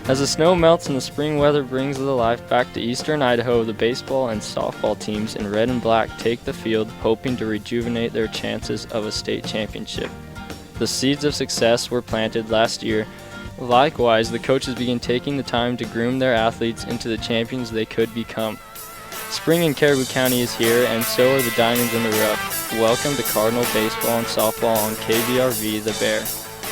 As the snow melts and the spring weather brings the life back to eastern Idaho, the baseball and softball teams in red and black take the field, hoping to rejuvenate their chances of a state championship. The seeds of success were planted last year. Likewise, the coaches begin taking the time to groom their athletes into the champions they could become. Spring in Caribou County is here, and so are the diamonds in the rough. Welcome to Cardinal Baseball and Softball on KBRV The Bear,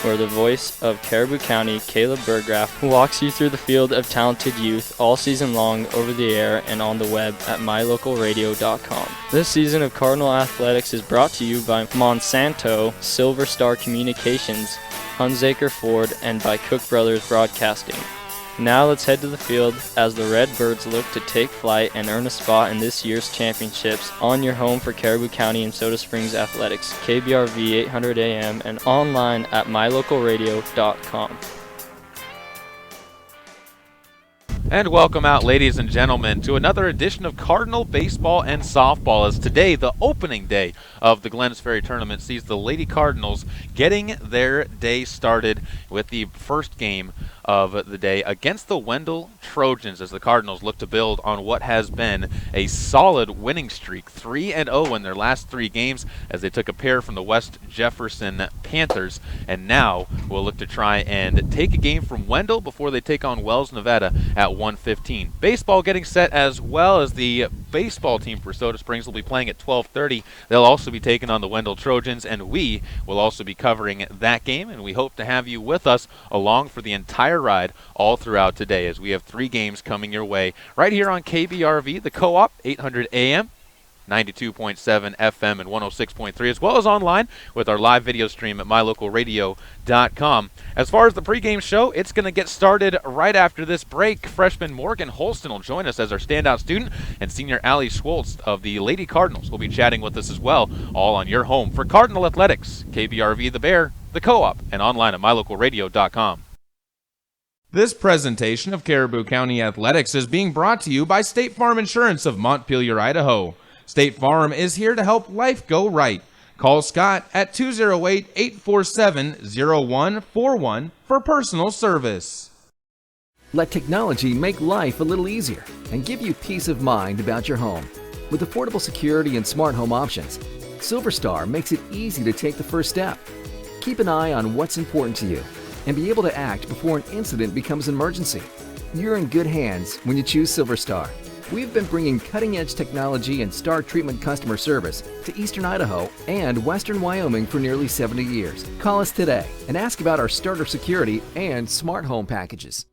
where the voice of Caribou County, Caleb Burgraff, walks you through the field of talented youth all season long over the air and on the web at mylocalradio.com. This season of Cardinal Athletics is brought to you by Monsanto, Silver Star Communications, Hunsaker Ford, and by Cook Brothers Broadcasting. Now let's head to the field as the Redbirds look to take flight and earn a spot in this year's championships on your home for Caribou County and Soda Springs Athletics, KBRV 800 AM, and online at mylocalradio.com. And welcome out, ladies and gentlemen, to another edition of Cardinal Baseball and Softball, as today, the opening day of the Glenns Ferry Tournament, sees the Lady Cardinals getting their day started with the first game of the day against the Wendell Trojans, as the Cardinals look to build on what has been a solid winning streak, 3-0 in their last 3 games, as they took a pair from the West Jefferson Panthers, and now will look to try and take a game from Wendell before they take on Wells, Nevada at 1:15. Baseball getting set, as well as the baseball team for Soda Springs will be playing at 12:30. They'll also be taking on the Wendell Trojans, and we will also be covering that game, and we hope to have you with us along for the entire ride all throughout today, as we have 3 games coming your way right here on KBRV, the Co-op, 800 AM, 92.7 FM and 106.3, as well as online with our live video stream at mylocalradio.com. As far as the pregame show, it's going to get started right after this break. Freshman Morgan Holston will join us as our standout student, and senior Allie Schwartz of the Lady Cardinals will be chatting with us as well, all on your home for Cardinal Athletics, KBRV The Bear, the Co-op, and online at mylocalradio.com. This presentation of Caribou County Athletics is being brought to you by State Farm Insurance of Montpelier, Idaho. State Farm is here to help life go right. Call Scott at 208-847-0141 for personal service. Let technology make life a little easier and give you peace of mind about your home. With affordable security and smart home options, Silver Star makes it easy to take the first step. Keep an eye on what's important to you and be able to act before an incident becomes an emergency. You're in good hands when you choose Silver Star. We've been bringing cutting-edge technology and star treatment customer service to Eastern Idaho and Western Wyoming for nearly 70 years. Call us today and ask about our starter security and smart home packages.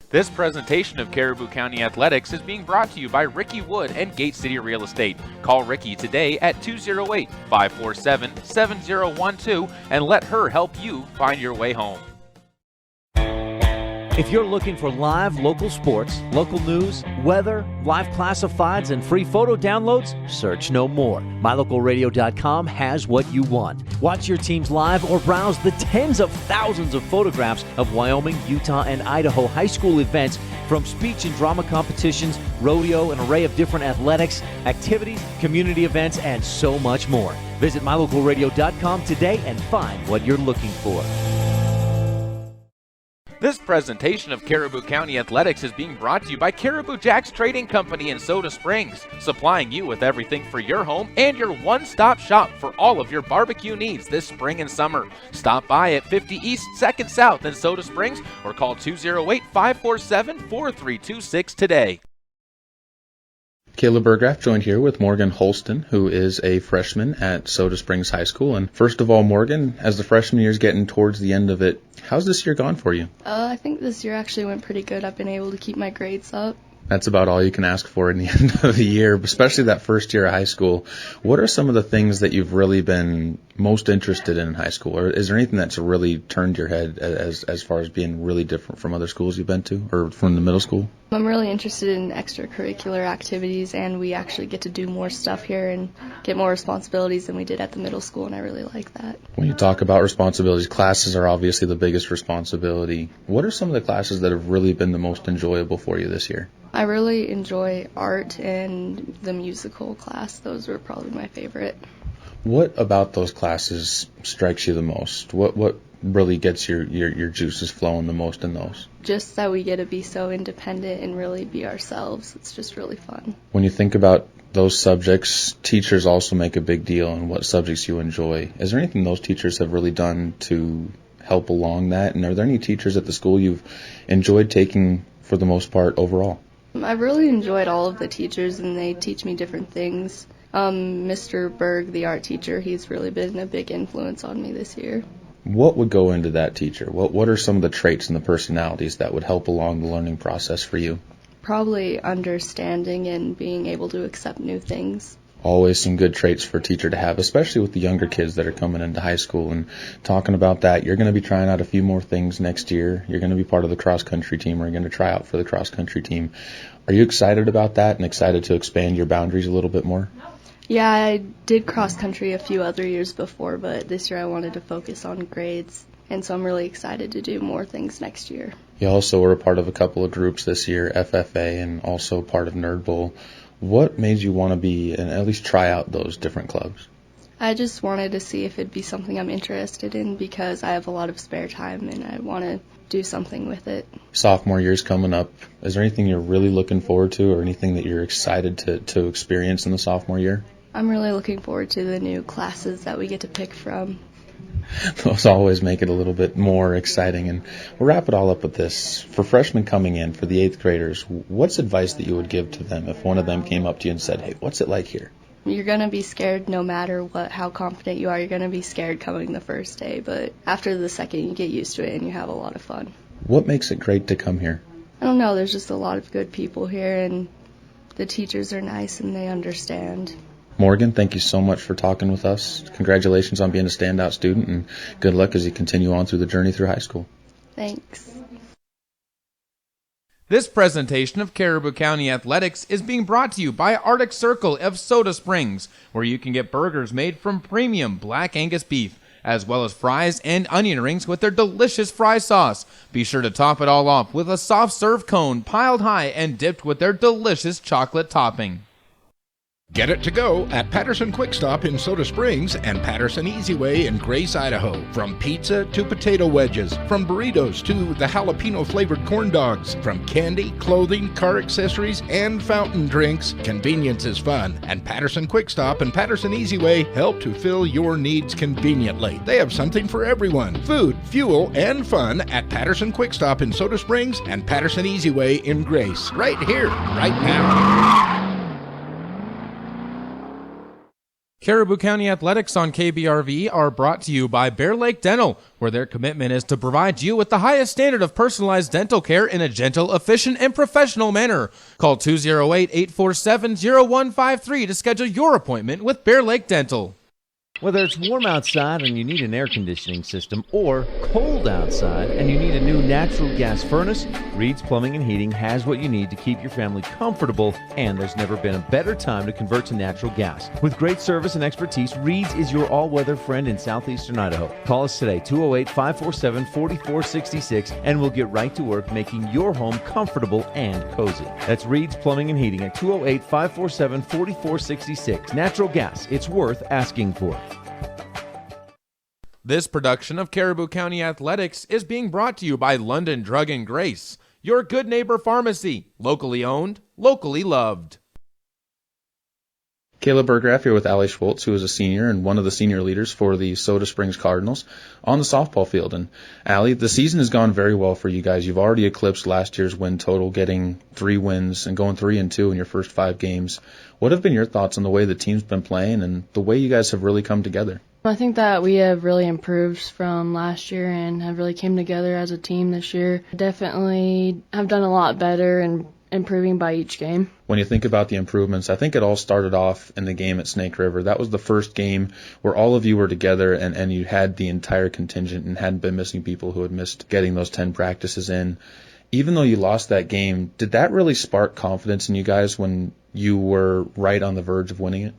This presentation of Caribou County Athletics is being brought to you by Ricky Wood and Gate City Real Estate. Call Ricky today at 208-547-7012 and let her help you find your way home. If you're looking for live local sports, local news, weather, live classifieds, and free photo downloads, search no more. MyLocalRadio.com has what you want. Watch your teams live or browse the tens of thousands of photographs of Wyoming, Utah, and Idaho high school events, from speech and drama competitions, rodeo, an array of different athletics, activities, community events, and so much more. Visit MyLocalRadio.com today and find what you're looking for. This presentation of Caribou County Athletics is being brought to you by Caribou Jack's Trading Company in Soda Springs, supplying you with everything for your home and your one-stop shop for all of your barbecue needs this spring and summer. Stop by at 50 East 2nd South in Soda Springs or call 208-547-4326 today. Caleb Burgraff joined here with Morgan Holston, who is a freshman at Soda Springs High School. And first of all, Morgan, as the freshman year is getting towards the end of it, how's this year gone for you? I think this year actually went pretty good. I've been able to keep my grades up. That's about all you can ask for in the end of the year, especially that first year of high school. What are some of the things that you've really been most interested in high school? Or is there anything that's really turned your head as far as being really different from other schools you've been to or from the middle school? I'm really interested in extracurricular activities, and we actually get to do more stuff here and get more responsibilities than we did at the middle school, and I really like that. When you talk about responsibilities, classes are obviously the biggest responsibility. What are some of the classes that have really been the most enjoyable for you this year? I really enjoy art and the musical class. Those were probably my favorite. What about those classes strikes you the most? What really gets your juices flowing the most in those? Just that we get to be so independent and really be ourselves. It's just really fun. When you think about those subjects, teachers also make a big deal on what subjects you enjoy. Is there anything those teachers have really done to help along that? And are there any teachers at the school you've enjoyed taking for the most part overall? I've really enjoyed all of the teachers, and they teach me different things. Mr. Berg, the art teacher, he's really been a big influence on me this year. What would go into that teacher? What are some of the traits and the personalities that would help along the learning process for you? Probably understanding and being able to accept new things. Always some good traits for a teacher to have, especially with the younger kids that are coming into high school. And talking about that, you're going to be trying out a few more things next year. You're going to be part of the cross-country team, or you're going to try out for the cross-country team. Are you excited about that and excited to expand your boundaries a little bit more? Yeah, I did cross-country a few other years before, but this year I wanted to focus on grades, and so I'm really excited to do more things next year. You also were a part of a couple of groups this year, FFA, and also part of Nerd Bowl. What made you want to be and at least try out those different clubs? I just wanted to see if it'd be something I'm interested in because I have a lot of spare time and I want to do something with it. Sophomore year's coming up. Is there anything you're really looking forward to or anything that you're excited to experience in the sophomore year? I'm really looking forward to the new classes that we get to pick from. Those always make it a little bit more exciting. And we'll wrap it all up with this. For freshmen coming in, for the 8th graders, what's advice that you would give to them if one of them came up to you and said, hey, what's it like here? You're going to be scared no matter how confident you are. You're going to be scared coming the first day, but after the second, you get used to it and you have a lot of fun. What makes it great to come here? I don't know. There's just a lot of good people here, and the teachers are nice and they understand. Morgan, thank you so much for talking with us. Congratulations on being a standout student, and good luck as you continue on through the journey through high school. Thanks. This presentation of Caribou County Athletics is being brought to you by Arctic Circle of Soda Springs, where you can get burgers made from premium Black Angus beef, as well as fries and onion rings with their delicious fry sauce. Be sure to top it all off with a soft serve cone piled high and dipped with their delicious chocolate topping. Get it to go at Patterson Quick Stop in Soda Springs and Patterson Easy Way in Grace, Idaho. From pizza to potato wedges, from burritos to the jalapeno-flavored corn dogs, from candy, clothing, car accessories, and fountain drinks, convenience is fun. And Patterson Quick Stop and Patterson Easy Way help to fill your needs conveniently. They have something for everyone. Food, fuel, and fun at Patterson Quick Stop in Soda Springs and Patterson Easy Way in Grace. Right here, right now. Caribou County Athletics on KBRV are brought to you by Bear Lake Dental, where their commitment is to provide you with the highest standard of personalized dental care in a gentle, efficient, and professional manner. Call 208-847-0153 to schedule your appointment with Bear Lake Dental. Whether it's warm outside and you need an air conditioning system, or cold outside and you need a new natural gas furnace, Reed's Plumbing and Heating has what you need to keep your family comfortable, and there's never been a better time to convert to natural gas. With great service and expertise, Reed's is your all-weather friend in southeastern Idaho. Call us today, 208-547-4466, and we'll get right to work making your home comfortable and cozy. That's Reed's Plumbing and Heating at 208-547-4466. Natural gas, it's worth asking for. This production of Caribou County Athletics is being brought to you by London Drug and Grace, your good neighbor pharmacy, locally owned, locally loved. Caleb Bergraff here with Allie Schwartz, who is a senior and one of the senior leaders for the Soda Springs Cardinals on the softball field. And Allie, the season has gone very well for you guys. You've already eclipsed last year's win total, getting 3 wins and going 3-2 in your first 5 games. What have been your thoughts on the way the team's been playing and the way you guys have really come together? I think that we have really improved from last year and have really came together as a team this year. Definitely have done a lot better and improving by each game. When you think about the improvements, I think it all started off in the game at Snake River. That was the first game where all of you were together and you had the entire contingent and hadn't been missing people who had missed getting those 10 practices in. Even though you lost that game, did that really spark confidence in you guys when you were right on the verge of winning it?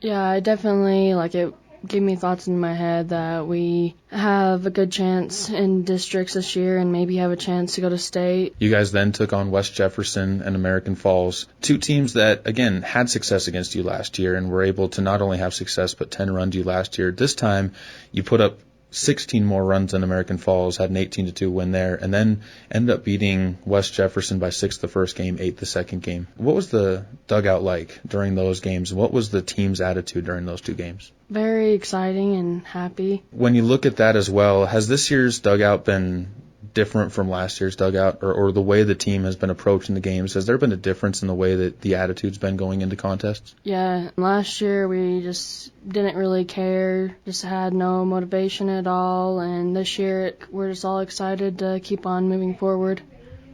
Yeah, I definitely it gave me thoughts in my head that we have a good chance in districts this year and maybe have a chance to go to state. You guys then took on West Jefferson and American Falls, 2 teams that, again, had success against you last year and were able to not only have success but 10 run you last year. This time, you put up 16 more runs than American Falls, had an 18-2 win there, and then ended up beating West Jefferson by 6 the first game, 8 the second game. What was the dugout like during those games? What was the team's attitude during those two games? Very exciting and happy. When you look at that as well, has this year's dugout been different from last year's dugout, or the way the team has been approaching the games? Has there been a difference in the way that the attitude's been going into contests? Yeah, last year we just didn't really care, just had no motivation at all, and this year we're just all excited to keep on moving forward.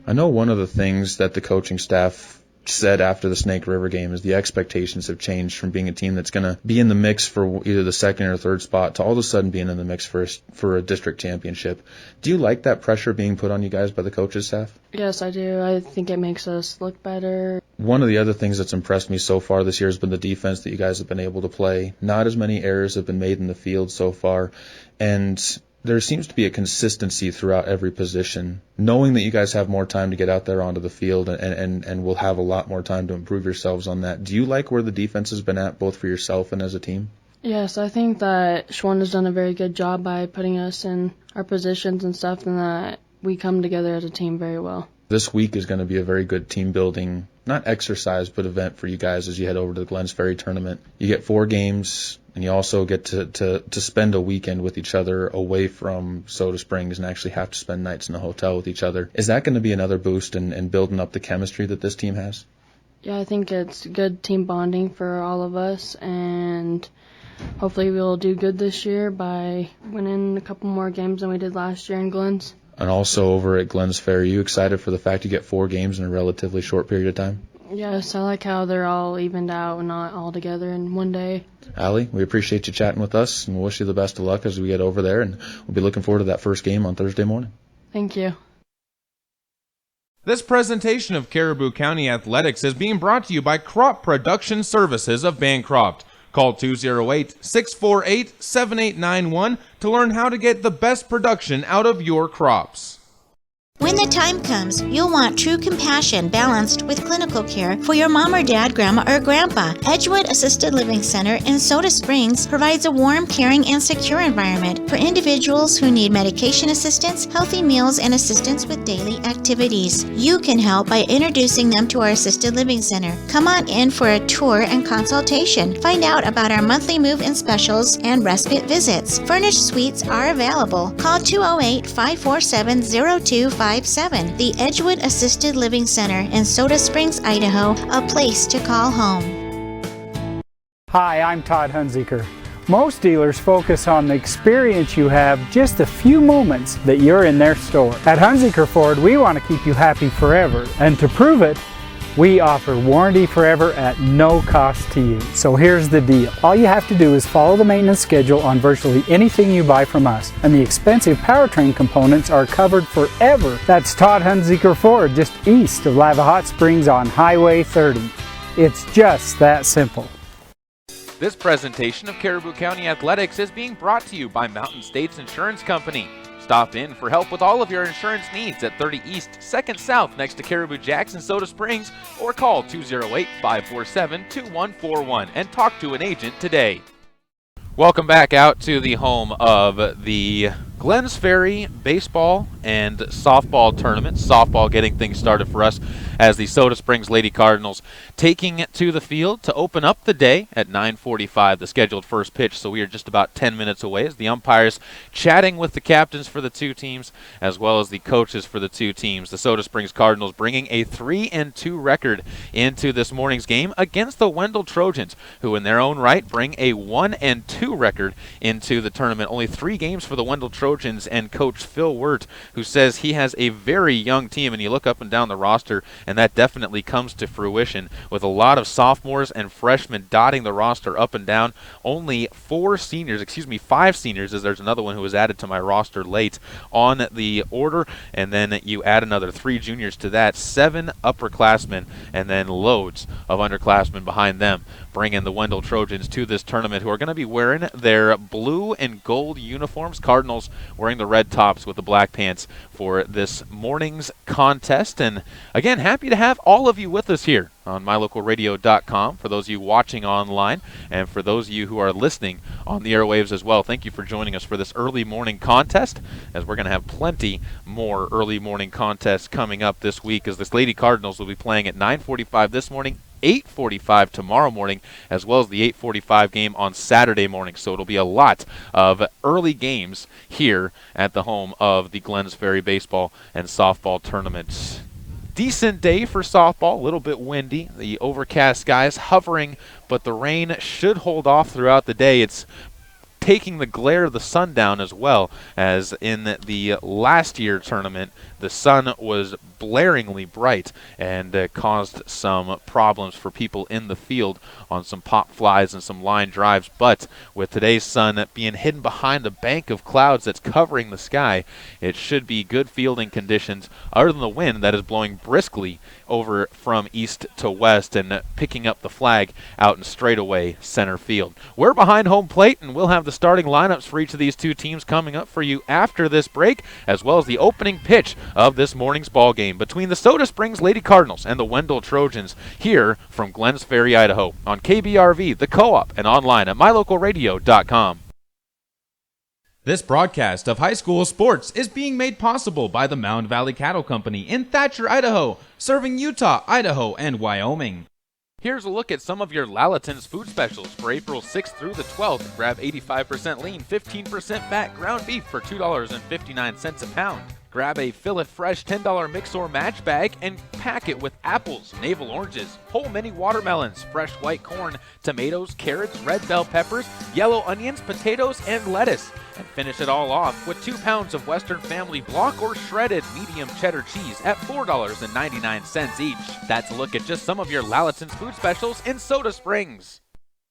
I know one of the things that the coaching staff said after the Snake River game is the expectations have changed from being a team that's going to be in the mix for either the second or third spot to all of a sudden being in the mix for a district championship. Do you like that pressure being put on you guys by the coaches staff? Yes, I do. I think it makes us look better. One of the other things that's impressed me so far this year has been the defense that you guys have been able to play. Not as many errors have been made in the field so far, and there seems to be a consistency throughout every position. Knowing that you guys have more time to get out there onto the field and will have a lot more time to improve yourselves on that, do you like where the defense has been at, both for yourself and as a team? Yes, I think that Schwann has done a very good job by putting us in our positions and stuff, and that we come together as a team very well. This week is going to be a very good team building, not exercise, but event for you guys as you head over to the Glens Ferry tournament. You get 4 games, and you also get to spend a weekend with each other away from Soda Springs and actually have to spend nights in a hotel with each other. Is that going to be another boost in building up the chemistry that this team has? Yeah, I think it's good team bonding for all of us, and hopefully we'll do good this year by winning a couple more games than we did last year in Glens. And also over at Glens Ferry, are you excited for the fact you get 4 games in a relatively short period of time? Yes, I like how they're all evened out and not all together in one day. Allie, we appreciate you chatting with us, and we'll wish you the best of luck as we get over there, and we'll be looking forward to that first game on Thursday morning. Thank you. This presentation of Caribou County Athletics is being brought to you by Crop Production Services of Bancroft. Call 208-648-7891 to learn how to get the best production out of your crops. When the time comes, you'll want true compassion balanced with clinical care for your mom or dad, grandma or grandpa. Edgewood Assisted Living Center in Soda Springs provides a warm, caring, and secure environment for individuals who need medication assistance, healthy meals, and assistance with daily activities. You can help by introducing them to our Assisted Living Center. Come on in for a tour and consultation. Find out about our monthly move-in specials and respite visits. Furnished suites are available. Call 208-547-0257. The Edgewood Assisted Living Center in Soda Springs, Idaho, a place to call home. Hi, I'm Todd Hunziker. Most dealers focus on the experience you have just a few moments that you're in their store. At Hunziker Ford, we want to keep you happy forever, and to prove it, we offer warranty forever at no cost to you. So here's the deal. All you have to do is follow the maintenance schedule on virtually anything you buy from us, and the expensive powertrain components are covered forever. That's Todd Hunziker Ford, just east of Lava Hot Springs on Highway 30. It's just that simple. This presentation of Caribou County Athletics is being brought to you by Mountain States Insurance Company. Stop in for help with all of your insurance needs at 30 East, 2nd South next to Caribou Jacks in Soda Springs, or call 208-547-2141 and talk to an agent today. Welcome back out to the home of the Glens Ferry baseball and softball tournament. Softball getting things started for us as the Soda Springs Lady Cardinals taking it to the field to open up the day at 9:45, the scheduled first pitch. So we are just about 10 minutes away as the umpires chatting with the captains for the two teams as well as the coaches for the two teams. The Soda Springs Cardinals bringing a 3-2 record into this morning's game against the Wendell Trojans, who in their own right bring a 1-2 record into the tournament. Only 3 games for the Wendell Trojans, and Coach Phil Wirt, who says he has a very young team, and you look up and down the roster, and that definitely comes to fruition with a lot of sophomores and freshmen dotting the roster up and down. Only 5 seniors, as there's another one who was added to my roster late on the order, and then you add another 3 juniors to that, 7 upperclassmen, and then loads of underclassmen behind them, bringing the Wendell Trojans to this tournament, who are going to be wearing their blue and gold uniforms. Cardinals wearing the red tops with the black pants for this morning's contest. And again, happy to have all of you with us here on mylocalradio.com, for those of you watching online and for those of you who are listening on the airwaves as well. Thank you for joining us for this early morning contest, as we're going to have plenty more early morning contests coming up this week, as this Lady Cardinals will be playing at 9:45 this morning, 8:45 tomorrow morning, as well as the 8:45 game on Saturday morning. So it'll be a lot of early games here at the home of the Glens Ferry baseball and softball tournament. Decent day for softball, a little bit windy, the overcast skies hovering, but the rain should hold off throughout the day. It's taking the glare of the sun down, as well as in the last year tournament. The sun was blaringly bright and caused some problems for people in the field on some pop flies and some line drives. But with today's sun being hidden behind a bank of clouds that's covering the sky, it should be good fielding conditions, other than the wind that is blowing briskly over from east to west and picking up the flag out in straightaway center field. We're behind home plate, and we'll have the starting lineups for each of these two teams coming up for you after this break, as well as the opening pitch of this morning's ball game between the Soda Springs Lady Cardinals and the Wendell Trojans, here from Glens Ferry, Idaho, on KBRV, the Co-op, and online at mylocalradio.com. This broadcast of high school sports is being made possible by the Mound Valley Cattle Company in Thatcher, Idaho, serving Utah, Idaho, and Wyoming. Here's a look at some of your Lalaton's food specials for April 6th through the 12th. Grab 85% lean, 15% fat ground beef for $2.59 a pound. Grab a Fill-It Fresh $10 mix or match bag and pack it with apples, navel oranges, whole mini watermelons, fresh white corn, tomatoes, carrots, red bell peppers, yellow onions, potatoes, and lettuce. And finish it all off with 2 pounds of Western Family block or shredded medium cheddar cheese at $4.99 each. That's a look at just some of your Lalaton's food specials in Soda Springs.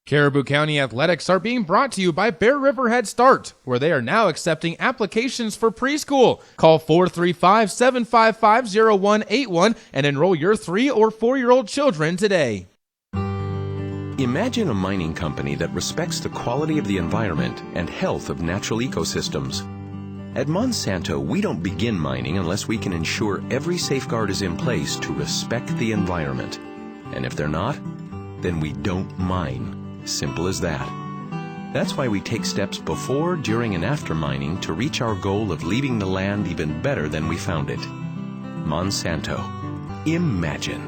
Caribou County Athletics are being brought to you by Bear River Head Start, where they are now accepting applications for preschool. Call 435-755-0181 and enroll your 3 or 4-year-old children today. Imagine a mining company that respects the quality of the environment and health of natural ecosystems. At Monsanto, we don't begin mining unless we can ensure every safeguard is in place to respect the environment. And if they're not, then we don't mine. Simple as that. That's why we take steps before, during, and after mining to reach our goal of leaving the land even better than we found it. Monsanto. Imagine.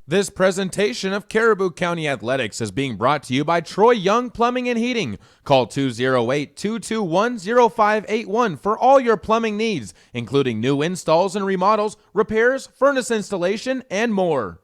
This presentation of Caribou County Athletics is being brought to you by Troy Young Plumbing and Heating. Call 208-221-0581 for all your plumbing needs, including new installs and remodels, repairs, furnace installation, and more.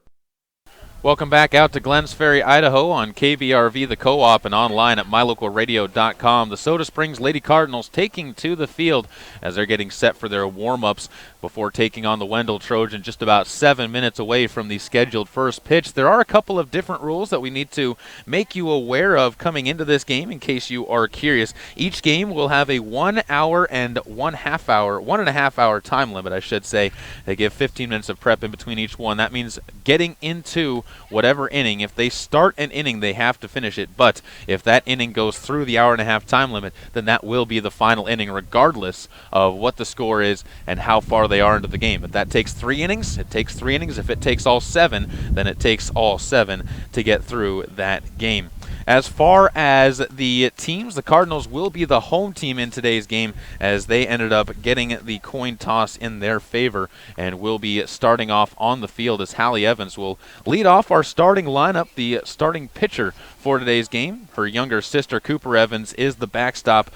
Welcome back out to Glens Ferry, Idaho on KBRV, the Co-op, and online at mylocalradio.com. The Soda Springs Lady Cardinals taking to the field as they're getting set for their warm-ups before taking on the Wendell Trojan, just about 7 minutes away from the scheduled first pitch. There are a couple of different rules that we need to make you aware of coming into this game in case you are curious. Each game will have a 1 hour and 1.5 hour time limit, I should say. They give 15 minutes of prep in between each one. That means getting into whatever inning. If they start an inning, they have to finish it. But if that inning goes through the hour-and-a-half time limit, then that will be the final inning, regardless of what the score is and how far they are into the game. If that takes 3 innings, it takes 3 innings. If it takes all 7, then it takes all 7 to get through that game. As far as the teams, the Cardinals will be the home team in today's game, as they ended up getting the coin toss in their favor and will be starting off on the field, as Hallie Evans will lead off our starting lineup. The starting pitcher for today's game, her younger sister Cooper Evans, is the backstop,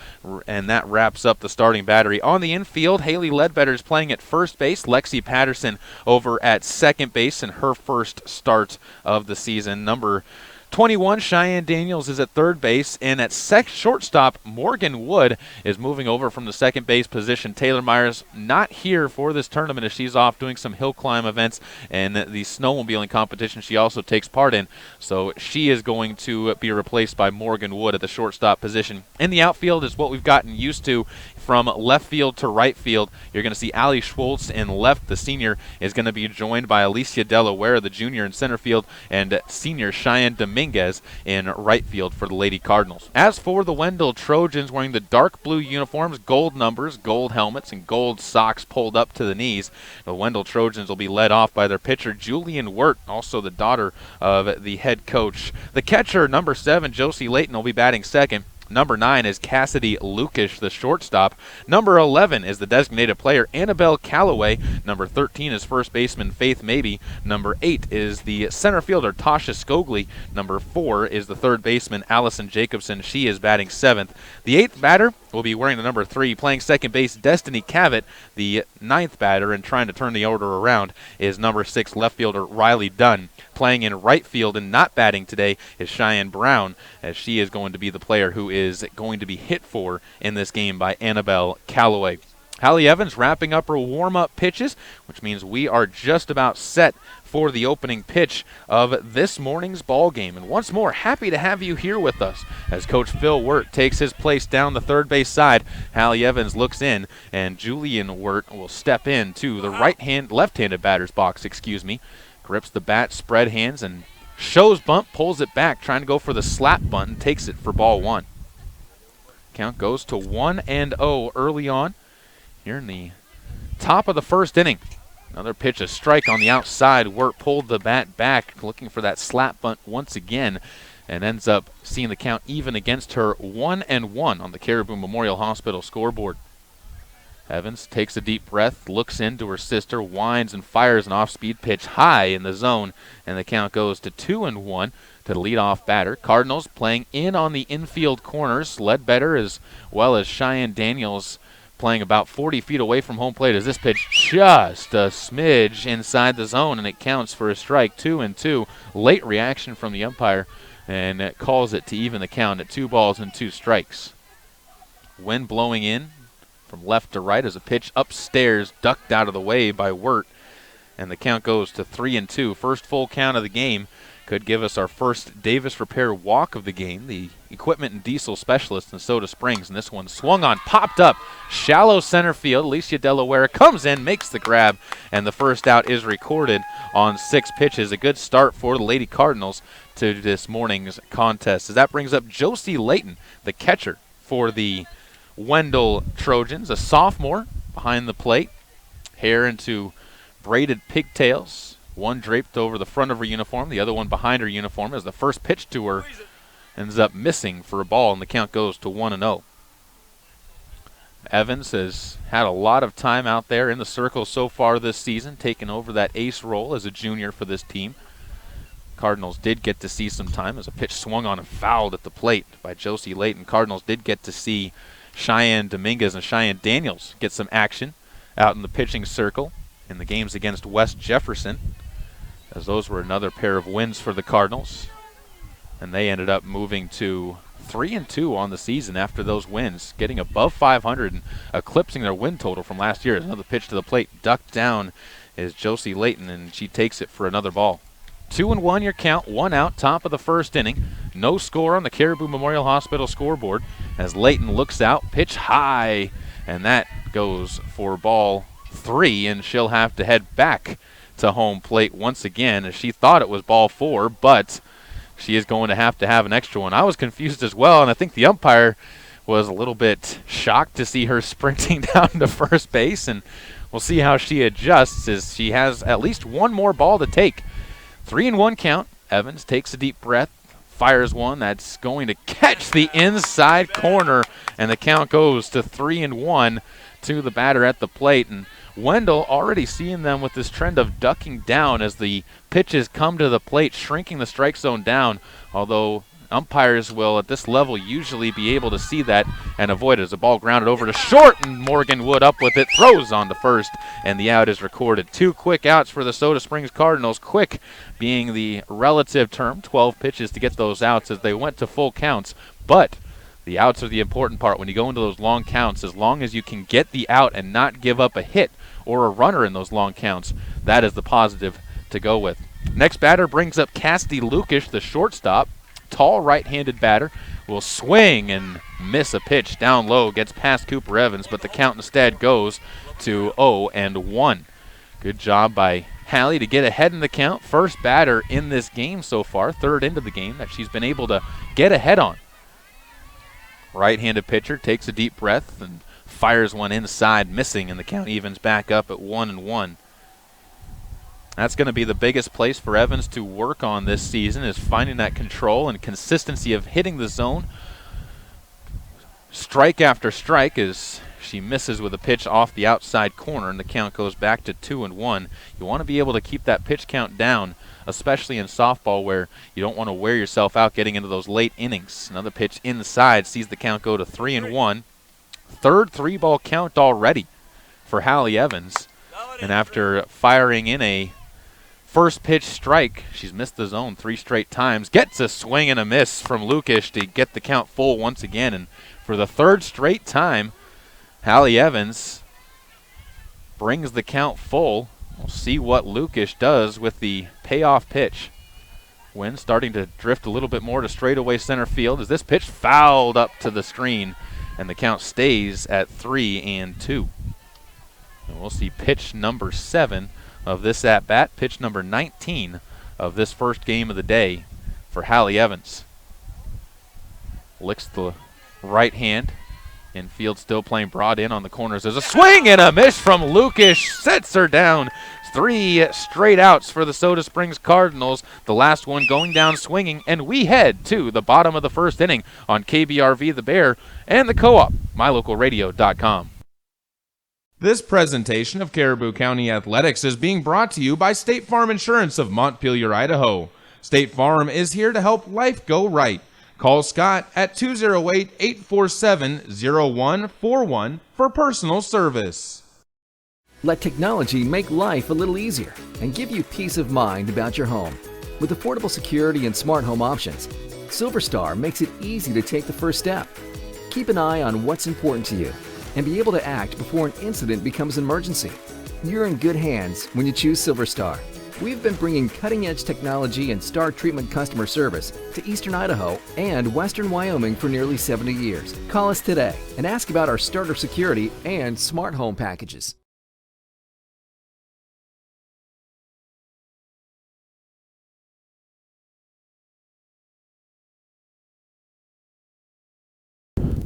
and that wraps up the starting battery. On the infield, Haley Ledbetter is playing at first base, Lexi Patterson over at second base in her first start of the season. Number 21, Cheyenne Daniels is at third base, and at shortstop, Morgan Wood is moving over from the second base position. Taylor Myers not here for this tournament as she's off doing some hill climb events and the snowmobiling competition she also takes part in. So she is going to be replaced by Morgan Wood at the shortstop position. In the outfield is what we've gotten used to. From left field to right field, you're going to see Allie Schwartz in left. The senior is going to be joined by Alicia Delaware, the junior, in center field, and senior Cheyenne Dominguez Dominguez in right field for the Lady Cardinals. As for the Wendell Trojans, wearing the dark blue uniforms, gold numbers, gold helmets, and gold socks pulled up to the knees, the Wendell Trojans will be led off by their pitcher, Julian Wirt, also the daughter of the head coach. The catcher, number 7, Josie Layton, will be batting second. Number 9 is Cassidy Lukish, the shortstop. Number 11 is the designated player, Annabelle Calloway. Number 13 is first baseman Faith Mabey. Number 8 is the center fielder, Tasha Skogli. Number 4 is the third baseman, Allison Jacobson. She is batting 7th. The 8th batter will be wearing the number 3, playing second base, Destiny Cavett. The 9th batter, and trying to turn the order around, is number 6 left fielder Riley Dunn. Playing in right field and not batting today is Cheyenne Brown, as she is going to be the player who is going to be hit for in this game by Annabelle Calloway. Hallie Evans wrapping up her warm-up pitches, which means we are just about set for the opening pitch of this morning's ball game. And once more, happy to have you here with us as Coach Phil Wirt takes his place down the third base side. Hallie Evans looks in, and Julian Wirt will step in to the left-handed batter's box, grips the bat, spread hands, and shows bunt, pulls it back, trying to go for the slap bunt, and takes it for ball 1. Count goes to 1-0 early on here in the top of the first inning. Another pitch, a strike on the outside. Wirt pulled the bat back, looking for that slap bunt once again, and ends up seeing the count even against her. 1-1 on the Caribou Memorial Hospital scoreboard. Evans takes a deep breath, looks into her sister, winds and fires an off-speed pitch high in the zone, and the count goes to 2-1 to the leadoff batter. Cardinals playing in on the infield corners. Ledbetter as well as Cheyenne Daniels playing about 40 feet away from home plate as this pitch just a smidge inside the zone, and it counts for a strike. 2-2. Late reaction from the umpire, and it calls it to even the count at 2 balls and 2 strikes. Wind blowing in from left to right as a pitch upstairs, ducked out of the way by Wirt, and the count goes to 3-2. First full count of the game could give us our first Davis Repair walk of the game. The equipment and diesel specialist in Soda Springs, and this one swung on, popped up, shallow center field. Alicia Delaware comes in, makes the grab, and the first out is recorded on 6 pitches. A good start for the Lady Cardinals to this morning's contest, as that brings up Josie Layton, the catcher for the Wendell Trojans, a sophomore behind the plate, hair into braided pigtails, one draped over the front of her uniform, the other one behind her uniform, as the first pitch to her ends up missing for a ball, and the count goes to 1-0. Evans has had a lot of time out there in the circle so far this season, taking over that ace role as a junior for this team. Cardinals did get to see some time as a pitch swung on and fouled at the plate by Josie Layton. Cardinals did get to see Cheyenne Dominguez and Cheyenne Daniels get some action out in the pitching circle in the games against West Jefferson, as those were another pair of wins for the Cardinals, and they ended up moving to 3-2 on the season after those wins, getting above 500 and eclipsing their win total from last year. Another pitch to the plate, ducked down is Josie Layton, and she takes it for another ball. 2-1 your count, 1 out, top of the first inning. No score on the Caribou Memorial Hospital scoreboard as Layton looks out, pitch high, and that goes for ball 3, and she'll have to head back to home plate once again, as she thought it was ball 4, but she is going to have an extra one. I was confused as well, and I think the umpire was a little bit shocked to see her sprinting down to first base, and we'll see how she adjusts as she has at least one more ball to take. 3-1 count. Evans takes a deep breath, fires one that's going to catch the inside corner, and the count goes to 3-1 to the batter at the plate. And Wendell already seeing them with this trend of ducking down as the pitches come to the plate, shrinking the strike zone down, although umpires will at this level usually be able to see that and avoid it as the ball grounded over to short, and Morgan Wood up with it, throws on to first, and the out is recorded. 2 quick outs for the Soda Springs Cardinals, quick being the relative term, 12 pitches to get those outs as they went to full counts, but the outs are the important part. When you go into those long counts, as long as you can get the out and not give up a hit or a runner in those long counts, that is the positive to go with. Next batter brings up Cassidy Lukish, the shortstop. Tall right-handed batter will swing and miss a pitch down low, gets past Cooper Evans, but the count instead goes to 0-1. Good job by Hallie to get ahead in the count. First batter in this game so far, third into the game that she's been able to get ahead on. Right-handed pitcher takes a deep breath and fires one inside, missing, and the count evens back up at 1-1. That's going to be the biggest place for Evans to work on this season, is finding that control and consistency of hitting the zone. Strike after strike as she misses with a pitch off the outside corner, and the count goes back to 2-1. You want to be able to keep that pitch count down, especially in softball where you don't want to wear yourself out getting into those late innings. Another pitch inside sees the count go to 3-1. Third 3-ball count already for Hallie Evans. And after firing in a first pitch strike, she's missed the zone 3 straight times. Gets a swing and a miss from Lukish to get the count full once again. And for the third straight time, Hallie Evans brings the count full. We'll see what Lukish does with the payoff pitch. Wind starting to drift a little bit more to straightaway center field as this pitch fouled up to the screen, and the count stays at 3-2. And we'll see pitch number 7 of this at-bat, pitch number 19 of this first game of the day for Hallie Evans. Licks the right hand. Infield still playing broad in on the corners. There's a swing and a miss from Lukish. Sets her down. 3 straight outs for the Soda Springs Cardinals. The last one going down swinging. And we head to the bottom of the first inning on KBRV The Bear and the Co-op, mylocalradio.com. This presentation of Caribou County Athletics is being brought to you by State Farm Insurance of Montpelier, Idaho. State Farm is here to help life go right. Call Scott at 208-847-0141 for personal service. Let technology make life a little easier and give you peace of mind about your home. With affordable security and smart home options, SilverStar makes it easy to take the first step. Keep an eye on what's important to you and be able to act before an incident becomes an emergency. You're in good hands when you choose SilverStar. We've been bringing cutting-edge technology and star treatment customer service to Eastern Idaho and Western Wyoming for nearly 70 years. Call us today and ask about our starter security and smart home packages.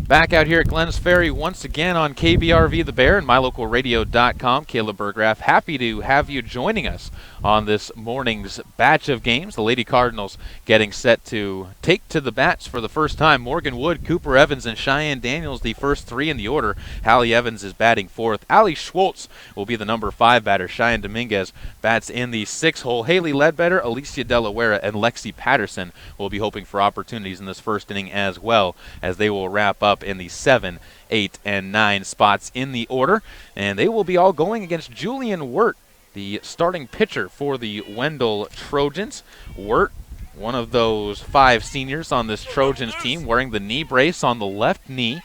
Back out here at Glens Ferry once again on KBRV The Bear and mylocalradio.com. Caleb Burgraff, happy to have you joining us on this morning's batch of games. The Lady Cardinals getting set to take to the bats for the first time. Morgan Wood, Cooper Evans, and Cheyenne Daniels, the first 3 in the order. Hallie Evans is batting 4th. Allie Schwartz will be the number 5 batter. Cheyenne Dominguez bats in the 6th hole. Haley Ledbetter, Alicia Delaware, and Lexi Patterson will be hoping for opportunities in this first inning as well, as they will wrap up in the 7, 8, and 9 spots in the order. And they will be all going against Julian Wirt, the starting pitcher for the Wendell Trojans. Wirt, one of those 5 seniors on this Trojans team, wearing the knee brace on the left knee.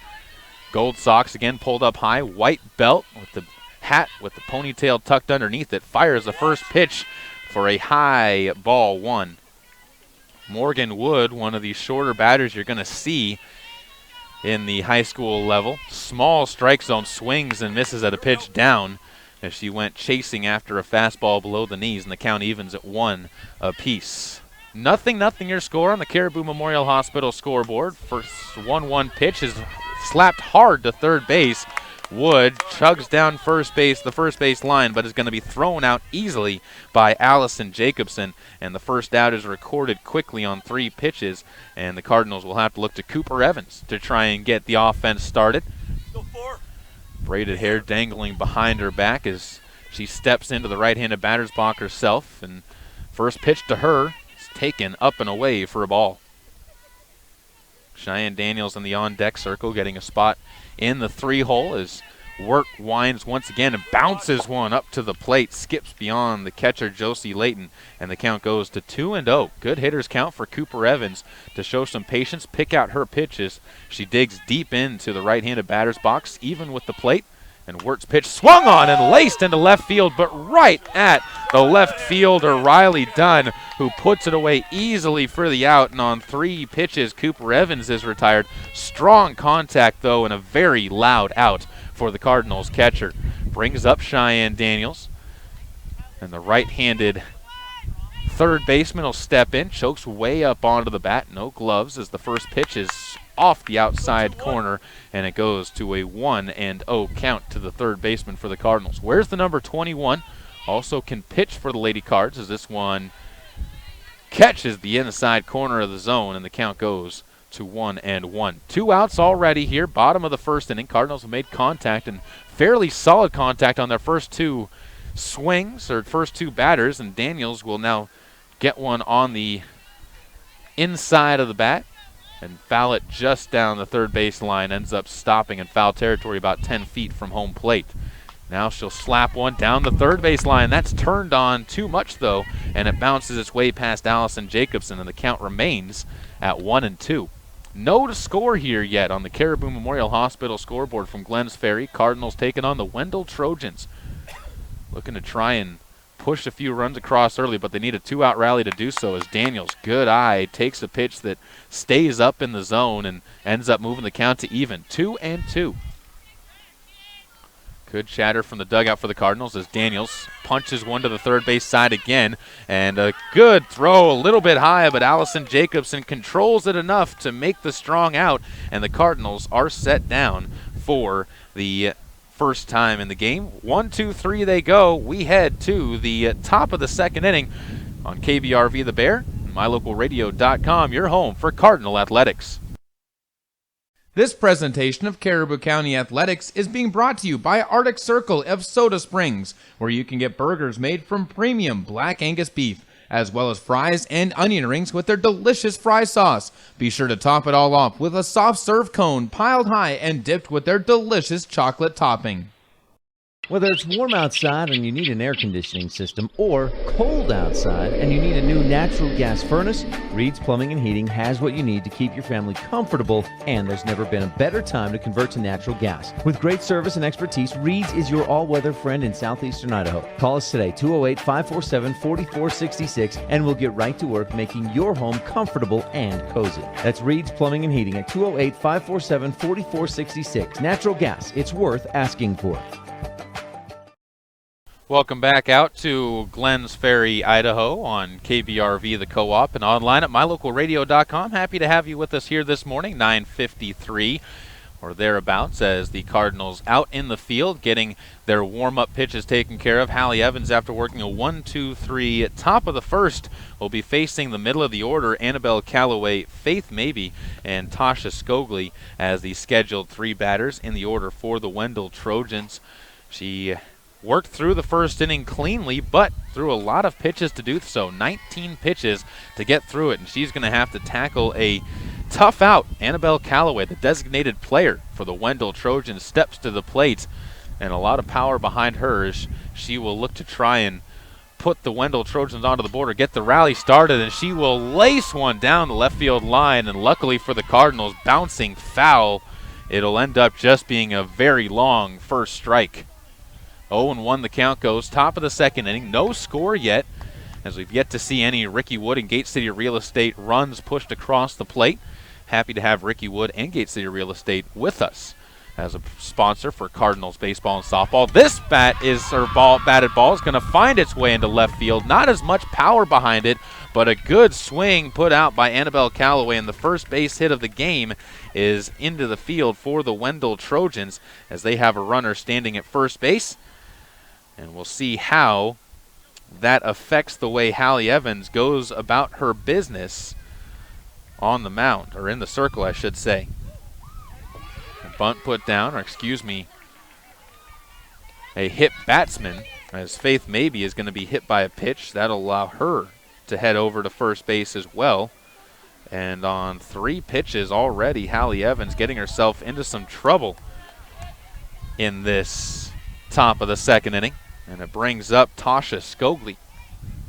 Gold socks again pulled up high, white belt with the hat with the ponytail tucked underneath it. Fires the first pitch for a high ball 1. Morgan Wood, one of the shorter batters you're going to see in the high school level. Small strike zone, swings and misses at a pitch down as she went chasing after a fastball below the knees, and the count evens at 1 apiece. 0-0 your score on the Caribou Memorial Hospital scoreboard. First 1-1 pitch is slapped hard to third base. Wood chugs down the first base line, but is going to be thrown out easily by Allison Jacobson, and the first out is recorded quickly on 3 pitches, and the Cardinals will have to look to Cooper Evans to try and get the offense started. Braided hair dangling behind her back as she steps into the right-handed batter's box herself, and first pitch to her is taken up and away for a ball. Cheyenne Daniels in the on-deck circle getting a spot in the 3 hole as Wirt winds once again and bounces one up to the plate, skips beyond the catcher Josie Layton, and the count goes to 2-0. Good hitter's count for Cooper Evans to show some patience, pick out her pitches. She digs deep into the right-handed batter's box, even with the plate, and Wirt's pitch swung on and laced into left field, but right at the left fielder, Riley Dunn, who puts it away easily for the out. And on 3 pitches, Cooper Evans is retired. Strong contact, though, and a very loud out for the Cardinals catcher. Brings up Cheyenne Daniels. And the right-handed third baseman will step in, chokes way up onto the bat, no gloves as the first pitch is off the outside corner, and it goes to a 1-0 count to the third baseman for the Cardinals. Where's the number 21? Also can pitch for the Lady Cards as this one catches the inside corner of the zone, and the count goes to 1-1. 2 outs already here, bottom of the first inning. Cardinals have made contact, and fairly solid contact on their first 2 swings, or first 2 batters, and Daniels will now get one on the inside of the bat and foul it just down the third base line. Ends up stopping in foul territory about 10 feet from home plate. Now she'll slap one down the third base line. That's turned on too much, though, and it bounces its way past Allison Jacobson, and the count remains at 1-2. No to score here yet on the Caribou Memorial Hospital scoreboard from Glens Ferry. Cardinals taking on the Wendell Trojans. Looking to try and push a few runs across early, but they need a 2-out rally to do so as Daniels, good eye, takes a pitch that stays up in the zone and ends up moving the count to even. 2-2. Good chatter from the dugout for the Cardinals as Daniels punches one to the third base side again. And a good throw, a little bit high, but Allison Jacobson controls it enough to make the strong out. And the Cardinals are set down for the first time in the game. 1, 2, 3 they go. We head to the top of the second inning on KBRV The Bear, mylocalradio.com, your home for Cardinal Athletics. This presentation of Caribou County Athletics is being brought to you by Arctic Circle of Soda Springs, where you can get burgers made from premium Black Angus beef, as well as fries and onion rings with their delicious fry sauce. Be sure to top it all off with a soft serve cone piled high and dipped with their delicious chocolate topping. Whether it's warm outside and you need an air conditioning system, or cold outside and you need a new natural gas furnace, Reed's Plumbing and Heating has what you need to keep your family comfortable, and there's never been a better time to convert to natural gas. With great service and expertise, Reed's is your all-weather friend in southeastern Idaho. Call us today, 208-547-4466, and we'll get right to work making your home comfortable and cozy. That's Reed's Plumbing and Heating at 208-547-4466. Natural gas, it's worth asking for. Welcome back out to Glens Ferry, Idaho on KBRV, the co-op, and online at mylocalradio.com. Happy to have you with us here this morning, 9:53 or thereabouts, as the Cardinals out in the field getting their warm-up pitches taken care of. Hallie Evans, after working a 1-2-3 top of the first, will be facing the middle of the order, Annabelle Calloway, Faith Mabey, and Tasha Skogli as the scheduled 3 batters in the order for the Wendell Trojans. She worked through the first inning cleanly, but threw a lot of pitches to do so. 19 pitches to get through it, and she's going to have to tackle a tough out. Annabelle Calloway, the designated player for the Wendell Trojans, steps to the plate, and a lot of power behind her as she will look to try and put the Wendell Trojans onto the board or get the rally started, and she will lace one down the left field line, and luckily for the Cardinals, bouncing foul. It'll end up just being a very long first strike. 0-1 the count goes. Top of the second inning. No score yet, as we've yet to see any Ricky Wood and Gate City Real Estate runs pushed across the plate. Happy to have Ricky Wood and Gate City Real Estate with us as a sponsor for Cardinals baseball and softball. This batted ball is going to find its way into left field. Not as much power behind it, but a good swing put out by Annabelle Calloway, and the first base hit of the game is into the field for the Wendell Trojans as they have a runner standing at first base. And we'll see how that affects the way Hallie Evans goes about her business on the mound, or in the circle, I should say. A bunt put down, or excuse me, a hit batsman, as Faith Mabey is going to be hit by a pitch. That'll allow her to head over to first base as well. And on 3 pitches already, Hallie Evans getting herself into some trouble in this top of the second inning. And it brings up Tasha Skogli.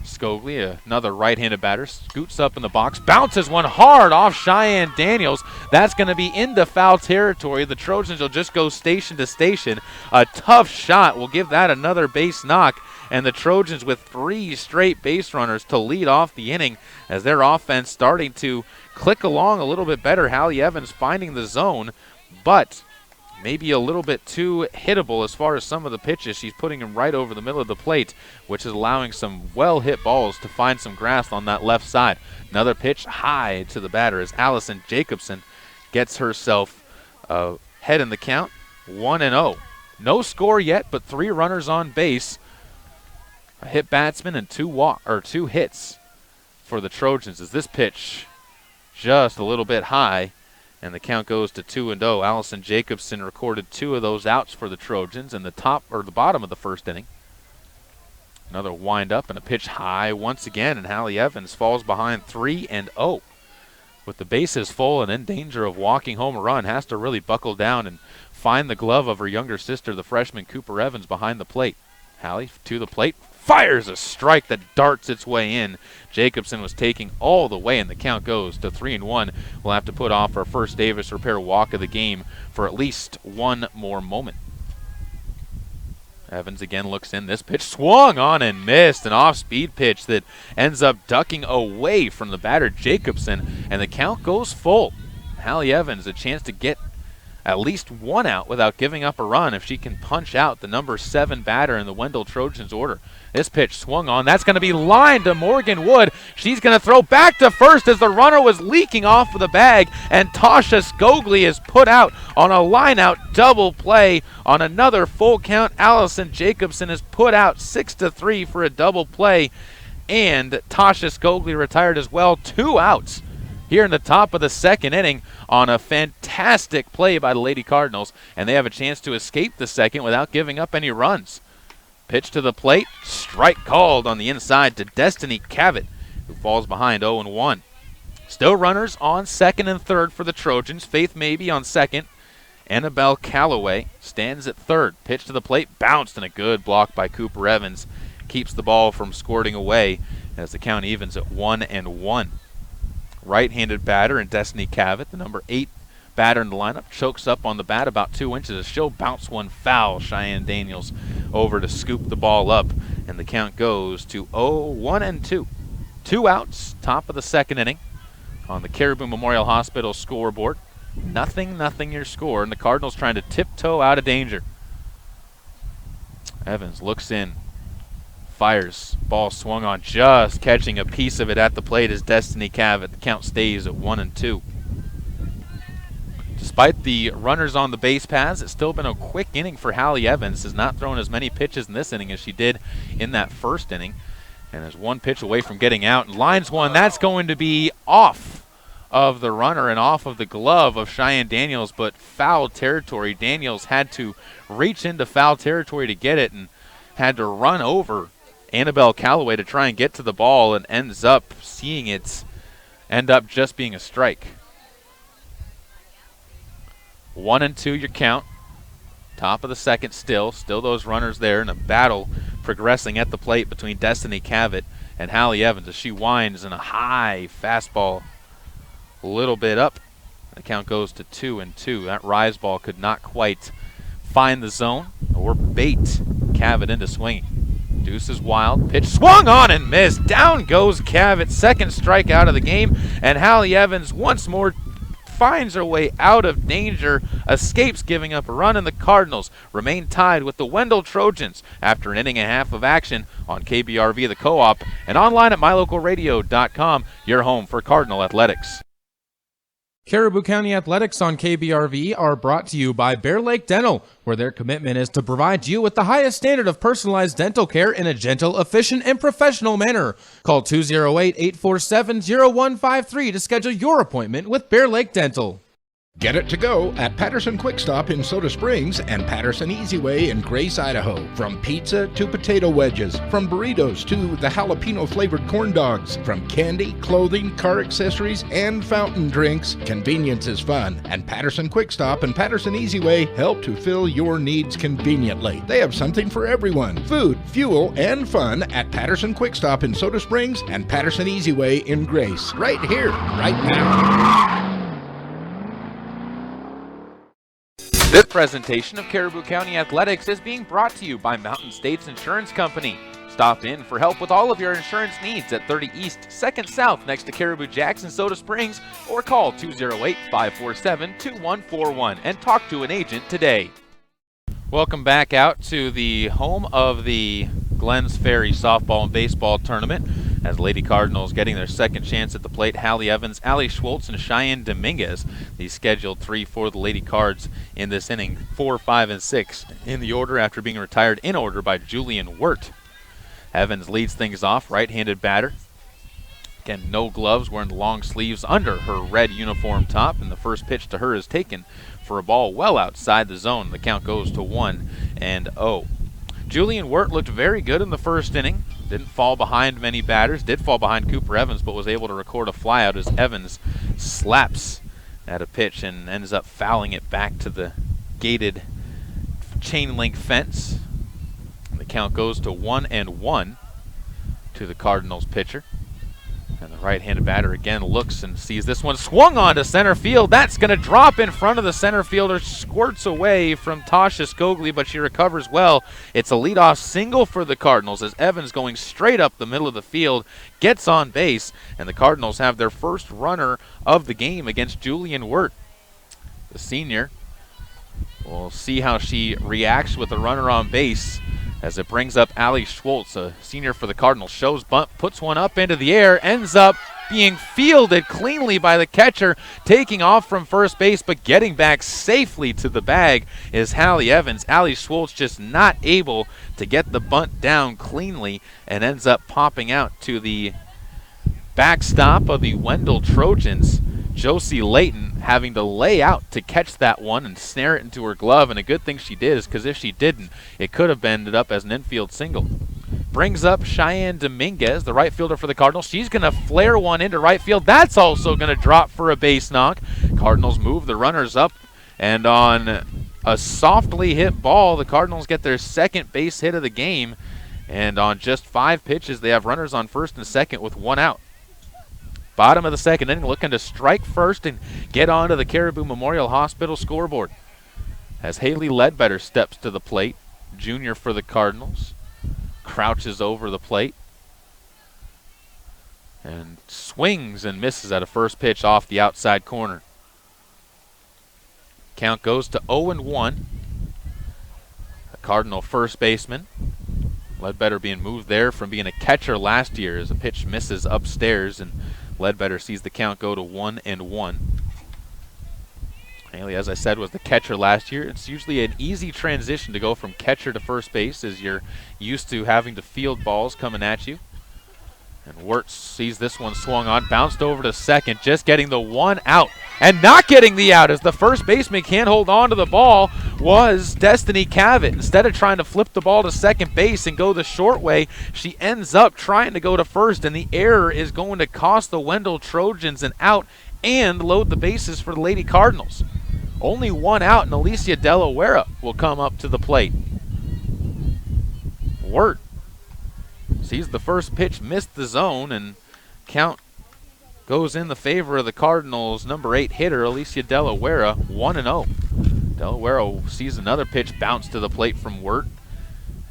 Skogli, another right-handed batter, scoots up in the box, bounces one hard off Cheyenne Daniels. That's going to be into foul territory. The Trojans will just go station to station. A tough shot will give that another base knock, and the Trojans with 3 straight base runners to lead off the inning as their offense starting to click along a little bit better. Hallie Evans finding the zone, but maybe a little bit too hittable as far as some of the pitches. She's putting them right over the middle of the plate, which is allowing some well-hit balls to find some grass on that left side. Another pitch high to the batter as Allison Jacobson gets herself ahead in the count, 1-0. No score yet, but 3 runners on base. A hit batsman and 2 hits for the Trojans as this pitch just a little bit high, and the count goes to 2-0. Allison Jacobson recorded 2 of those outs for the Trojans in the bottom of the first inning. Another wind-up and a pitch high once again, and Hallie Evans falls behind 3-0. With the bases full and in danger of walking home a run, has to really buckle down and find the glove of her younger sister, the freshman Cooper Evans, behind the plate. Hallie to the plate, fires a strike that darts its way in. Jacobson was taking all the way, and the count goes to 3-1. We'll have to put off our first Davis Repair walk of the game for at least one more moment. Evans again looks in. This pitch swung on and missed. An off-speed pitch that ends up ducking away from the batter Jacobson, and the count goes full. Hallie Evans a chance to get at least 1 out without giving up a run if she can punch out the number 7 batter in the Wendell Trojans order. This pitch swung on. That's going to be lined to Morgan Wood. She's going to throw back to first as the runner was leaking off of the bag, and Tasha Skogli is put out on a line-out double play on another full count. Allison Jacobson is put out 6-3 for a double play, and Tasha Skogli retired as well. 2 outs here in the top of the second inning on a fantastic play by the Lady Cardinals, and they have a chance to escape the second without giving up any runs. Pitch to the plate, strike called on the inside to Destiny Cavett, who falls behind 0-1. Still runners on second and third for the Trojans. Faith Mabey on second. Annabelle Calloway stands at third. Pitch to the plate, bounced, and a good block by Cooper Evans keeps the ball from squirting away as the count evens at 1-1. Right-handed batter in Destiny Cavett, the number 8 batter in the lineup, chokes up on the bat about 2 inches. She'll bounce one foul. Cheyenne Daniels over to scoop the ball up, and the count goes to 1-2. 2 outs, top of the second inning on the Caribou Memorial Hospital scoreboard. 0-0 your score, and the Cardinals trying to tiptoe out of danger. Evans looks in, fires, ball swung on, just catching a piece of it at the plate as Destiny Cavett. The count stays at 1-2. Despite the runners on the base paths, it's still been a quick inning for Hallie Evans. Has not thrown as many pitches in this inning as she did in that first inning, and is 1 pitch away from getting out. And lines one, that's going to be off of the runner and off of the glove of Cheyenne Daniels, but foul territory. Daniels had to reach into foul territory to get it and had to run over Annabelle Calloway to try and get to the ball, and ends up seeing it end up just being a strike. 1-2 your count. Top of the second still those runners there, and a battle progressing at the plate between Destiny Cavett and Hallie Evans as she winds in a high fastball a little bit up. The count goes to 2-2. That rise ball could not quite find the zone or bait Cavett into swinging. Deuce is wild. Pitch swung on and missed. Down goes Cavett. Second strikeout of the game, and Hallie Evans once more finds her way out of danger, escapes giving up a run, and the Cardinals remain tied with the Wendell Trojans after an inning and a half of action on KBRV The Co-op and online at mylocalradio.com, your home for Cardinal athletics. Caribou County Athletics on KBRV are brought to you by Bear Lake Dental, where their commitment is to provide you with the highest standard of personalized dental care in a gentle, efficient, and professional manner. Call 208-847-0153 to schedule your appointment with Bear Lake Dental. Get it to go at Patterson Quick Stop in Soda Springs and Patterson Easy Way in Grace, Idaho. From pizza to potato wedges, from burritos to the jalapeno flavored corn dogs, from candy, clothing, car accessories, and fountain drinks, convenience is fun. And Patterson Quick Stop and Patterson Easy Way help to fill your needs conveniently. They have something for everyone: food, fuel, and fun at Patterson Quick Stop in Soda Springs and Patterson Easy Way in Grace. Right here, right now. This presentation of Caribou County Athletics is being brought to you by Mountain States Insurance Company. Stop in for help with all of your insurance needs at 30 East, 2nd South next to Caribou Jacks in Soda Springs, or call 208-547-2141 and talk to an agent today. Welcome back out to the home of the Glens Ferry softball and baseball tournament as Lady Cardinals getting their second chance at the plate. Hallie Evans, Allie Schwartz, and Cheyenne Dominguez, the scheduled three for the Lady Cards in this inning, 4, 5, and 6 in the order after being retired in order by Julian Wirt. Evans leads things off, right-handed batter. Again, no gloves, wearing the long sleeves under her red uniform top, and the first pitch to her is taken for a ball well outside the zone. The count goes to 1-0. Julian Wirt looked very good in the first inning. Didn't fall behind many batters. Did fall behind Cooper Evans, but was able to record a flyout as Evans slaps at a pitch and ends up fouling it back to the gated chain link fence. And the count goes to 1-1 to the Cardinals pitcher. And the right-handed batter again looks and sees this one swung on to center field. That's going to drop in front of the center fielder, squirts away from Tasha Skogli, but she recovers well. It's a leadoff single for the Cardinals as Evans going straight up the middle of the field gets on base, and the Cardinals have their first runner of the game against Julian Wirt. The senior, we'll see how she reacts with the runner on base as it brings up Allie Schwartz, a senior for the Cardinals. Shows bunt, puts one up into the air, ends up being fielded cleanly by the catcher, taking off from first base, but getting back safely to the bag is Hallie Evans. Allie Schwartz just not able to get the bunt down cleanly and ends up popping out to the backstop of the Wendell Trojans. Josie Layton having to lay out to catch that one and snare it into her glove, and a good thing she did, is because if she didn't, it could have ended up as an infield single. Brings up Cheyenne Dominguez, the right fielder for the Cardinals. She's going to flare one into right field. That's also going to drop for a base knock. Cardinals move the runners up, and on a softly hit ball, the Cardinals get their second base hit of the game, and on just 5 pitches, they have runners on first and second with 1 out. Bottom of the second inning, looking to strike first and get onto the Caribou Memorial Hospital scoreboard as Haley Ledbetter steps to the plate, junior for the Cardinals, crouches over the plate and swings and misses at a first pitch off the outside corner. Count goes to 0-1. The Cardinal first baseman, Ledbetter being moved there from being a catcher last year as a pitch misses upstairs, and Ledbetter sees the count go to 1-1. Haley, as I said, was the catcher last year. It's usually an easy transition to go from catcher to first base as you're used to having to field balls coming at you. And Wirtz sees this one swung on, bounced over to second, just getting the 1 out. And not getting the out as the first baseman can't hold on to the ball was Destiny Cavett. Instead of trying to flip the ball to second base and go the short way, she ends up trying to go to first, and the error is going to cost the Wendell Trojans an out and load the bases for the Lady Cardinals. Only 1 out, and Alicia Delaware will come up to the plate. Wirt sees the first pitch missed the zone, and count goes in the favor of the Cardinals' number 8 hitter, Alicia Delaware, 1-0. Delaware sees another pitch bounce to the plate from Wirt.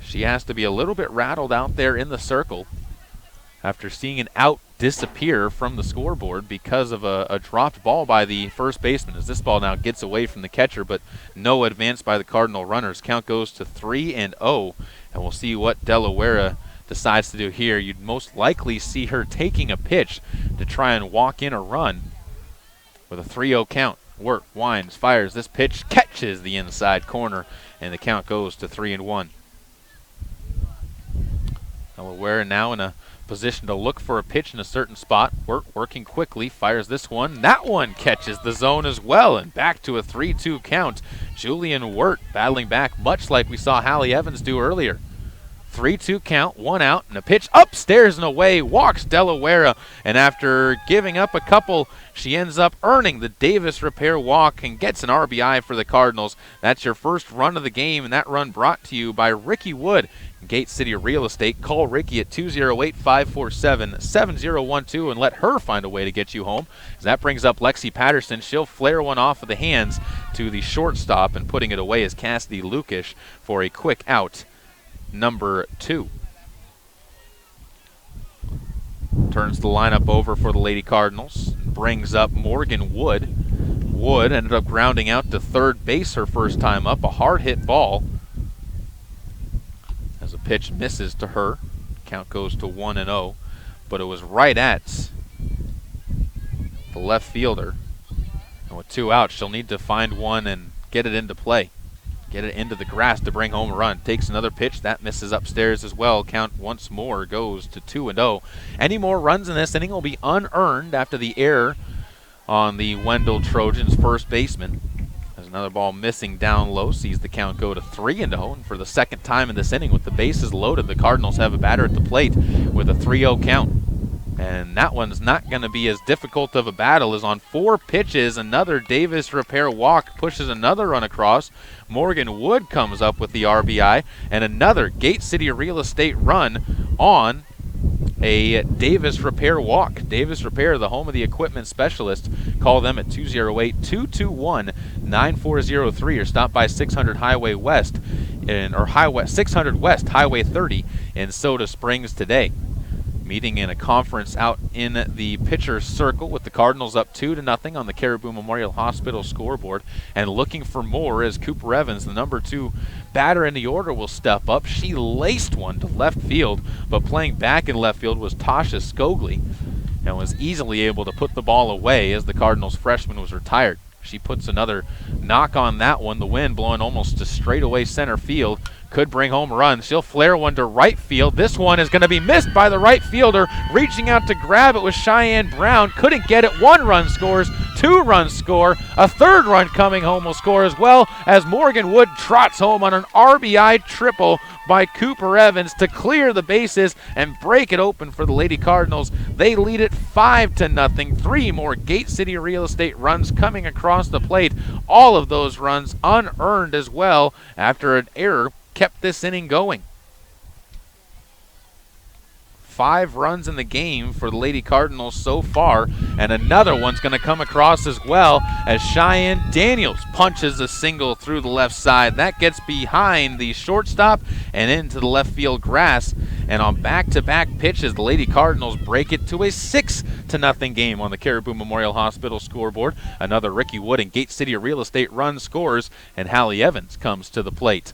She has to be a little bit rattled out there in the circle after seeing an out disappear from the scoreboard because of a dropped ball by the first baseman, as this ball now gets away from the catcher, but no advance by the Cardinal runners. Count goes to 3-0, and we'll see what Delaware decides to do here. You'd most likely see her taking a pitch to try and walk in a run with a 3-0 count. Wirt winds, fires. This pitch catches the inside corner, and the count goes to 3-1. Delaware now in a position to look for a pitch in a certain spot. Wirt working quickly, fires this one. That one catches the zone as well, and back to a 3-2 count. Julian Wirt battling back, much like we saw Hallie Evans do earlier. 3-2 count, 1 out, and a pitch upstairs and away, walks Delaware, and after giving up a couple, she ends up earning the Davis repair walk and gets an RBI for the Cardinals. That's your first run of the game, and that run brought to you by Ricky Wood, Gate City Real Estate. Call Ricky at 208-547-7012 and let her find a way to get you home. As that brings up Lexi Patterson. She'll flare one off of the hands to the shortstop, and putting it away is Cassidy Lukish for a quick out. Number 2. Turns the lineup over for the Lady Cardinals. Brings up Morgan Wood. Wood ended up grounding out to third base her first time up. A hard hit ball. As a pitch misses to her. Count goes to 1-0. But it was right at the left fielder. And with 2 outs, she'll need to find one and get it into play. Get it into the grass to bring home a run. Takes another pitch. That misses upstairs as well. Count once more goes to 2-0. Any more runs in this inning will be unearned after the error on the Wendell Trojans' first baseman. There's another ball missing down low. Sees the count go to 3-0. And for the second time in this inning with the bases loaded, the Cardinals have a batter at the plate with a 3-0 count. And that one's not going to be as difficult of a battle as on 4 pitches. Another Davis repair walk pushes another run across. Morgan Wood comes up with the RBI. And another Gate City Real Estate run on a Davis repair walk. Davis Repair, the home of the equipment specialist. Call them at 208-221-9403 or stop by 600 Highway West or 600 West Highway 30 in Soda Springs today. Meeting in a conference out in the pitcher's circle with the Cardinals up 2-0 on the Caribou Memorial Hospital scoreboard, and looking for more as Cooper Evans, the number 2 batter in the order, will step up. She laced one to left field, but playing back in left field was Tasha Skogli and was easily able to put the ball away as the Cardinals freshman was retired. She puts another knock on that one. The wind blowing almost to straightaway center field. Could bring home a run. She'll flare one to right field. This one is going to be missed by the right fielder. Reaching out to grab it was Cheyenne Brown. Couldn't get it. 1 run scores. 2 runs score. A 3rd run coming home will score as well as Morgan Wood trots home on an RBI triple by Cooper Evans to clear the bases and break it open for the Lady Cardinals. They lead it 5-0. 3 more Gate City Real Estate runs coming across the plate. All of those runs unearned as well after an error kept this inning going. 5 runs in the game for the Lady Cardinals so far, and another one's going to come across as well as Cheyenne Daniels punches a single through the left side. That gets behind the shortstop and into the left field grass, and on back-to-back pitches, the Lady Cardinals break it to a 6-0 game on the Caribou Memorial Hospital scoreboard. Another Ricky Wood and Gate City Real Estate run scores, and Hallie Evans comes to the plate.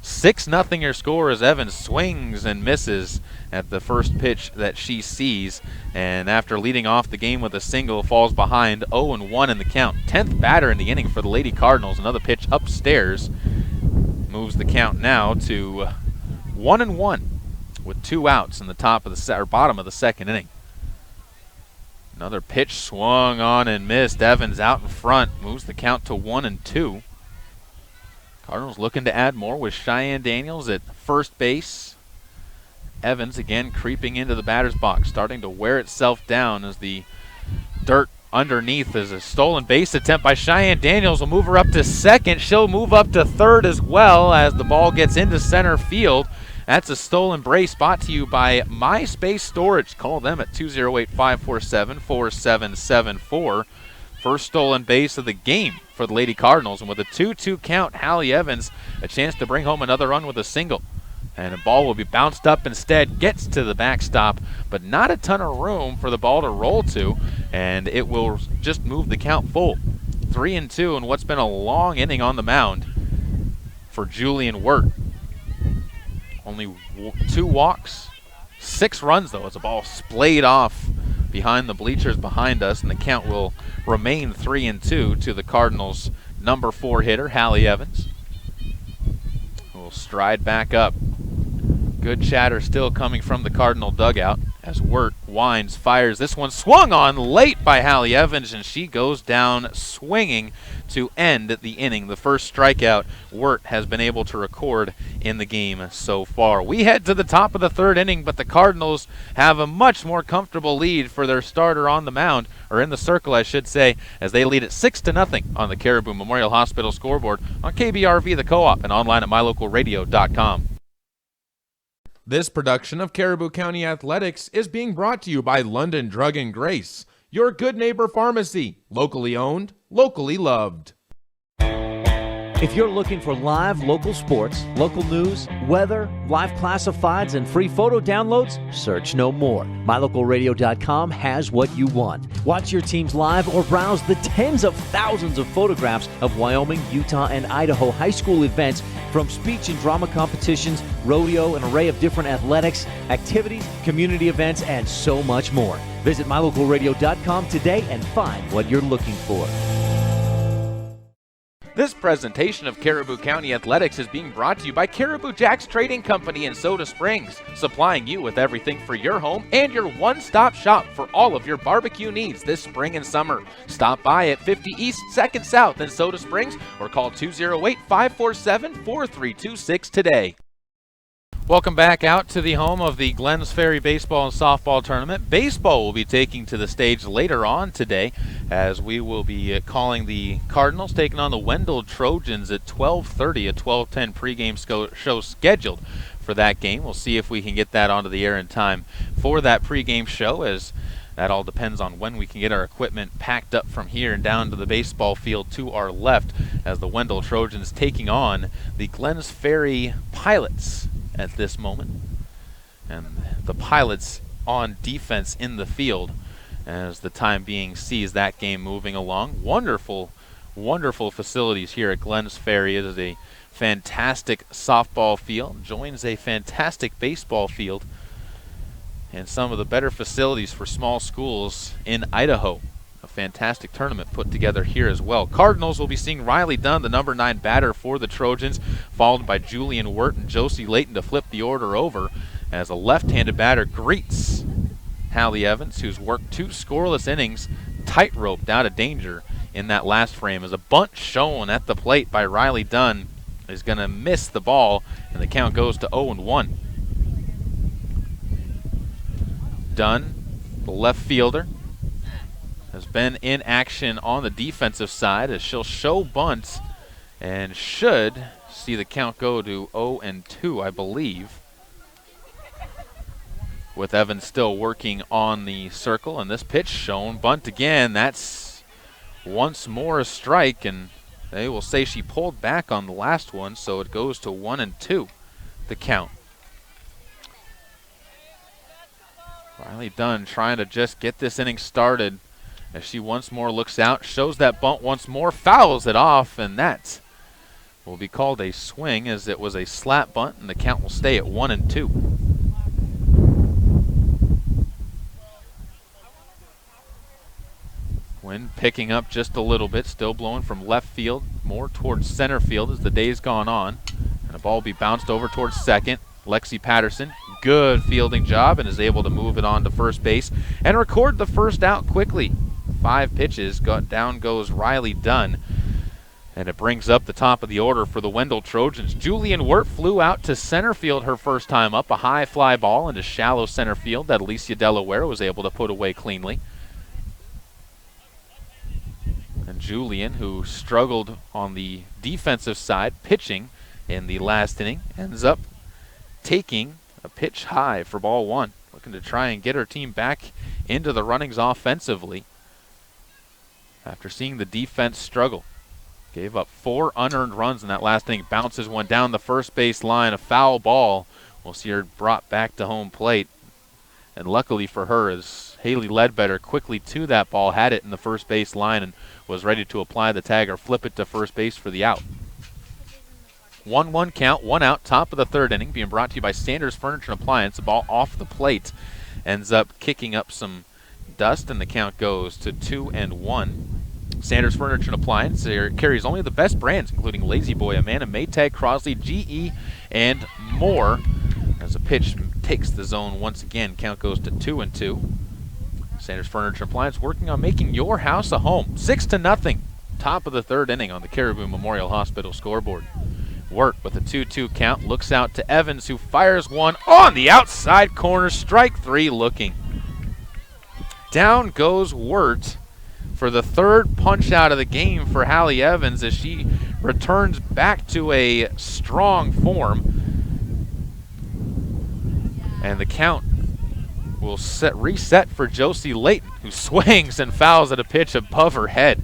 6-0 your score as Evans swings and misses at the first pitch that she sees, and after leading off the game with a single, falls behind 0-1 in the count. 10th batter in the inning for the Lady Cardinals. Another pitch upstairs moves the count now to 1-1 with 2 outs in the bottom of the second inning. Another pitch swung on and missed. Evans out in front moves the count to 1-2. Cardinals looking to add more with Cheyenne Daniels at first base. Evans again creeping into the batter's box, starting to wear itself down as the dirt underneath is a stolen base attempt by Cheyenne Daniels. Will move her up to second. She'll move up to third as well as the ball gets into center field. That's a stolen base brought to you by MySpace Storage. Call them at 208-547-4774. First stolen base of the game for the Lady Cardinals. And with a 2-2 count, Hallie Evans a chance to bring home another run with a single. And a ball will be bounced up instead, gets to the backstop, but not a ton of room for the ball to roll to, and it will just move the count full. 3-2 in what's been a long inning on the mound for Julian Wirt. Only 2 walks, 6 runs though, as the ball splayed off behind the bleachers behind us, and the count will remain 3-2 to the Cardinals' number 4 hitter, Hallie Evans, who will stride back up. Good chatter still coming from the Cardinal dugout as Wirt winds, fires. This one swung on late by Hallie Evans, and she goes down swinging to end the inning. The first strikeout Wirt has been able to record in the game so far. We head to the top of the 3rd inning, but the Cardinals have a much more comfortable lead for their starter on the mound, or in the circle, I should say, as they lead at 6-0 on the Caribou Memorial Hospital scoreboard on KBRV The Co-op and online at mylocalradio.com. This production of Caribou County Athletics is being brought to you by London Drug and Grace, your good neighbor pharmacy, locally owned, locally loved. If you're looking for live local sports, local news, weather, live classifieds, and free photo downloads, search no more. MyLocalRadio.com has what you want. Watch your teams live or browse the tens of thousands of photographs of Wyoming, Utah, and Idaho high school events, from speech and drama competitions, rodeo, an array of different athletics, activities, community events, and so much more. Visit MyLocalRadio.com today and find what you're looking for. This presentation of Caribou County Athletics is being brought to you by Caribou Jack's Trading Company in Soda Springs, supplying you with everything for your home and your one-stop shop for all of your barbecue needs this spring and summer. Stop by at 50 East 2nd South in Soda Springs or call 208-547-4326 today. Welcome back out to the home of the Glens Ferry Baseball and Softball Tournament. Baseball will be taking to the stage later on today, as we will be calling the Cardinals taking on the Wendell Trojans at 12:30, a 12:10 pregame show scheduled for that game. We'll see if we can get that onto the air in time for that pregame show, as that all depends on when we can get our equipment packed up from here and down to the baseball field to our left, as the Wendell Trojans taking on the Glens Ferry Pilots at this moment. And the Pilots on defense in the field as the time being sees that game moving along. Wonderful, wonderful facilities here at Glens Ferry. It is a fantastic softball field, joins a fantastic baseball field, and some of the better facilities for small schools in Idaho. A fantastic tournament put together here as well. Cardinals will be seeing Riley Dunn, the number 9 batter for the Trojans, followed by Julian Wirt and Josie Layton to flip the order over, as a left-handed batter greets Hallie Evans, who's worked 2 scoreless innings, tight-roped out of danger in that last frame, as a bunt shown at the plate by Riley Dunn is going to miss the ball, and the count goes to 0-1. Dunn, the left fielder, has been in action on the defensive side, as she'll show bunts and should see the count go to 0-2, I believe, with Evans still working on the circle. And this pitch shown bunt again. That's once more a strike, and they will say she pulled back on the last one, so it goes to 1-2, the count. Riley Dunn trying to just get this inning started, as she once more looks out, shows that bunt once more, fouls it off, and that will be called a swing, as it was a slap bunt, and the count will stay at 1-2. Wind picking up just a little bit, still blowing from left field, more towards center field as the day's gone on, and the ball will be bounced over towards second. Lexi Patterson, good fielding job, and is able to move it on to first base and record the first out quickly. 5 pitches, down goes Riley Dunn, and it brings up the top of the order for the Wendell Trojans. Julian Wirt flew out to center field her first time up, a high fly ball into shallow center field that Alicia Delaware was able to put away cleanly. And Julian, who struggled on the defensive side pitching in the last inning, ends up taking a pitch high for ball 1, looking to try and get her team back into the runnings offensively after seeing the defense struggle. Gave up 4 unearned runs in that last inning. Bounces one down the first base line, a foul ball. We'll see her brought back to home plate. And luckily for her, as Haley Ledbetter quickly to that ball, had it in the first base line and was ready to apply the tag or flip it to first base for the out. 1-1 count, 1 out, top of the 3rd inning, being brought to you by Sanders Furniture and Appliance. The ball off the plate ends up kicking up some dust, and the count goes to 2-1. Sanders Furniture and Appliance carries only the best brands, including Lazy Boy, Amana, Maytag, Crosley, GE, and more. As a pitch takes the zone once again, count goes to 2-2. Sanders Furniture and Appliance working on making your house a home. 6-0, top of the 3rd inning on the Caribou Memorial Hospital scoreboard. Wirt with a 2-2 count, looks out to Evans, who fires one on the outside corner, strike 3 looking. Down goes Wirt for the 3rd punch out of the game for Hallie Evans, as she returns back to a strong form. And the count will reset for Josie Layton, who swings and fouls at a pitch above her head.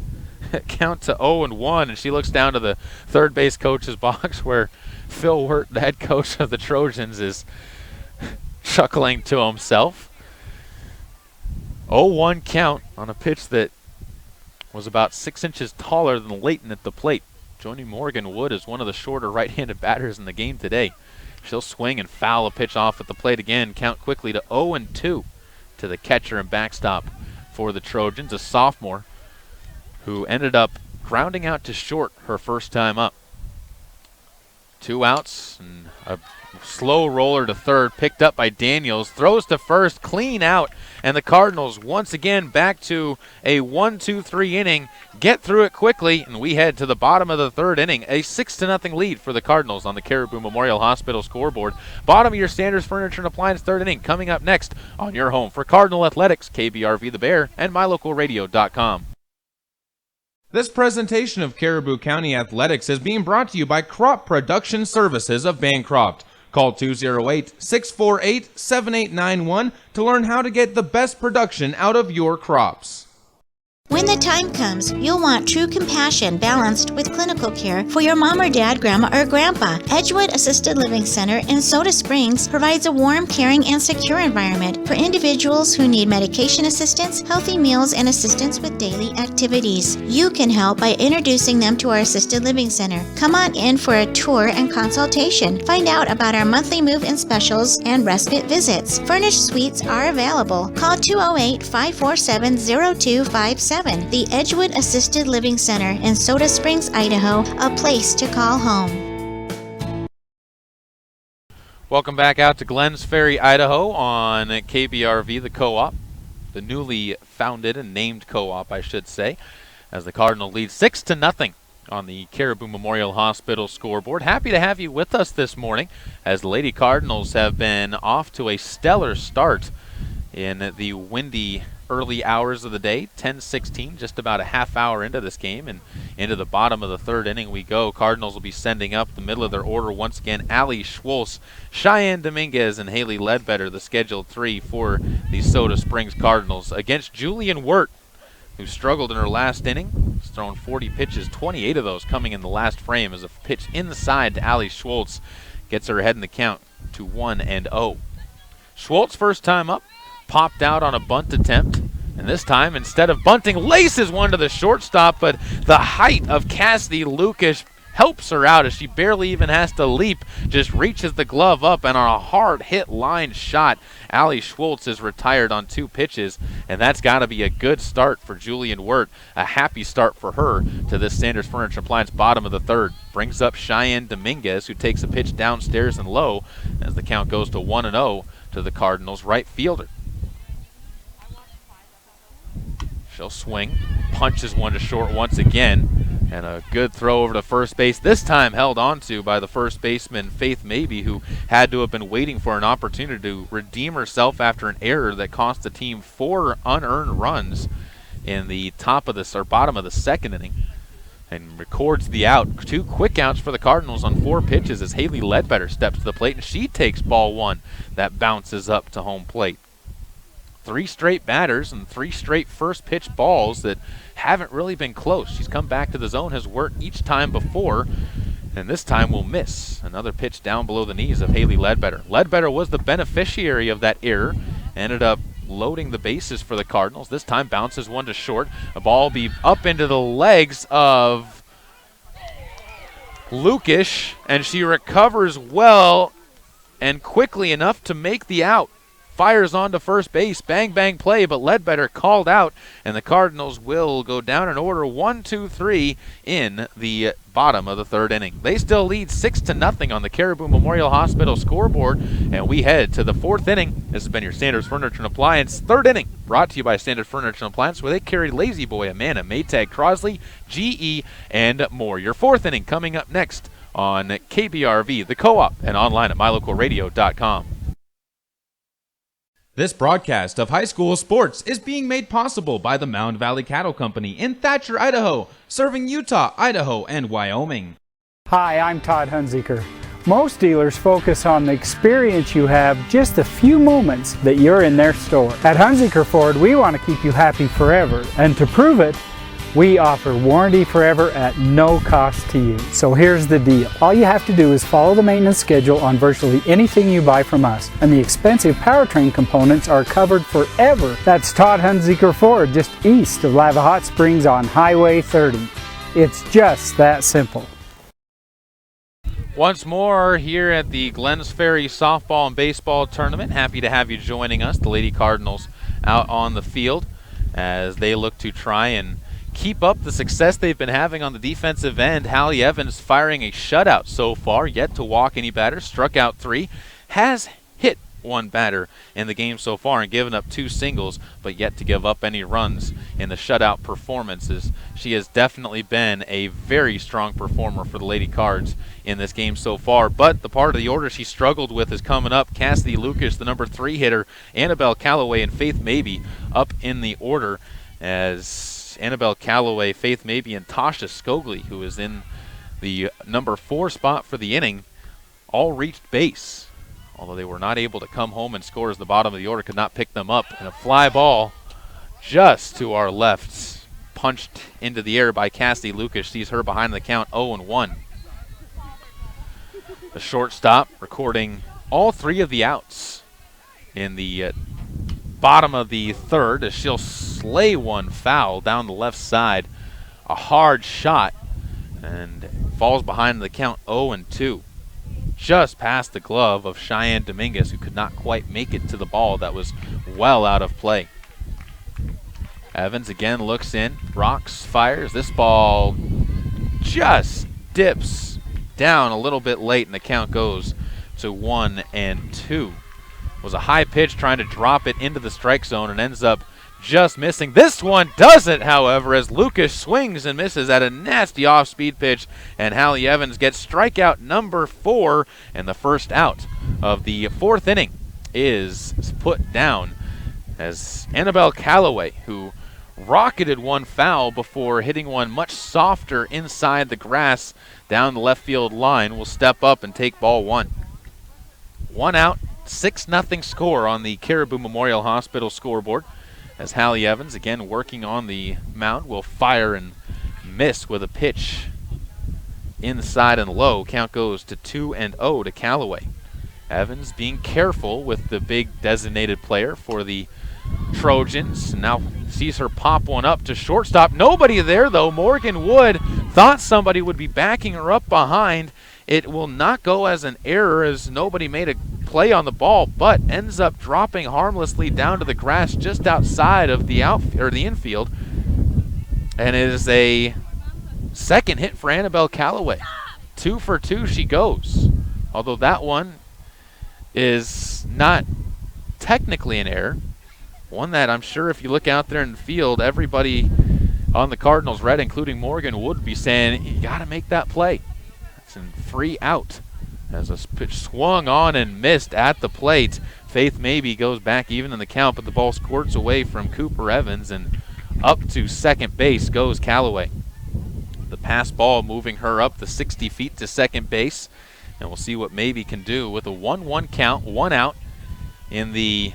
count to 0-1, and she looks down to the third base coach's box where Phil Wirt, the head coach of the Trojans, is chuckling to himself. 0-1 count on a pitch that was about 6 inches taller than Layton at the plate. Joining Morgan Wood is one of the shorter right-handed batters in the game today. She'll swing and foul a pitch off at the plate again. Count quickly to 0-2 to the catcher and backstop for the Trojans, a sophomore who ended up grounding out to short her first time up. 2 outs and a slow roller to third, picked up by Daniels, throws to first, clean out, and the Cardinals once again back to a 1-2-3 inning, get through it quickly, and we head to the bottom of the third inning. A 6-0 lead for the Cardinals on the Caribou Memorial Hospital scoreboard. Bottom of your Sanders Furniture and Appliance third inning coming up next on your home for Cardinal Athletics, KBRV The Bear, and MyLocalRadio.com. This presentation of Caribou County Athletics is being brought to you by Crop Production Services of Bancroft. Call 208-648-7891 to learn how to get the best production out of your crops. When the time comes, you'll want true compassion balanced with clinical care for your mom or dad, grandma, or grandpa. Edgewood Assisted Living Center in Soda Springs provides a warm, caring, and secure environment for individuals who need medication assistance, healthy meals, and assistance with daily activities. You can help by introducing them to our Assisted Living Center. Come on in for a tour and consultation. Find out about our monthly move-in specials and respite visits. Furnished suites are available. Call 208-547-0257. The Edgewood Assisted Living Center in Soda Springs, Idaho, a place to call home. Welcome back out to Glens Ferry, Idaho on KBRV, the co-op, the newly founded and named co-op, I should say, as the Cardinal leads 6-0 on the Caribou Memorial Hospital scoreboard. Happy to have you with us this morning as the Lady Cardinals have been off to a stellar start in the windy early hours of the day. 10-16, just about a half hour into this game, and into the bottom of the third inning we go. Cardinals will be sending up the middle of their order once again. Allie Schwolz, Cheyenne Dominguez, and Haley Ledbetter, the scheduled 3 for the Soda Springs Cardinals, against Julian Wirt, who struggled in her last inning. He's thrown 40 pitches, 28 of those coming in the last frame, as a pitch inside to Allie Schwolz gets her ahead in the count to 1-0. Schwolz, first time up, popped out on a bunt attempt, and this time, instead of bunting, laces one to the shortstop, but the height of Cassidy Lucas helps her out as she barely even has to leap, just reaches the glove up, and on a hard hit line shot, Allie Schwolz is retired on 2 pitches, and that's got to be a good start for Julian Wirt, a happy start for her to this Sanders Furniture Appliance bottom of the third. Brings up Cheyenne Dominguez, who takes a pitch downstairs and low as the count goes to 1-0 to the Cardinals right fielder. She'll swing, punches one to short once again, and a good throw over to first base, this time held onto by the first baseman Faith Mabey, who had to have been waiting for an opportunity to redeem herself after an error that cost the team 4 unearned runs in the bottom of the second inning, and records the out. 2 quick outs for the Cardinals on 4 pitches as Haley Ledbetter steps to the plate, and she takes ball 1 that bounces up to home plate. 3 straight batters and 3 straight first pitch balls that haven't really been close. She's come back to the zone, has worked each time before, and this time will miss. Another pitch down below the knees of Haley Ledbetter. Ledbetter was the beneficiary of that error, ended up loading the bases for the Cardinals. This time bounces one to short. A ball will be up into the legs of Lucas, and she recovers well and quickly enough to make the out. Fires on to first base, bang, bang play, but Ledbetter called out, and the Cardinals will go down in order 1-2-3 in the bottom of the third inning. They still lead 6-0 on the Caribou Memorial Hospital scoreboard, and we head to the 4th inning. This has been your Sanders Furniture and Appliance third inning, brought to you by Sanders Furniture and Appliance, where they carry Lazy Boy, Amana, Maytag, Crosley, GE, and more. Your 4th inning coming up next on KBRV, the co-op, and online at MyLocalRadio.com. This broadcast of high school sports is being made possible by the Mound Valley Cattle Company in Thatcher, Idaho, serving Utah, Idaho, and Wyoming. Hi, I'm Todd Hunziker. Most dealers focus on the experience you have just a few moments that you're in their store. At Hunziker Ford, we want to keep you happy forever, and to prove it, We offer warranty forever at no cost to you. So here's the deal. All you have to do is follow the maintenance schedule on virtually anything you buy from us, and the expensive powertrain components are covered forever. That's Todd Hunziker Ford, just east of Lava Hot Springs on Highway 30. It's just that simple. Once more here at the Glens Ferry Softball and Baseball Tournament. Happy to have you joining us, the Lady Cardinals, out on the field as they look to try and keep up the success they've been having on the defensive end. Hallie Evans firing a shutout so far, yet to walk any batter, struck out 3, has hit 1 batter in the game so far and given up 2 singles, but yet to give up any runs in the shutout performances. She has definitely been a very strong performer for the Lady Cards in this game so far, but the part of the order she struggled with is coming up. Cassidy Lucas, the number 3 hitter, Annabelle Calloway, and Faith Mabey up in the order, as Annabelle Calloway, Faith Mabey, and Tasha Skogley, who is in the number 4 spot for the inning, all reached base, although they were not able to come home and score as the bottom of the order could not pick them up. And a fly ball just to our left, punched into the air by Cassidy Lucas, sees her behind the count 0-1. The shortstop recording all 3 of the outs in the bottom of the 3rd as she'll slay one foul down the left side. A hard shot and falls behind the count 0-2. Just past the glove of Cheyenne Dominguez, who could not quite make it to the ball that was well out of play. Evans again looks in, rocks, fires. This ball just dips down a little bit late, and the count goes to 1-2. Was a high pitch trying to drop it into the strike zone and ends up just missing. This one doesn't, however, as Lucas swings and misses at a nasty off-speed pitch, and Hallie Evans gets strikeout number 4, and the first out of the 4th inning is put down as Annabelle Calloway, who rocketed one foul before hitting one much softer inside the grass down the left field line, will step up and take ball 1. 1 out, 6-0 score on the Caribou Memorial Hospital scoreboard, as Hallie Evans, again working on the mound, will fire and miss with a pitch inside and low. Count goes to 2-0 to Calloway. Evans being careful with the big designated player for the Trojans. Now sees her pop one up to shortstop. Nobody there, though. Morgan Wood thought somebody would be backing her up behind. It will not go as an error, as nobody made a play on the ball, but ends up dropping harmlessly down to the grass just outside of the infield, and it is a second hit for Annabelle Calloway. 2 for 2 she goes, although that one is not technically an error. One that I'm sure if you look out there in the field, everybody on the Cardinals red, including Morgan, would be saying, you got to make that play. It's a free out as a pitch swung on and missed at the plate. Faith Mabey goes back even in the count, but the ball squirts away from Cooper Evans, and up to second base goes Calloway. The pass ball moving her up the 60 feet to second base, and we'll see what Mabey can do with a 1-1 count, 1 out in the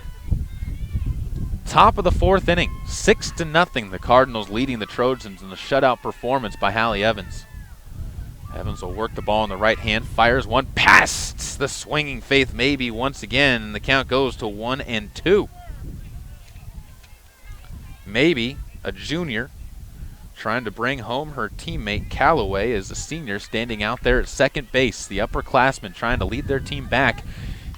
top of the 4th inning. 6-0, the Cardinals leading the Trojans in the shutout performance by Hallie Evans. Evans will work the ball in the right hand, fires one past the swinging Faith Mabey once again, and the count goes to 1-2. Mabey, a junior, trying to bring home her teammate Calloway as a senior, standing out there at second base. The upperclassmen trying to lead their team back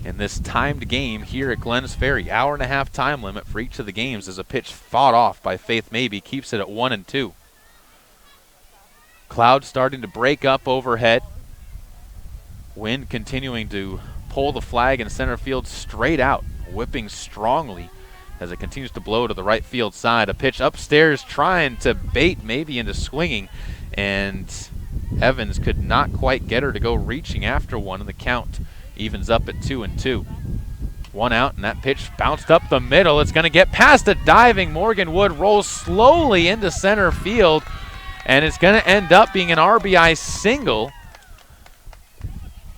in this timed game here at Glens Ferry. Hour-and-a-half time limit for each of the games as a pitch fought off by Faith Mabey keeps it at 1-2. Clouds starting to break up overhead. Wind continuing to pull the flag in center field straight out, whipping strongly as it continues to blow to the right field side. A pitch upstairs trying to bait Mabey into swinging, and Evans could not quite get her to go reaching after one, and the count evens up at 2-2. 1 out, and that pitch bounced up the middle. It's going to get past a diving Morgan Wood, rolls slowly into center field, and it's going to end up being an RBI single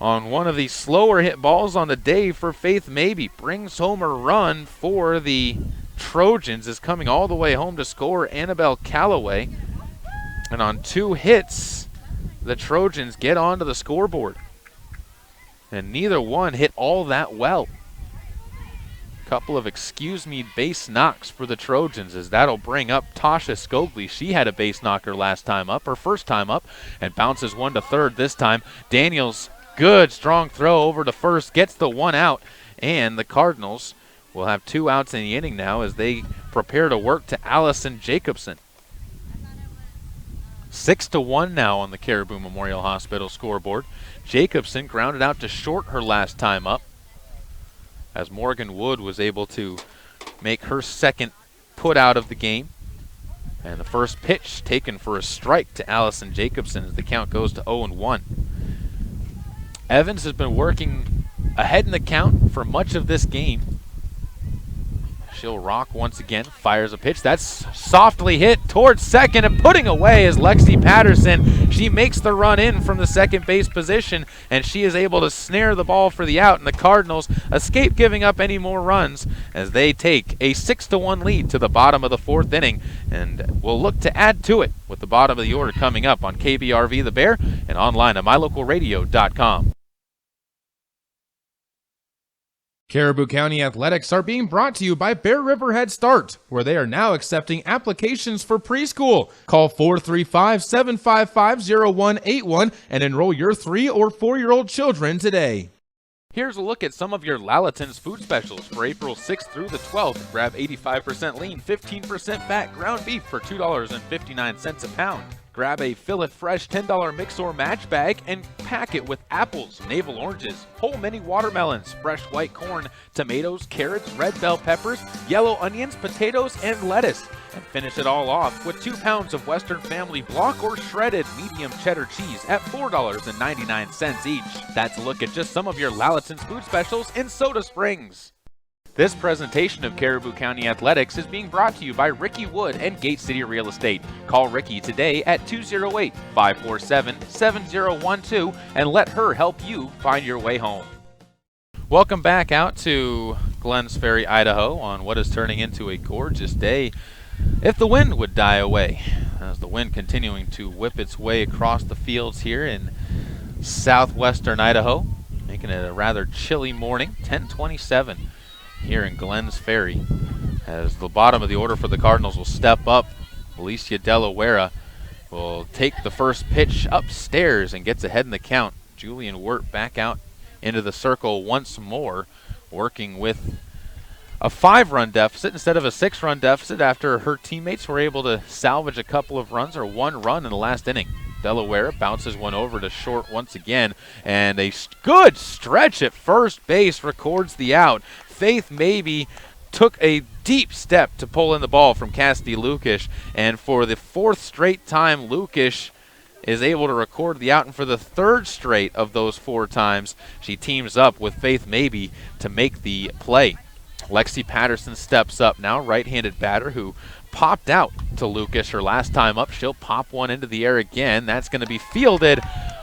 on one of the slower hit balls on the day for Faith Mabey. Brings home a run for the Trojans, is coming all the way home to score Annabelle Calloway. And on 2 hits, the Trojans get onto the scoreboard. And neither one hit all that well. Couple of excuse-me base knocks for the Trojans, as that'll bring up Tasha Skogli. She had a base knocker last time up, her first time up, and bounces one to third this time. Daniels, good strong throw over to first, gets the 1 out, and the Cardinals will have 2 outs in the inning now as they prepare to work to Allison Jacobson. 6-1 now on the Caribou Memorial Hospital scoreboard. Jacobson grounded out to short her last time up, as Morgan Wood was able to make her second put out of the game. And the first pitch taken for a strike to Allison Jacobson as the count goes to 0-1. Evans has been working ahead in the count for much of this game. She'll rock once again, fires a pitch. That's softly hit towards second, and putting away is Lexi Patterson. She makes the run in from the second base position, and she is able to snare the ball for the out, and the Cardinals escape giving up any more runs as they take a 6-1 lead to the bottom of the 4th inning, and will look to add to it with the bottom of the order coming up on KBRV The Bear and online at mylocalradio.com. Caribou County Athletics are being brought to you by Bear River Head Start, where they are now accepting applications for preschool. Call 435-755-0181 and enroll your 3 or 4-year-old children today. Here's a look at some of your Lalaton's food specials for April 6th through the 12th. Grab 85% lean, 15% fat ground beef for $2.59 a pound. Grab a Fill It Fresh $10 mix or match bag and pack it with apples, navel oranges, whole mini watermelons, fresh white corn, tomatoes, carrots, red bell peppers, yellow onions, potatoes, and lettuce. And finish it all off with 2 pounds of Western Family block or shredded medium cheddar cheese at $4.99 each. That's a look at just some of your Lalaton's food specials in Soda Springs. This presentation of Caribou County Athletics is being brought to you by Ricky Wood and Gate City Real Estate. Call Ricky today at 208-547-7012 and let her help you find your way home. Welcome back out to Glenns Ferry, Idaho on what is turning into a gorgeous day. If the wind would die away, as the wind continuing to whip its way across the fields here in southwestern Idaho, making it a rather chilly morning, 10:27. Here in Glenns Ferry, as the bottom of the order for the Cardinals will step up. Alicia Delaware will take the first pitch upstairs and gets ahead in the count. Julian Wirt back out into the circle once more, working with a 5-run deficit instead of a 6-run deficit after her teammates were able to salvage a couple of runs or 1 run in the last inning. Delaware bounces one over to short once again, and a good stretch at first base records the out. Faith Maybe took a deep step to pull in the ball from Cassidy Lukish, and for the 4th straight time, Lukish is able to record the out, and for the 3rd straight of those 4 times, she teams up with Faith Maybe to make the play. Lexi Patterson steps up now, right-handed batter who popped out to Lukish her last time up. She'll pop one into the air again. That's going to be fielded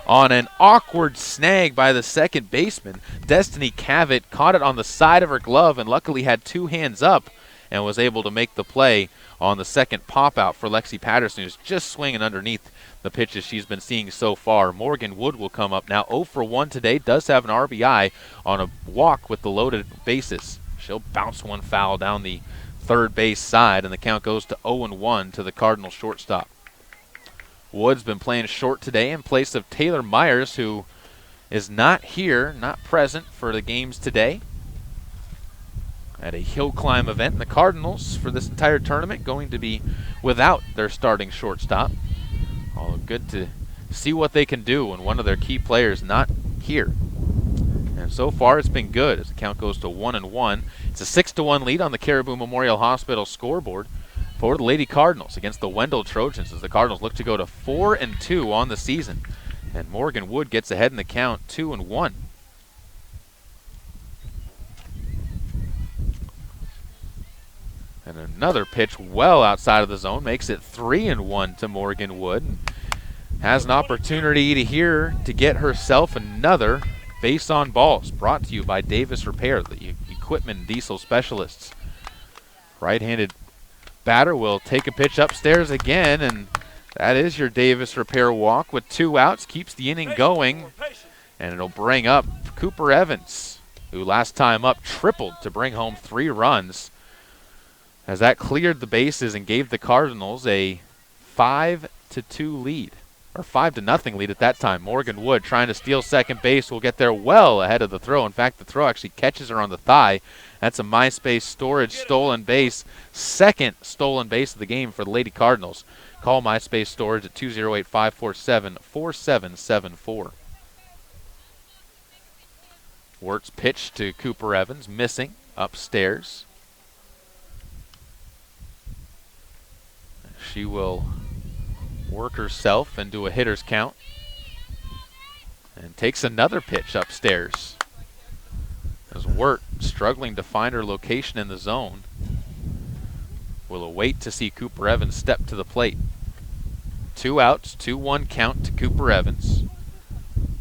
on an awkward snag by the second baseman. Destiny Cavett caught it on the side of her glove and luckily had 2 hands up and was able to make the play on the second pop out for Lexi Patterson, who's just swinging underneath the pitches she's been seeing so far. Morgan Wood will come up now, 0 for 1 today, does have an RBI on a walk with the loaded bases. She'll bounce one foul down the 3rd base side, and the count goes to 0-1 to the Cardinal shortstop. Wood's been playing short today in place of Taylor Myers, who is not here, not present for the games today at a hill climb event. And the Cardinals, for this entire tournament, going to be without their starting shortstop. All good to see what they can do when one of their key players not here. And so far it's been good as the count goes to 1-1. It's a 6-1 lead on the Caribou Memorial Hospital scoreboard for the Lady Cardinals against the Wendell Trojans, as the Cardinals look to go to 4-2 on the season. And Morgan Wood gets ahead in the count, 2-1. And another pitch well outside of the zone makes it 3-1 to Morgan Wood. Has an opportunity to get herself another base on balls, brought to you by Davis Repair, the equipment and diesel specialists. Right-handed batter will take a pitch upstairs again, and That is your Davis repair walk with 2 outs. Keeps the inning going. And it'll bring up Cooper Evans, who last time up tripled to bring home 3 runs. As that cleared the bases and gave the Cardinals a 5-2 lead. Or 5-0 lead at that time. Morgan Wood trying to steal second base will get there well ahead of the throw. In fact, the throw actually catches her on the thigh. That's a MySpace Storage stolen base. Second stolen base of the game for the Lady Cardinals. Call MySpace Storage at 208-547-4774. Wirtz pitch to Cooper Evans, missing upstairs. She will work herself into a hitter's count and takes another pitch upstairs. As Wirt, struggling to find her location in the zone, will await to see Cooper Evans step to the plate. 2 outs, 2-1 count to Cooper Evans.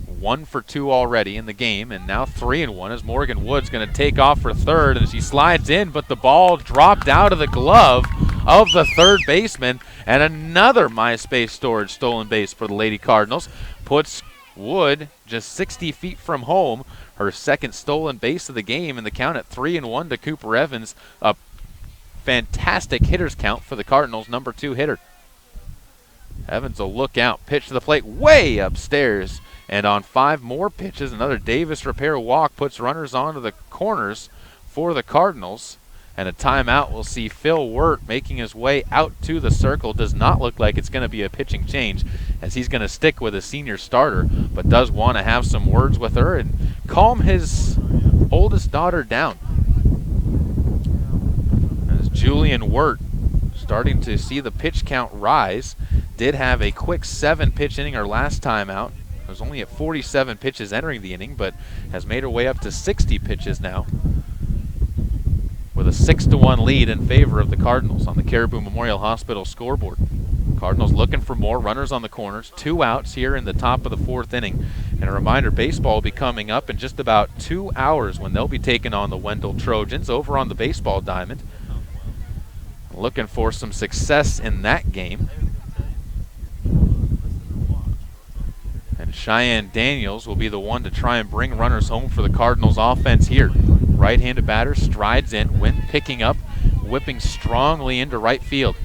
1 for 2 already in the game, and now 3-1 as Morgan Wood's going to take off for third, and she slides in, but the ball dropped out of the glove of the third baseman, and another MySpace Storage stolen base for the Lady Cardinals. Puts Wood just 60 feet from home, her second stolen base of the game, and the count at 3-1 to Cooper Evans. A fantastic hitter's count for the Cardinals' number 2 hitter. Evans will look out, pitch to the plate way upstairs. And on 5 more pitches, another Davis repair walk puts runners onto the corners for the Cardinals. And a timeout will see Phil Wirt making his way out to the circle. Does not look like it's going to be a pitching change, as he's going to stick with a senior starter, but does want to have some words with her and calm his oldest daughter down. As Julian Wirt, starting to see the pitch count rise, did have a quick 7-pitch inning her last time out. Was only at 47 pitches entering the inning, but has made her way up to 60 pitches now, with a 6-1 lead in favor of the Cardinals on the Caribou Memorial Hospital scoreboard. Cardinals looking for more runners on the corners. 2 outs here in the top of the 4th inning. And a reminder, baseball will be coming up in just about 2 hours when they'll be taking on the Wendell Trojans over on the baseball diamond. Looking for some success in that game. And Cheyenne Daniels will be the one to try and bring runners home for the Cardinals offense here. Right-handed batter strides in, wind picking up, whipping strongly into right field.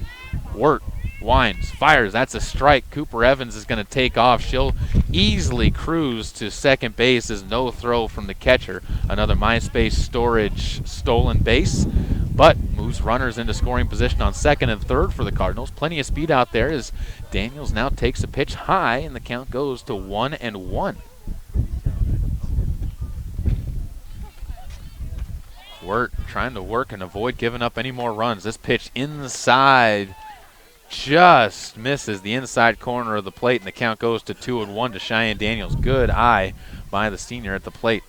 Wirt winds, fires, that's a strike. Cooper Evans is going to take off. She'll easily cruise to second base as no throw from the catcher. Another MySpace Storage stolen base, but moves runners into scoring position on second and third for the Cardinals. Plenty of speed out there as Daniels now takes a pitch high, and the count goes to 1-1. Wirt trying to work and avoid giving up any more runs. This pitch inside just misses the inside corner of the plate, and the count goes to 2-1 to Cheyenne Daniels. Good eye by the senior at the plate,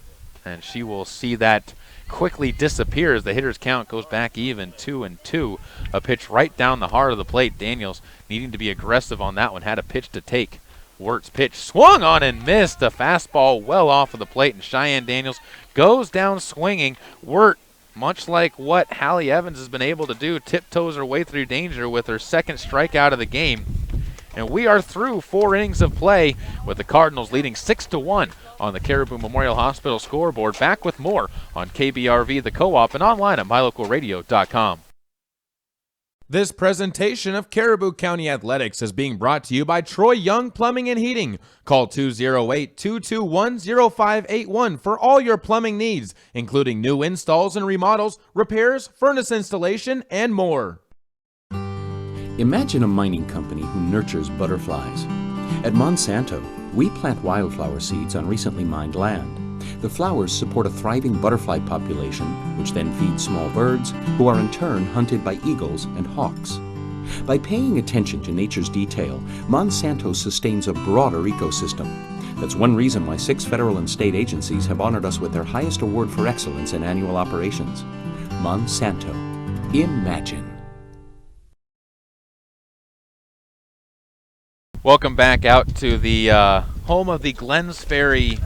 and she will see that quickly disappear as the hitter's count goes back even, 2-2. A pitch right down the heart of the plate. Daniels needing to be aggressive on that one, had a pitch to take. Wirt's pitch swung on and missed. A fastball well off of the plate, and Cheyenne Daniels goes down swinging. Wirt, much like what Hallie Evans has been able to do, tiptoes her way through danger with her second strikeout of the game. And we are through 4 innings of play with the Cardinals leading 6-1 on the Caribou Memorial Hospital scoreboard. Back with more on KBRV, the Co-op, and online at mylocalradio.com. This presentation of Caribou County Athletics is being brought to you by Troy Young Plumbing and Heating. Call 208-221-0581 for all your plumbing needs, including new installs and remodels, repairs, furnace installation, and more. Imagine a mining company who nurtures butterflies. At Monsanto, we plant wildflower seeds on recently mined land. The flowers support a thriving butterfly population, which then feeds small birds, who are in turn hunted by eagles and hawks. By paying attention to nature's detail, Monsanto sustains a broader ecosystem. That's one reason why 6 federal and state agencies have honored us with their highest award for excellence in annual operations. Monsanto. Imagine. Welcome back out to the home of the Glens Ferry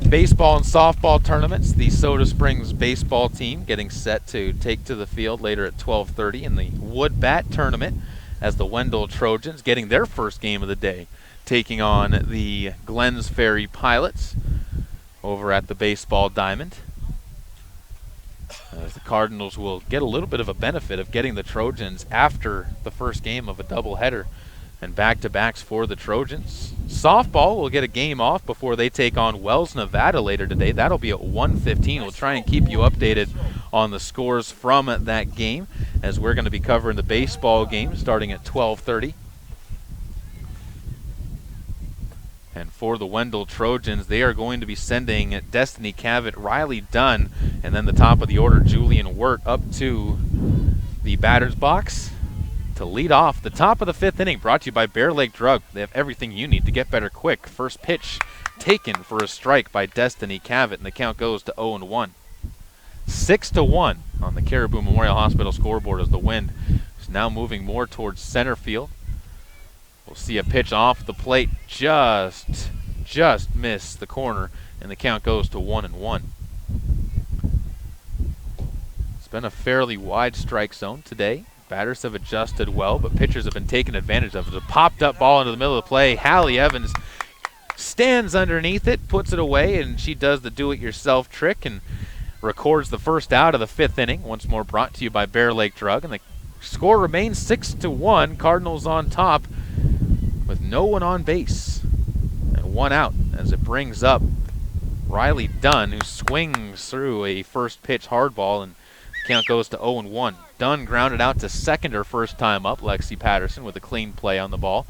baseball and softball tournaments. The Soda Springs baseball team getting set to take to the field later at 12:30 in the Wood Bat tournament as the Wendell Trojans getting their first game of the day, taking on the Glens Ferry Pilots over at the baseball diamond. As the Cardinals will get a little bit of a benefit of getting the Trojans after the first game of a doubleheader and back-to-backs for the Trojans. Softball will get a game off before they take on Wells, Nevada later today. That'll be at 1:15. We'll try and keep you updated on the scores from that game, as we're going to be covering the baseball game starting at 12:30. And for the Wendell Trojans, they are going to be sending Destiny Cavett, Riley Dunn, and then the top of the order, Julian Wirt, up to the batter's box to lead off the top of the 5th inning, brought to you by Bear Lake Drug. They have everything you need to get better quick. First pitch taken for a strike by Destiny Cavett, and the count goes to 0-1. 6-1 on the Caribou Memorial Hospital scoreboard as the wind is now moving more towards center field. We'll see a pitch off the plate, just missed the corner, and the count goes to 1-1. It's been a fairly wide strike zone today. Batters have adjusted well, but pitchers have been taking advantage of it. A popped-up ball into the middle of the play. Hallie Evans stands underneath it, puts it away, and she does the do-it-yourself trick and records the first out of the 5th inning. Once more brought to you by Bear Lake Drug, and the score remains 6-1. Cardinals on top with no one on base and 1 out, as it brings up Riley Dunn, who swings through a first pitch hard ball, and the count goes to 0-1. Dunn grounded out to second her first time up. Lexi Patterson with a clean play on the ball.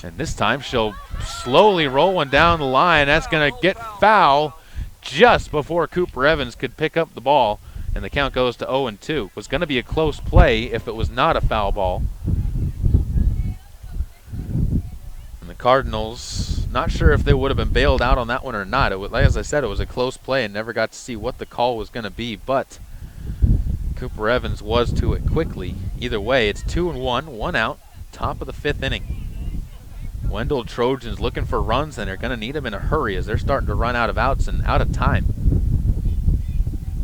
And this time she'll slowly roll one down the line. That's going to get foul just before Cooper Evans could pick up the ball. And the count goes to 0-2. It was going to be a close play if it was not a foul ball. And the Cardinals, not sure if they would have been bailed out on that one or not. As I said, it was a close play and never got to see what the call was going to be. But Cooper Evans was to it quickly. Either way, it's 2-1, 1 out, top of the 5th inning. Wendell Trojans looking for runs, and they're going to need them in a hurry as they're starting to run out of outs and out of time.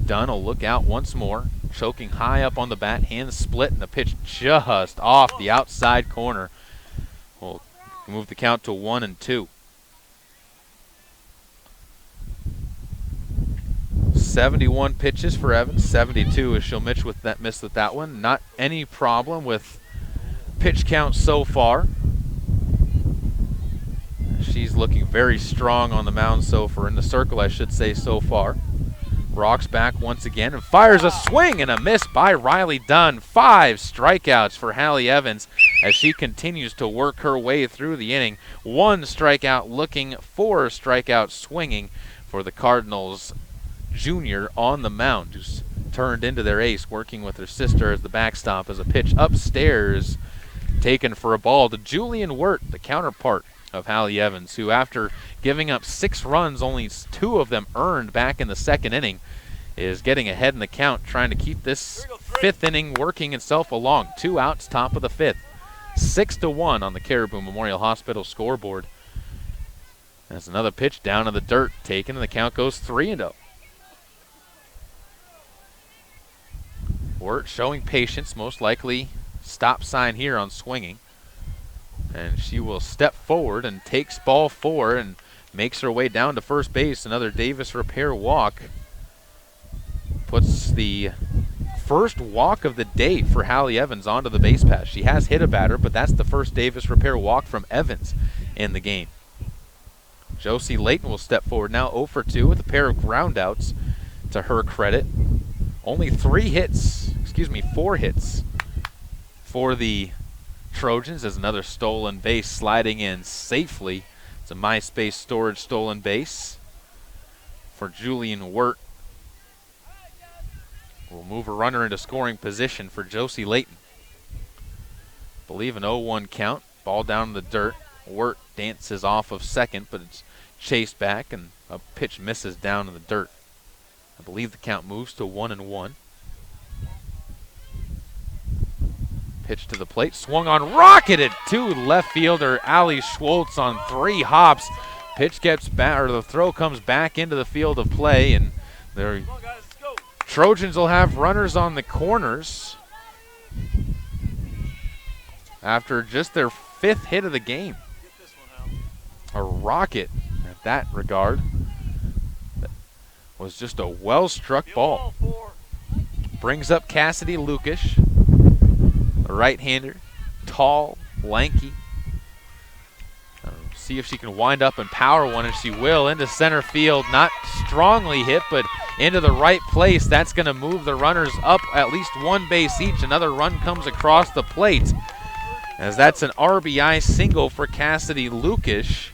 Dunn will look out once more, choking high up on the bat, hands split, and the pitch just off the outside corner. We'll move the count to 1-2. 71 pitches for Evans, 72 as she'll miss with that one. Not any problem with pitch count so far. She's looking very strong on the mound in the circle, I should say, so far. Rocks back once again and fires a swing and a miss by Riley Dunn. 5 strikeouts for Hallie Evans as she continues to work her way through the inning. 1 strikeout looking, 4 strikeouts swinging for the Cardinals. Junior on the mound, who's turned into their ace, working with her sister as the backstop, as a pitch upstairs taken for a ball to Julian Wirt, the counterpart of Hallie Evans, who after giving up 6 runs, only 2 of them earned back in the 2nd inning, is getting ahead in the count, trying to keep this 5th inning working itself along. 2 outs, top of the 5th. 6-1 on the Caribou Memorial Hospital scoreboard. That's another pitch down to the dirt taken, and the count goes 3-0. Wirt showing patience, most likely stop sign here on swinging. And she will step forward and takes ball 4 and makes her way down to first base. Another Davis repair walk. Puts the first walk of the day for Hallie Evans onto the base pass. She has hit a batter, but that's the first Davis repair walk from Evans in the game. Josie Layton will step forward now, 0 for 2 with a pair of groundouts to her credit. Only 4 hits for the Trojans as another stolen base sliding in safely. It's a MySpace storage stolen base for Julian Wirt. We'll move a runner into scoring position for Josie Layton. Believe an 0-1 count. Ball down in the dirt. Wirt dances off of second, but it's chased back, and a pitch misses down in the dirt. I believe the count moves to 1-1. Pitch to the plate, swung on, rocketed to left fielder Ali Schwartz on 3 hops. Pitch gets back, or the throw comes back into the field of play, and the Trojans will have runners on the corners after just their 5th hit of the game. A rocket at that regard. That was just a well-struck ball. Brings up Cassidy Lukish, the right-hander, tall, lanky. See if she can wind up and power one, and she will, into center field. Not strongly hit, but into the right place. That's going to move the runners up at least one base each. Another run comes across the plate, as that's an RBI single for Cassidy Lukish.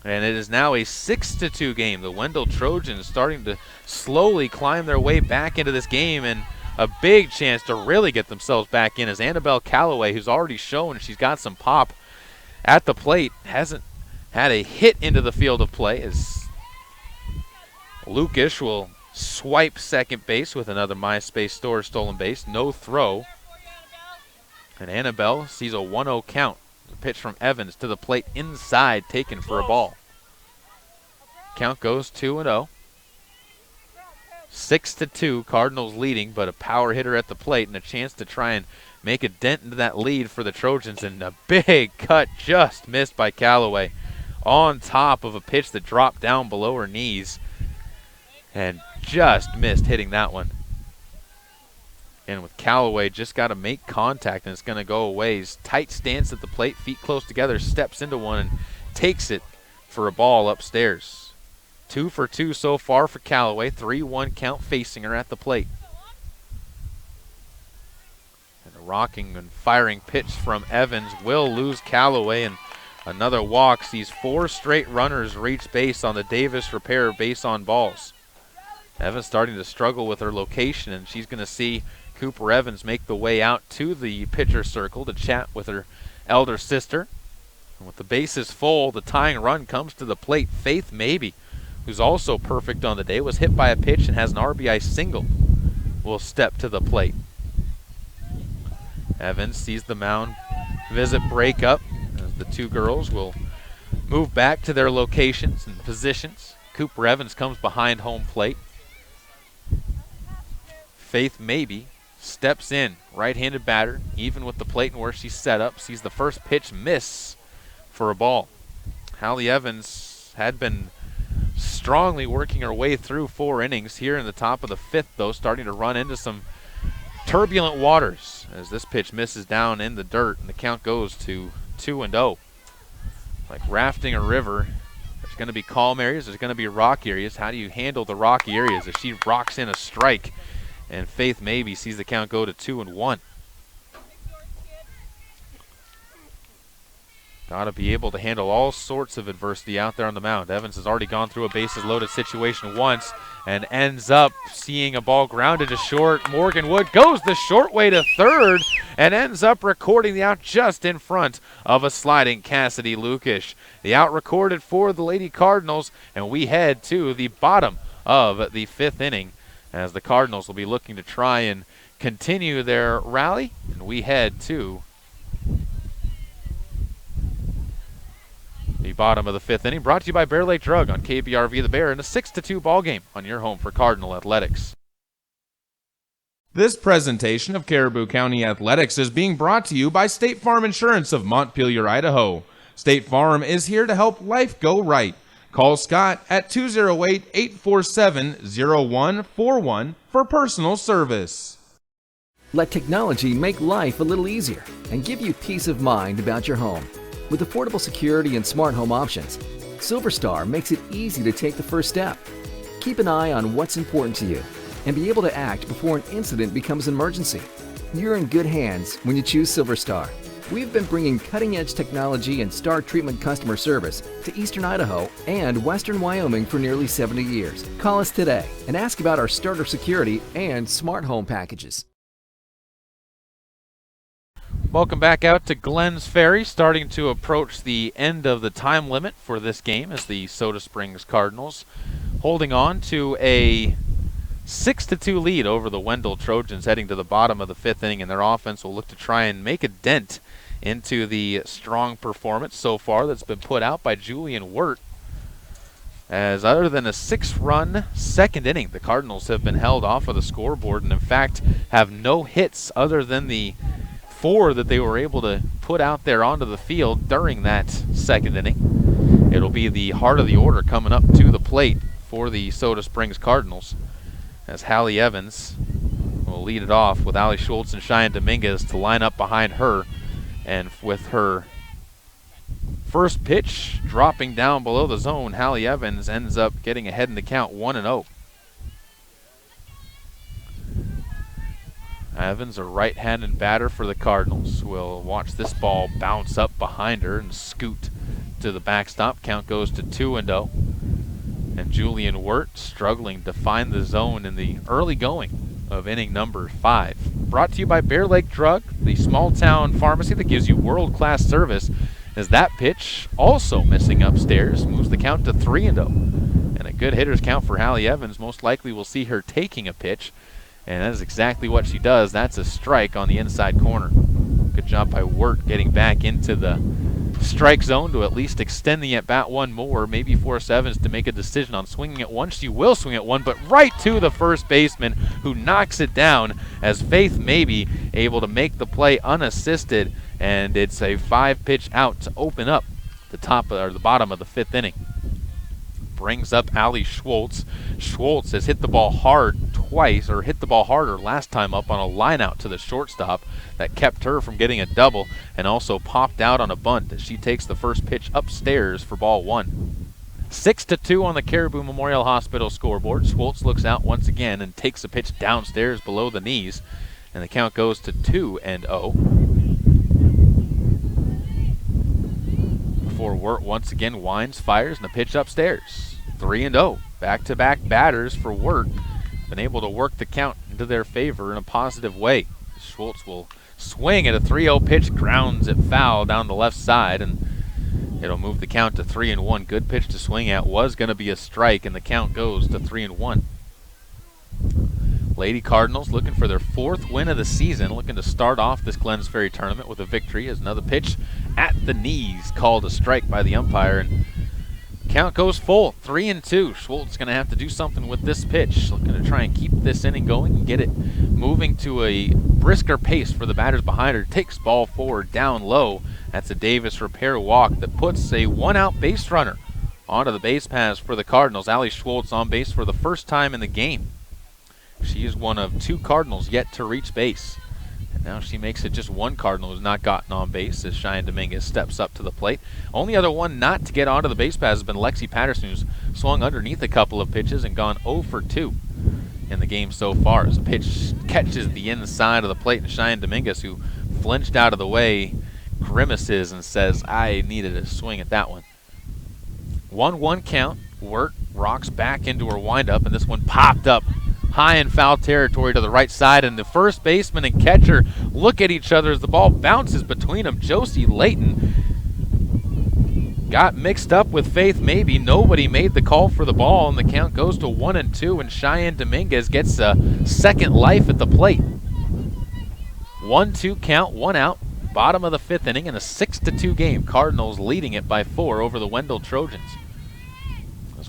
And it is now a 6-2 game. The Wendell Trojans starting to slowly climb their way back into this game, and a big chance to really get themselves back in, as Annabelle Calloway, who's already shown she's got some pop at the plate, hasn't had a hit into the field of play, as Lukish will swipe second base with another MySpace Store stolen base. No throw. And Annabelle sees a 1-0 count. The pitch from Evans to the plate inside, taken for a ball. Count goes 2-0. 6-2, Cardinals leading, but a power hitter at the plate and a chance to try and make a dent into that lead for the Trojans, and a big cut just missed by Calloway on top of a pitch that dropped down below her knees, and just missed hitting that one. And with Calloway, just got to make contact, and it's going to go away. He's tight stance at the plate, feet close together, steps into one and takes it for a ball upstairs. 2 for 2 so far for Calloway. 3-1 count facing her at the plate. And a rocking and firing pitch from Evans will lose Calloway, and another walk sees 4 straight runners reach base on the Davis Repair base on balls. Evans starting to struggle with her location, and she's going to see Cooper Evans make the way out to the pitcher circle to chat with her elder sister. And with the bases full, the tying run comes to the plate. Faith Maybe, who's also perfect on the day, was hit by a pitch and has an RBI single, will step to the plate. Evans sees the mound visit break up, as the two girls will move back to their locations and positions. Cooper Evans comes behind home plate. Faith Maybe steps in, right-handed batter, even with the plate and where she's set up, sees the first pitch miss for a ball. Hallie Evans had been strongly working her way through 4 innings. Here in the top of the 5th, though, starting to run into some turbulent waters, as this pitch misses down in the dirt, and the count goes to 2-0. Like rafting a river, there's going to be calm areas, there's going to be rock areas. How do you handle the rocky areas? As she rocks in a strike, and Faith Maybe sees the count go to 2-1. Got to be able to handle all sorts of adversity out there on the mound. Evans has already gone through a bases-loaded situation once and ends up seeing a ball grounded to short. Morgan Wood goes the short way to third and ends up recording the out just in front of a sliding Cassidy Lukish. The out recorded for the Lady Cardinals, and we head to the bottom of the 5th inning, as the Cardinals will be looking to try and continue their rally, and we head to the bottom of the 5th inning, brought to you by Bear Lake Drug on KBRV The Bear, in a 6-2 ball game on your home for Cardinal Athletics. This presentation of Caribou County Athletics is being brought to you by State Farm Insurance of Montpelier, Idaho. State Farm is here to help life go right. Call Scott at 208-847-0141 for personal service. Let technology make life a little easier and give you peace of mind about your home. With affordable security and smart home options, SilverStar makes it easy to take the first step. Keep an eye on what's important to you and be able to act before an incident becomes an emergency. You're in good hands when you choose SilverStar. We've been bringing cutting-edge technology and star treatment customer service to Eastern Idaho and Western Wyoming for nearly 70 years. Call us today and ask about our starter security and smart home packages. Welcome back out to Glens Ferry, starting to approach the end of the time limit for this game, as the Soda Springs Cardinals holding on to a 6-2 lead over the Wendell Trojans, heading to the bottom of the 5th inning, and their offense will look to try and make a dent into the strong performance so far that's been put out by Julian Wirt. As other than a 6-run second inning, the Cardinals have been held off of the scoreboard, and in fact have no hits other than the 4 that they were able to put out there onto the field during that second inning. It'll be the heart of the order coming up to the plate for the Soda Springs Cardinals, as Hallie Evans will lead it off with Ali Schultz and Cheyenne Dominguez to line up behind her. And with her first pitch dropping down below the zone, Hallie Evans ends up getting ahead in the count 1-0. Evans, a right-handed batter for the Cardinals, will watch this ball bounce up behind her and scoot to the backstop. Count goes to 2-0. And Julian Wirt struggling to find the zone in the early going of inning number 5. Brought to you by Bear Lake Drug, the small-town pharmacy that gives you world-class service, as that pitch, also missing upstairs, moves the count to 3-0. And a good hitter's count for Hallie Evans. Most likely we'll see her taking a pitch, and that is exactly what she does. That's a strike on the inside corner. Good job by Wirt getting back into the strike zone to at least extend the at-bat one more, maybe force Evans to make a decision on swinging at one. She will swing at one, but right to the first baseman, who knocks it down, as Faith Maybe able to make the play unassisted, and it's a 5-pitch out to open up the top or the bottom of the 5th inning. Brings up Ali Schultz. Schultz has hit the ball hard twice, or hit the ball harder last time up on a line out to the shortstop that kept her from getting a double, and also popped out on a bunt as she takes the first pitch upstairs for ball 1. 6-2 on the Caribou Memorial Hospital scoreboard. Schultz looks out once again and takes a pitch downstairs below the knees, and the count goes to 2-0. Before Wirt once again winds, fires, and a pitch upstairs. 3-0. Back-to-back batters for Wirt. Been able to work the count into their favor in a positive way. Schultz will swing at a 3-0 pitch, grounds it foul down the left side, and it'll move the count to 3-1. Good pitch to swing at, was going to be a strike, and the count goes to 3-1. Lady Cardinals looking for their 4th win of the season, looking to start off this Glens Ferry tournament with a victory, as another pitch at the knees called a strike by the umpire, and count goes full, 3-2. Schultz going to have to do something with this pitch, looking to try and keep this inning going and get it moving to a brisker pace for the batters behind her. Takes ball 4 down low. That's a Davis repair walk that puts a 1-out base runner onto the base paths for the Cardinals. Ali Schultz on base for the first time in the game. She is one of 2 Cardinals yet to reach base. And now she makes it just 1 Cardinal who's not gotten on base as Cheyenne Dominguez steps up to the plate. Only other one not to get onto the base paths has been Lexi Patterson, who's swung underneath a couple of pitches and gone 0 for 2 in the game so far, as a pitch catches the inside of the plate, and Cheyenne Dominguez, who flinched out of the way, grimaces and says, I needed a swing at that one. 1-1 count. Wirt rocks back into her windup, and this one popped up high in foul territory to the right side, and the first baseman and catcher look at each other as the ball bounces between them. Josie Layton got mixed up with Faith Maybe. Nobody made the call for the ball, and the count goes to 1-2, and Cheyenne Dominguez gets a second life at the plate. 1-2 count, 1 out, bottom of the 5th inning, and a 6-2 game. Cardinals leading it by 4 over the Wendell Trojans.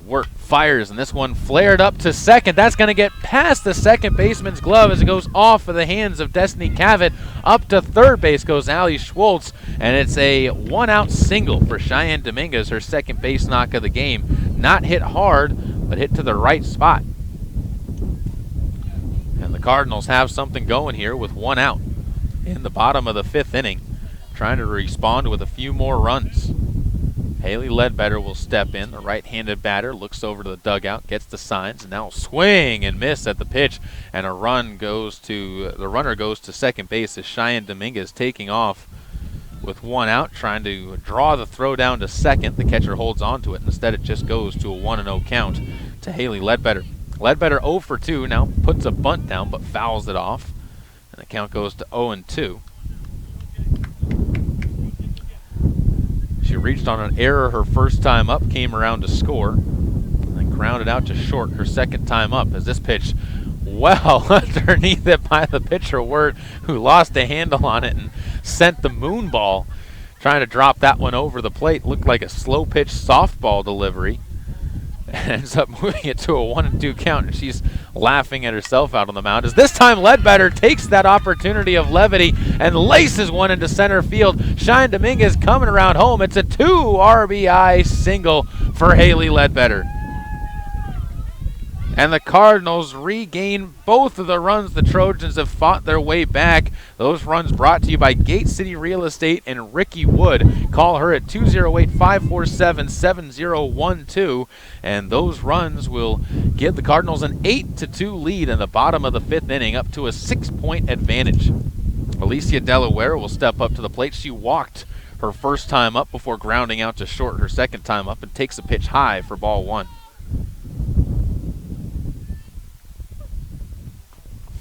Wirt fires, and this one flared up to second. That's going to get past the second baseman's glove as it goes off of the hands of Destiny Cavett. Up to third base goes Ali Schultz, and it's a 1-out single for Cheyenne Dominguez, her second base knock of the game. Not hit hard, but hit to the right spot. And the Cardinals have something going here with 1 out in the bottom of the 5th inning, trying to respond with a few more runs. Haley Ledbetter will step in. The right-handed batter looks over to the dugout, gets the signs, and now swing and miss at the pitch, and the runner goes to second base as Cheyenne Dominguez taking off with 1 out, trying to draw the throw down to second. The catcher holds on to it, and instead it just goes to a 1-0 count to Haley Ledbetter. Ledbetter 0 for 2, now puts a bunt down but fouls it off, and the count goes to 0-2. She reached on an error her first time up, came around to score, and then grounded out to short her second time up, as this pitch well underneath it by the pitcher, Wirt, who lost a handle on it and sent the moon ball, trying to drop that one over the plate. Looked like a slow pitch softball delivery. Ends up moving it to a 1-2 count, and she's laughing at herself out on the mound. As this time Ledbetter takes that opportunity of levity and laces one into center field. Cheyenne Dominguez coming around home. It's a 2 RBI single for Haley Ledbetter. And the Cardinals regain both of the runs the Trojans have fought their way back. Those runs brought to you by Gate City Real Estate and Ricky Wood. Call her at 208-547-7012. And those runs will give the Cardinals an 8-2 lead in the bottom of the 5th inning, up to a 6-point advantage. Alicia Delaware will step up to the plate. She walked her first time up before grounding out to short her second time up, and takes a pitch high for ball 1.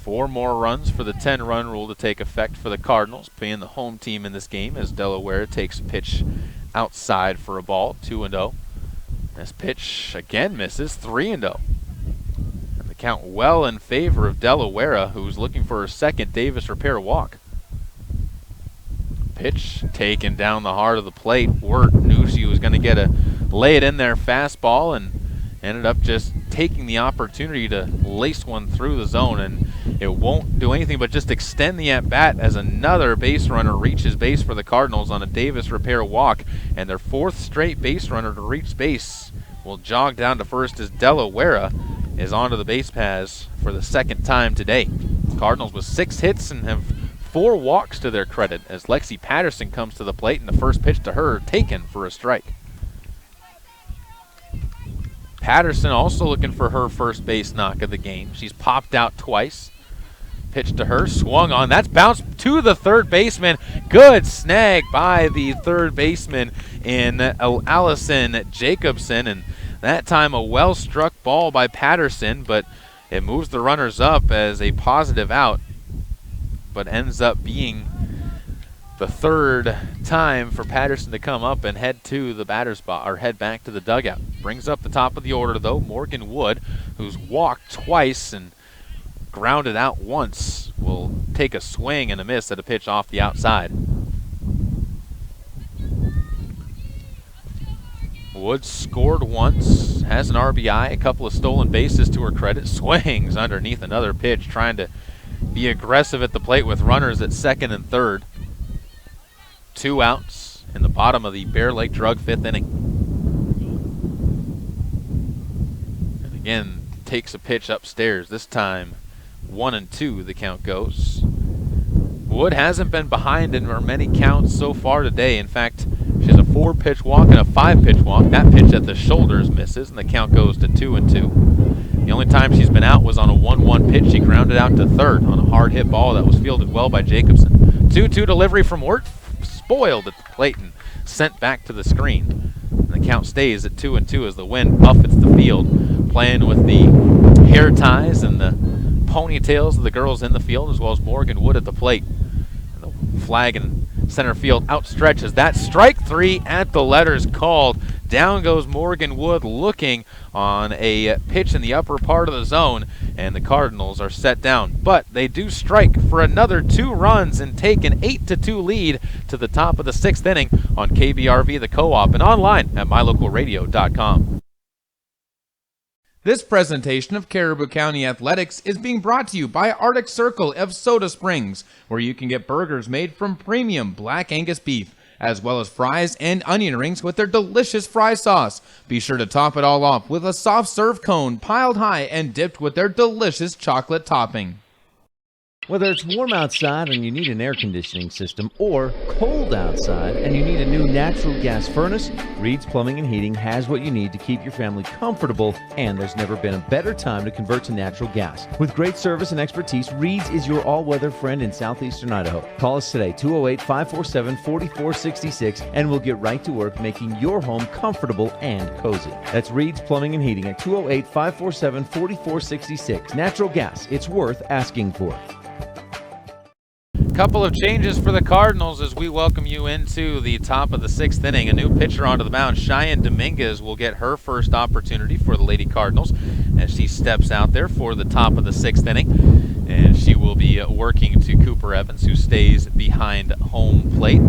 4 more runs for the 10-run rule to take effect for the Cardinals, being the home team in this game, as Delaware takes a pitch outside for a ball, 2-0. This pitch again misses, 3-0. And the count well in favor of Delaware, who's looking for her second Davis repair walk. Pitch taken down the heart of the plate. Wirt knew she was going to get a lay it in there fastball, and ended up just taking the opportunity to lace one through the zone, and it won't do anything but just extend the at-bat as another base runner reaches base for the Cardinals on a Davis repair walk, and their 4th straight base runner to reach base will jog down to first as Delaware is onto the base paths for the 2nd time today. Cardinals with 6 hits and have 4 walks to their credit, as Lexi Patterson comes to the plate, and the first pitch to her taken for a strike. Patterson also looking for her first base knock of the game. She's popped out twice. Pitch to her, swung on. That's bounced to the third baseman. Good snag by the third baseman in Allison Jacobson. And that time a well-struck ball by Patterson, but it moves the runners up as a positive out, but ends up being the 3rd time for Patterson to come up and head to the batter's box, or head back to the dugout. Brings up the top of the order, though, Morgan Wood, who's walked twice and grounded out once, will take a swing and a miss at a pitch off the outside. Wood scored once, has an RBI, a couple of stolen bases to her credit, swings underneath another pitch, trying to be aggressive at the plate with runners at 2nd and 3rd. 2 outs in the bottom of the Bear Lake Drug 5th inning. And again, takes a pitch upstairs. This time 1-2 the count goes. Wood hasn't been behind in her many counts so far today. In fact, she has a 4-pitch walk and a 5-pitch walk. That pitch at the shoulders misses, and the count goes to 2-2. The only time she's been out was on a 1-1 pitch. She grounded out to third on a hard hit ball that was fielded well by Jacobson. 2-2 delivery from Wirt, spoiled at the plate and sent back to the screen. And the count stays at 2-2 as the wind buffets the field, playing with the hair ties and the ponytails of the girls in the field, as well as Morgan Wood at the plate. And the flag in center field outstretches. That strike 3 at the letters called. Down goes Morgan Wood, looking on a pitch in the upper part of the zone, and the Cardinals are set down. But they do strike for another 2 runs and take an 8-2 lead to the top of the 6th inning on KBRV The Co-op and online at mylocalradio.com. This presentation of Caribou County Athletics is being brought to you by Arctic Circle of Soda Springs, where you can get burgers made from premium Black Angus beef, as well as fries and onion rings with their delicious fry sauce. Be sure to top it all off with a soft serve cone piled high and dipped with their delicious chocolate topping. Whether it's warm outside and you need an air conditioning system, or cold outside and you need a new natural gas furnace, Reed's Plumbing and Heating has what you need to keep your family comfortable, and there's never been a better time to convert to natural gas. With great service and expertise, Reed's is your all-weather friend in southeastern Idaho. Call us today, 208-547-4466, and we'll get right to work making your home comfortable and cozy. That's Reed's Plumbing and Heating at 208-547-4466. Natural gas, it's worth asking for. Couple of changes for the Cardinals as we welcome you into the top of the 6th inning. A new pitcher onto the mound. Cheyenne Dominguez will get her first opportunity for the Lady Cardinals as she steps out there for the top of the 6th inning. And she will be working to Cooper Evans, who stays behind home plate.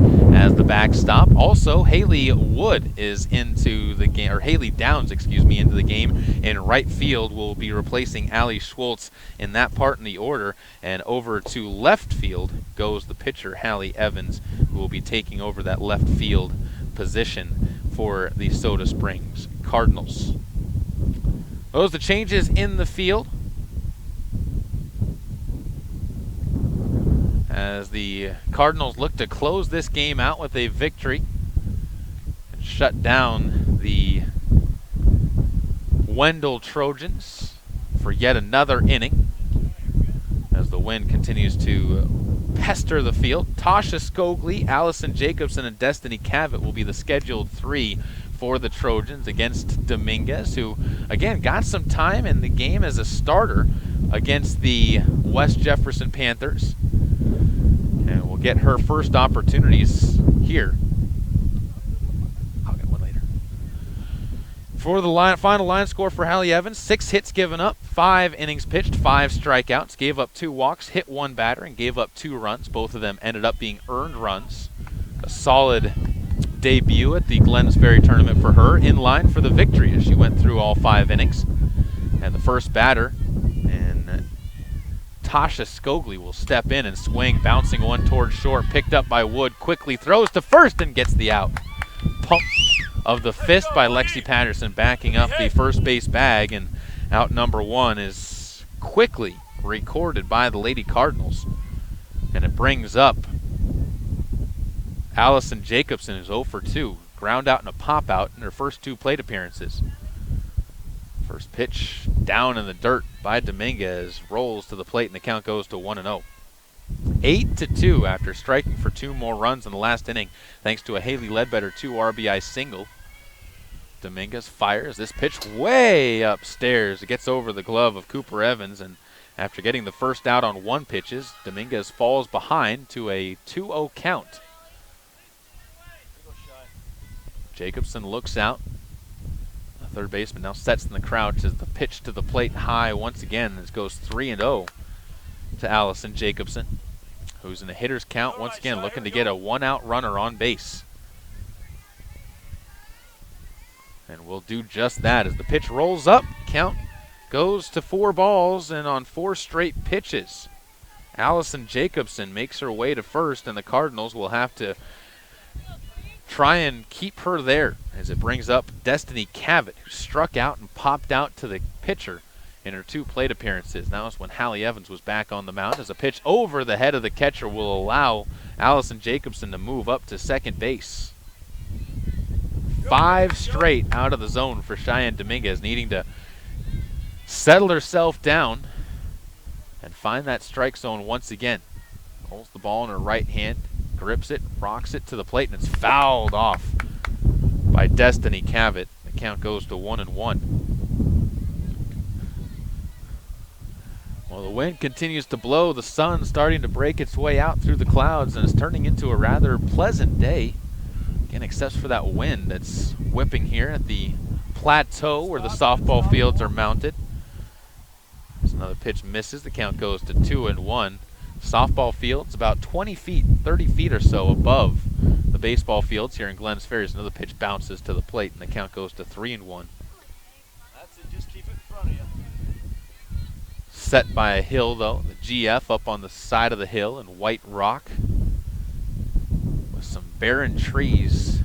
as the backstop. Also, Haley Wood is into the game, or Haley Downs, excuse me, into the game in right field. Will be replacing Allie Schwartz in that part in the order. And over to left field goes the pitcher, Hallie Evans, who will be taking over that left field position for the Soda Springs Cardinals. Those are the changes in the field as the Cardinals look to close this game out with a victory and shut down the Wendell Trojans for yet another inning as the wind continues to pester the field. Tasha Skogli, Allison Jacobson, and Destiny Cavett will be the scheduled 3 for the Trojans against Dominguez, who again got some time in the game as a starter against the West Jefferson Panthers, and will get her first opportunities here. I'll get one later. For the final line score for Hallie Evans, 6 hits given up, 5 innings pitched, 5 strikeouts, gave up 2 walks, hit 1 batter, and gave up 2 runs. Both of them ended up being earned runs. A solid debut at the Glens Ferry tournament for her, in line for the victory as she went through all 5 innings. And the first batter, and Tasha Skogli, will step in and swing, bouncing one towards short, picked up by Wood, quickly throws to first and gets the out. Pump of the fist by Lexi Patterson, backing up the first base bag, and out number 1 is quickly recorded by the Lady Cardinals. And it brings up Allison Jacobson, who's 0 for 2, ground out and a pop out in her first 2 plate appearances. First pitch down in the dirt by Dominguez, rolls to the plate, and the count goes to 1-0. 8-2 after striking for 2 more runs in the last inning, thanks to a Haley Ledbetter 2 RBI single. Dominguez fires this pitch way upstairs. It gets over the glove of Cooper Evans, and after getting the first out on 1 pitches, Dominguez falls behind to a 2-0 count. Jacobson looks out. The third baseman now sets in the crouch as the pitch to the plate high once again. This goes 3-0 to Allison Jacobson, who's in the hitter's count once again, looking to get a 1-out runner on base. And will do just that as the pitch rolls up. Count goes to 4 balls, and on 4 straight pitches, Allison Jacobson makes her way to first, and the Cardinals will have to try and keep her there as it brings up Destiny Cavett, who struck out and popped out to the pitcher in her 2 plate appearances. Now is when Hallie Evans was back on the mound, as a pitch over the head of the catcher will allow Allison Jacobson to move up to second base. 5 straight out of the zone for Cheyenne Dominguez, needing to settle herself down and find that strike zone once again. Holds the ball in her right hand, grips it, rocks it to the plate, and it's fouled off by Destiny Cavett. The count goes to 1-1. Well, the wind continues to blow. The sun starting to break its way out through the clouds, and it's turning into a rather pleasant day. Again, except for that wind that's whipping here at the plateau where the softball fields are mounted. There's another pitch misses. The count goes to 2-1. Softball fields about 20 feet, 30 feet or so above the baseball fields here in Glens Ferry. Another pitch bounces to the plate, and the count goes to 3-1. That's it. Just keep it in front of you. Set by a hill, though. The GF up on the side of the hill in white rock with some barren trees.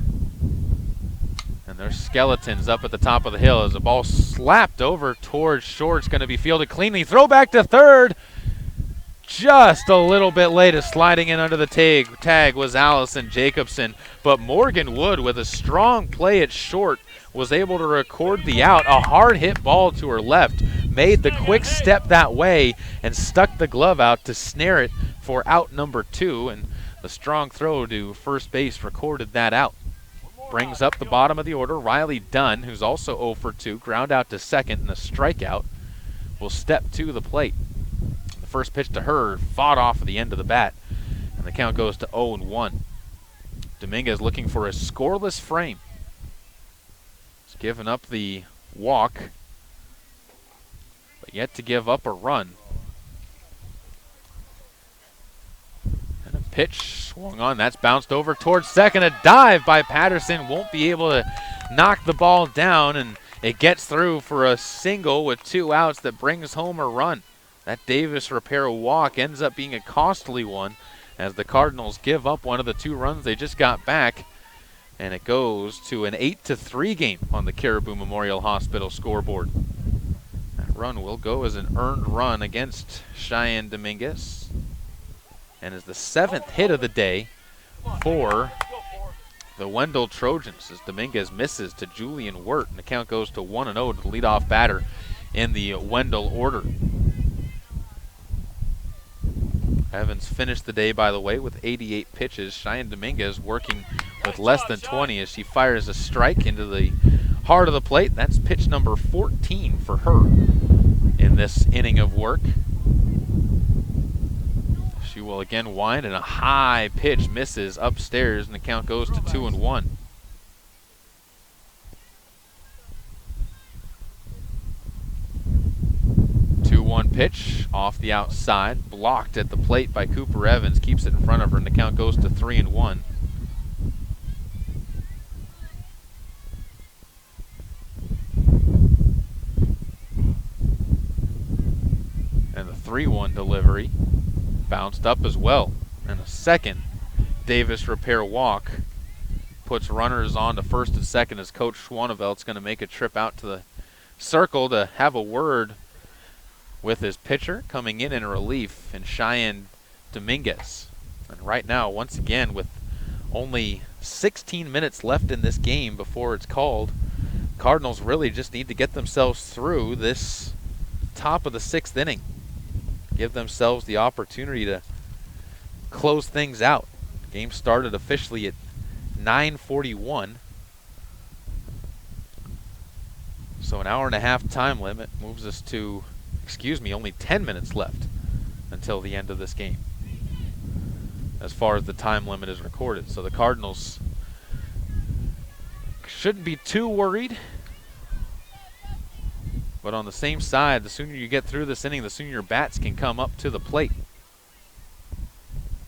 And there's skeletons up at the top of the hill as the ball slapped over towards short. It's going to be fielded cleanly. Throw back to third. Just a little bit late, sliding in under the tag was Allison Jacobson. But Morgan Wood, with a strong play at short, was able to record the out. A hard hit ball to her left, made the quick step that way, and stuck the glove out to snare it for out number 2. And the strong throw to first base recorded that out. Brings up the bottom of the order. Riley Dunn, who's also 0 for 2, ground out to second, and a strikeout, will step to the plate. The first pitch to her fought off at the end of the bat, and the count goes to 0-1. Dominguez looking for a scoreless frame. He's given up the walk, but yet to give up a run. And a Pitch swung on. That's bounced over towards second. A dive by Patterson. Won't be able to knock the ball down, and it gets through for a single with 2 outs that brings home a run. That Davis repair walk ends up being a costly one as the Cardinals give up one of the 2 runs they just got back, and it goes to an 8-3 game on the Caribou Memorial Hospital scoreboard. That run will go as an earned run against Cheyenne Dominguez, and is the 7th hit of the day for the Wendell Trojans as Dominguez misses to Julian Wirt, and the count goes to 1-0 to the leadoff batter in the Wendell order. Evans finished the day, by the way, with 88 pitches. Cheyenne Dominguez working with less than 20 as she fires a strike into the heart of the plate. That's pitch number 14 for her in this inning of work. She will again wind, and a high pitch misses upstairs, and the count goes to 2-1. Pitch off the outside, blocked at the plate by Cooper Evans, keeps it in front of her, and the count goes to 3-1. And the 3-1 delivery bounced up as well. And a second Davis repair walk puts runners on to first and second as Coach Schwanevelt's going to make a trip out to the circle to have a word with his pitcher coming in relief in Cheyenne Dominguez. And right now, once again, with only 16 minutes left in this game before it's called, Cardinals really just need to get themselves through this top of the 6th inning. Give themselves the opportunity to close things out. Game started officially at 9:41. So an hour and a half time limit moves us to, only 10 minutes left until the end of this game, as far as the time limit is recorded. So the Cardinals shouldn't be too worried. But on the same side, the sooner you get through this inning, the sooner your bats can come up to the plate.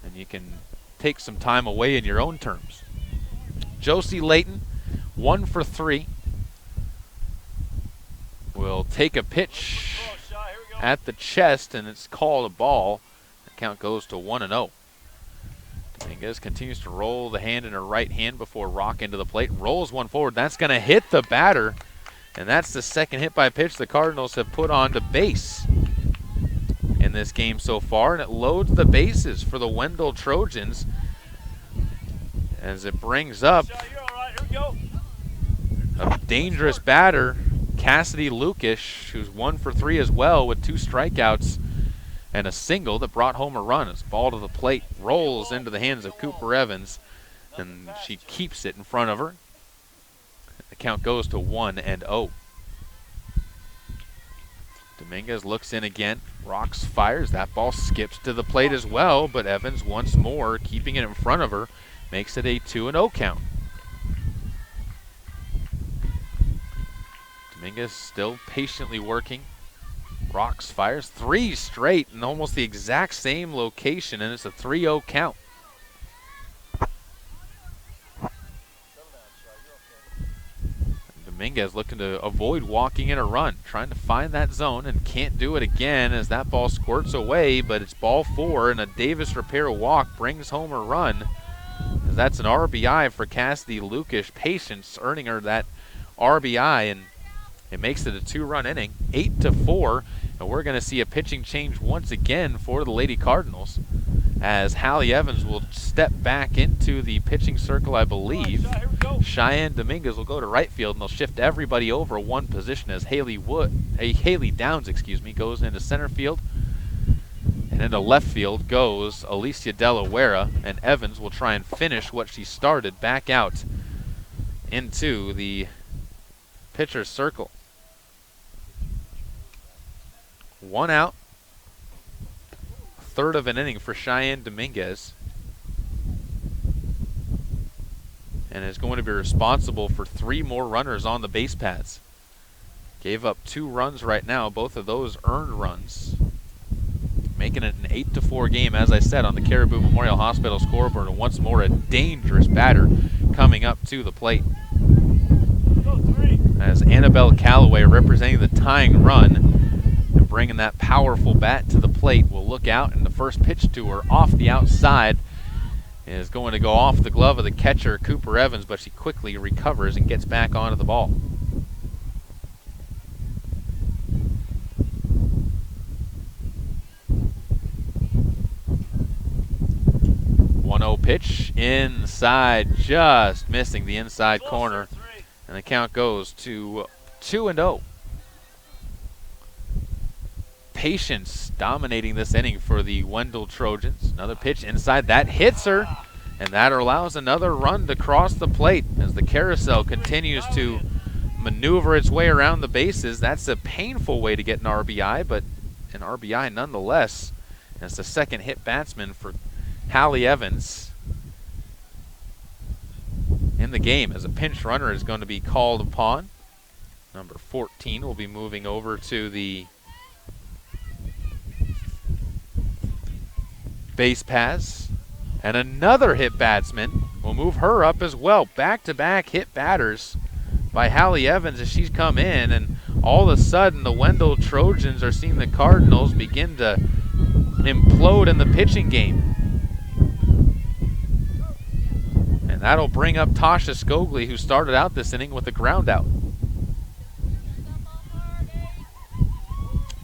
And you can take some time away in your own terms. Josie Layton, 1 for 3. Will take a pitch at the chest, and it's called a ball. The count goes to 1-0. Dominguez continues to roll the hand in her right hand before rocking to the plate. Rolls one forward. That's going to hit the batter, and that's the second hit by pitch the Cardinals have put on to base in this game so far, and it loads the bases for the Wendell Trojans as it brings up a dangerous batter, Cassidy Lucas, who's 1 for 3 as well with 2 strikeouts and a single that brought home a run. As ball to the plate rolls into the hands of Cooper Evans, and she keeps it in front of her. The count goes to 1-0. Dominguez looks in again. Rocks fires. That ball skips to the plate as well, but Evans once more keeping it in front of her makes it a 2-0 count. Dominguez still patiently working. Rocks fires 3 straight in almost the exact same location, and it's a 3-0 count. Dominguez looking to avoid walking in a run, trying to find that zone, and can't do it again as that ball squirts away, but it's ball 4, and a Davis repair walk brings home a run. As that's an RBI for Cassidy Lucas. Patience earning her that RBI, and it makes it a 2-run inning, 8-4, and we're going to see a pitching change once again for the Lady Cardinals as Hallie Evans will step back into the pitching circle, I believe. Cheyenne Dominguez will go to right field, and they'll shift everybody over one position as Haley Downs, goes into center field. And into left field goes Alicia Delaware, and Evans will try and finish what she started back out into the pitcher's circle. 1 out, 1/3 of an inning for Cheyenne Dominguez, and is going to be responsible for 3 more runners on the base paths. Gave up 2 runs right now, both of those earned runs. making it an 8-4 game, as I said, on the Caribou Memorial Hospital scoreboard. And once more, a dangerous batter coming up to the plate. As Annabelle Calloway, representing the tying run and bringing that powerful bat to the plate, will look out, and the first pitch to her off the outside is going to go off the glove of the catcher, Cooper Evans, but she quickly recovers and gets back onto the ball. Pitch inside, just missing the inside corner, and the count goes to 2-0. Patience dominating this inning for the Wendell Trojans. Another pitch inside, that hits her, and that allows another run to cross the plate as the carousel continues to maneuver its way around the bases. That's a painful way to get an RBI, but an RBI nonetheless. As the second hit batsman for Hallie Evans in the game, as a pinch runner is going to be called upon. Number 14 will be moving over to the base paths, and another hit batsman will move her up as well. Back-to-back hit batters by Hallie Evans as she's come in, and all of a sudden the Wendell Trojans are seeing the Cardinals begin to implode in the pitching game. And that'll bring up Tasha Skogley, who started out this inning with a ground out.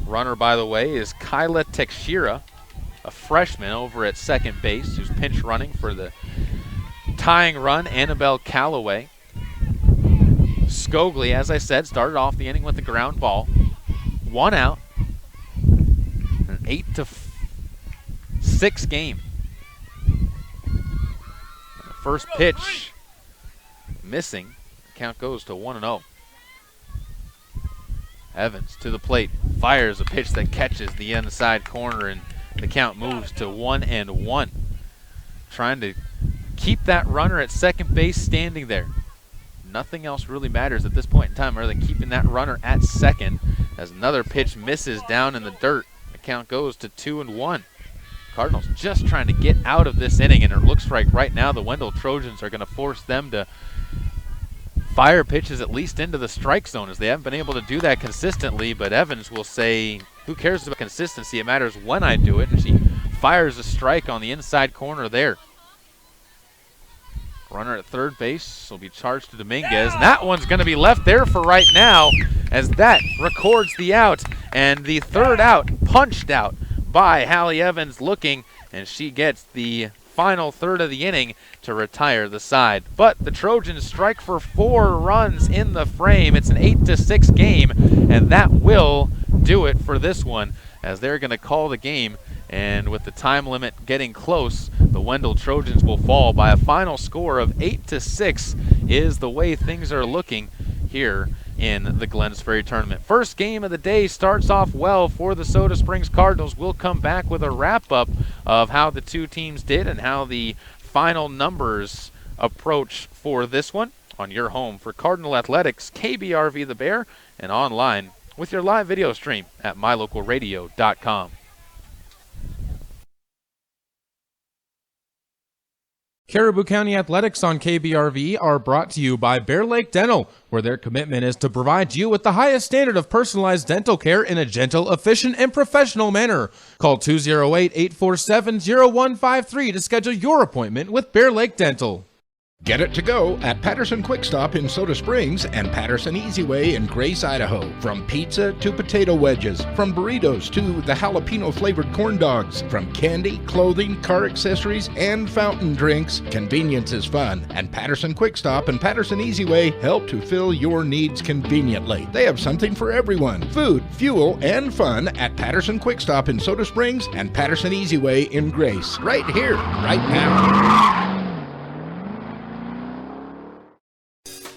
Runner, by the way, is Kyla Teixeira, a freshman over at second base, who's pinch running for the tying run, Annabelle Calloway. Skogley, as I said, started off the inning with a ground ball. 1 out. An 8-6 game. First pitch missing. Count goes to 1-0. Evans to the plate, fires a pitch that catches the inside corner, and the count moves to 1-1. Trying to keep that runner at second base standing there. Nothing else really matters at this point in time other than keeping that runner at second, as another pitch misses down in the dirt. The count goes to 2-1. Cardinals just trying to get out of this inning, and it looks like right now the Wendell Trojans are going to force them to fire pitches at least into the strike zone, as they haven't been able to do that consistently. But Evans will say, who cares about consistency? It matters when I do it. And she fires a strike on the inside corner there. Runner at third base will be charged to Dominguez, and that one's going to be left there for right now, as that records the out, and the third out punched out by Hallie Evans looking, and she gets the final third of the inning to retire the side. But the Trojans strike for 4 runs in the frame. It's an 8-6 game, and that will do it for this one, as they're going to call the game. And with the time limit getting close, the Wendell Trojans will fall by a final score of 8-6 is the way things are looking here in the Glens Ferry tournament. First game of the day starts off well for the Soda Springs Cardinals. We'll come back with a wrap-up of how the two teams did and how the final numbers approach for this one on your home for Cardinal Athletics, KBRV The Bear, and online with your live video stream at mylocalradio.com. Caribou County Athletics on KBRV are brought to you by Bear Lake Dental, where their commitment is to provide you with the highest standard of personalized dental care in a gentle, efficient, and professional manner. Call 208-847-0153 to schedule your appointment with Bear Lake Dental. Get it to go at Patterson Quick Stop in Soda Springs and Patterson Easy Way in Grace, Idaho. From pizza to potato wedges, from burritos to the jalapeno flavored corn dogs, from candy, clothing, car accessories, and fountain drinks, convenience is fun. And Patterson Quick Stop and Patterson Easy Way help to fill your needs conveniently. They have something for everyone: food, fuel, and fun at Patterson Quick Stop in Soda Springs and Patterson Easy Way in Grace. Right here, right now.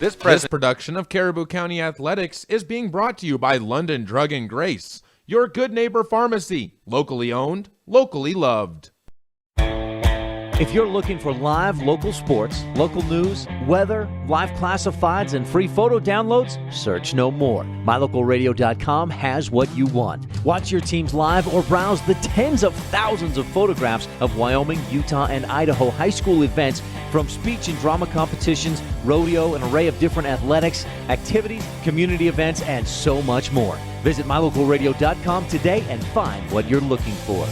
This production of Caribou County Athletics is being brought to you by London Drug and Grace, your good neighbor pharmacy, locally owned, locally loved. If you're looking for live local sports, local news, weather, live classifieds, and free photo downloads, search no more. MyLocalRadio.com has what you want. Watch your teams live or browse the tens of thousands of photographs of Wyoming, Utah, and Idaho high school events, from speech and drama competitions, rodeo, an array of different athletics, activities, community events, and so much more. Visit MyLocalRadio.com today and find what you're looking for.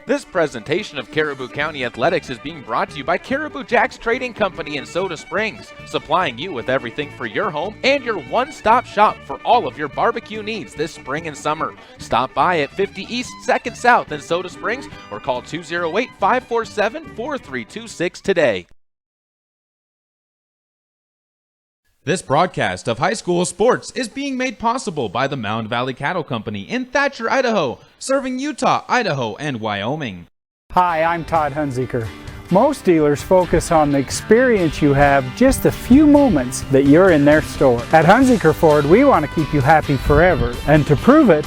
This presentation of Caribou County Athletics is being brought to you by Caribou Jack's Trading Company in Soda Springs, supplying you with everything for your home and your one-stop shop for all of your barbecue needs this spring and summer. Stop by at 50 East 2nd South in Soda Springs or call 208-547-4326 today. This broadcast of high school sports is being made possible by the Mound Valley Cattle Company in Thatcher, Idaho, serving Utah, Idaho, and Wyoming. Hi, I'm Todd Hunziker. Most dealers focus on the experience you have just a few moments that you're in their store. At Hunziker Ford, we want to keep you happy forever, and to prove it,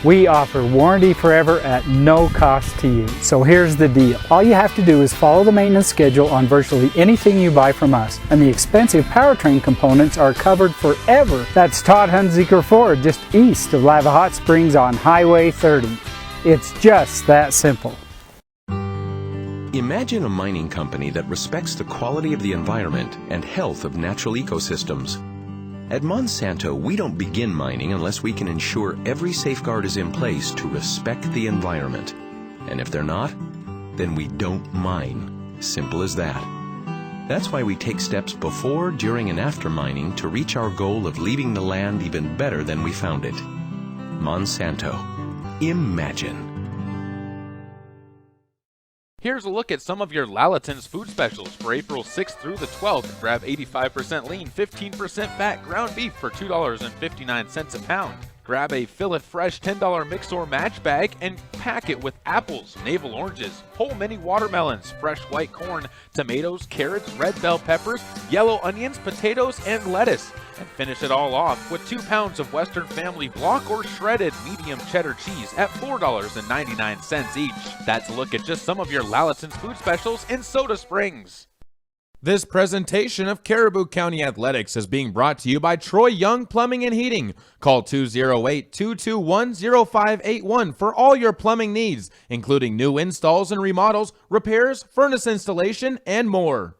we offer warranty forever at no cost to you. So here's the deal. All you have to do is follow the maintenance schedule on virtually anything you buy from us, and the expensive powertrain components are covered forever. That's Todd Hunziker Ford, just east of Lava Hot Springs on Highway 30. It's just that simple. Imagine a mining company that respects the quality of the environment and health of natural ecosystems. At Monsanto, we don't begin mining unless we can ensure every safeguard is in place to respect the environment. And if they're not, then we don't mine. Simple as that. That's why we take steps before, during, and after mining to reach our goal of leaving the land even better than we found it. Monsanto. Imagine. Here's a look at some of your Lalaton's food specials for April 6th through the 12th. Grab 85% lean, 15% fat ground beef for $2.59 a pound. Grab a Fill-It Fresh $10 mix or match bag and pack it with apples, navel oranges, whole mini watermelons, fresh white corn, tomatoes, carrots, red bell peppers, yellow onions, potatoes, and lettuce. And finish it all off with 2 pounds of Western Family block or shredded medium cheddar cheese at $4.99 each. That's a look at just some of your Lalaton's food specials in Soda Springs. This presentation of Caribou County Athletics is being brought to you by Troy Young Plumbing and Heating. Call 208-221-0581 for all your plumbing needs, including new installs and remodels, repairs, furnace installation, and more.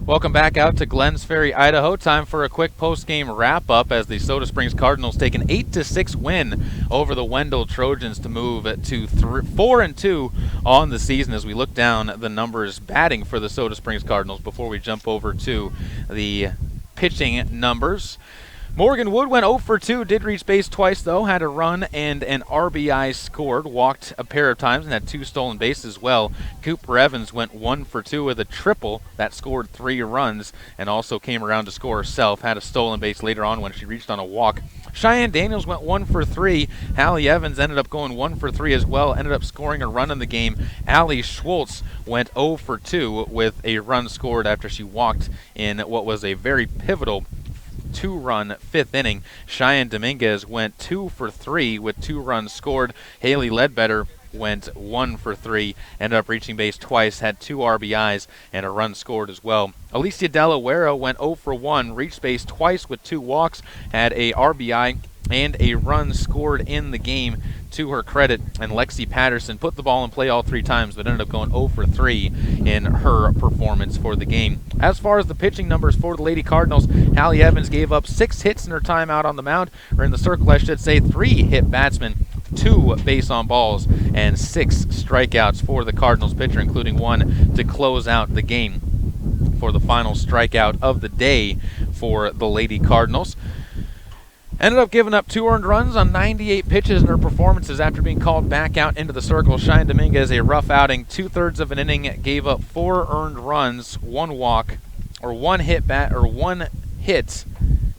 Welcome back out to Glens Ferry, Idaho. Time for a quick post-game wrap-up as the Soda Springs Cardinals take an 8-6 win over the Wendell Trojans to move to 4-2 on the season as we look down the numbers batting for the Soda Springs Cardinals before we jump over to the pitching numbers. Morgan Wood went 0 for 2, did reach base twice though, had a run and an RBI scored, walked a pair of times and had 2 stolen bases as well. Cooper Evans went 1 for 2 with a triple that scored 3 runs and also came around to score herself, had a stolen base later on when she reached on a walk. Cheyenne Daniels went 1 for 3. Hallie Evans ended up going 1 for 3 as well, ended up scoring a run in the game. Allie Schwartz went 0 for 2 with a run scored after she walked in what was a very pivotal 2-run 5th inning. Cheyenne Dominguez went 2 for 3 with 2 runs scored. Haley Ledbetter went 1 for 3, ended up reaching base twice, had 2 RBIs and a run scored as well. Alicia Delaware went 0 for 1, reached base twice with 2 walks, had a RBI and a run scored in the game to her credit. And Lexi Patterson put the ball in play all 3 times but ended up going 0 for 3 in her performance for the game. As far as the pitching numbers for the Lady Cardinals, Hallie Evans gave up 6 hits in her time out on the mound, or in the circle I should say, 3 hit batsmen, 2 base on balls, and 6 strikeouts for the Cardinals pitcher, including 1 to close out the game for the final strikeout of the day for the Lady Cardinals. Ended up giving up 2 earned runs on 98 pitches in her performances after being called back out into the circle. Cheyenne Dominguez, a rough outing, 2/3 of an inning, gave up 4 earned runs, 1 walk, or 1 hit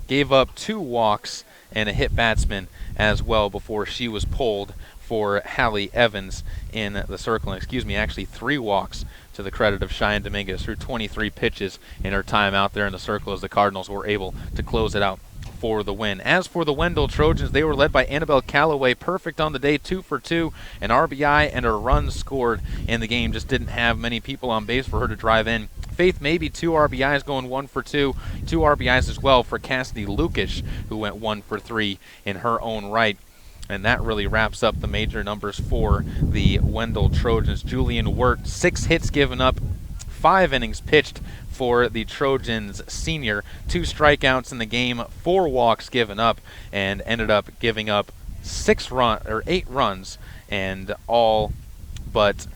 gave up 2 walks and a hit batsman as well before she was pulled for Hallie Evans in the circle. Actually 3 walks to the credit of Cheyenne Dominguez through 23 pitches in her time out there in the circle as the Cardinals were able to close it out for the win. As for the Wendell Trojans, they were led by Annabelle Calloway, perfect on the day, 2 for 2, an RBI and a run scored in the game. Just didn't have many people on base for her to drive in. Faith maybe 2 RBIs, going 1 for 2. 2 RBIs as well for Cassidy Lukic, who went 1 for 3 in her own right. And that really wraps up the major numbers for the Wendell Trojans. Julian Wirt, 6 hits given up, 5 innings pitched for the Trojans senior, 2 strikeouts in the game, 4 walks given up, and ended up giving up 8 runs, and all but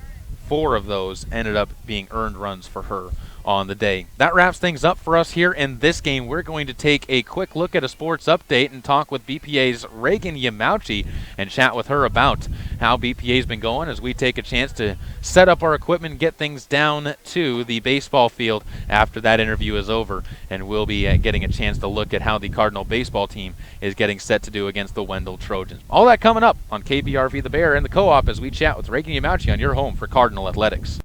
4 of those ended up being earned runs for her on the day. That wraps things up for us here in this game. We're going to take a quick look at a sports update and talk with BPA's Reagan Yamauchi and chat with her about how BPA's been going as we take a chance to set up our equipment and get things down to the baseball field after that interview is over. And we'll be getting a chance to look at how the Cardinal baseball team is getting set to do against the Wendell Trojans. All that coming up on KBRV The Bear and the Co-op as we chat with Reagan Yamauchi on your home for Cardinal Athletics.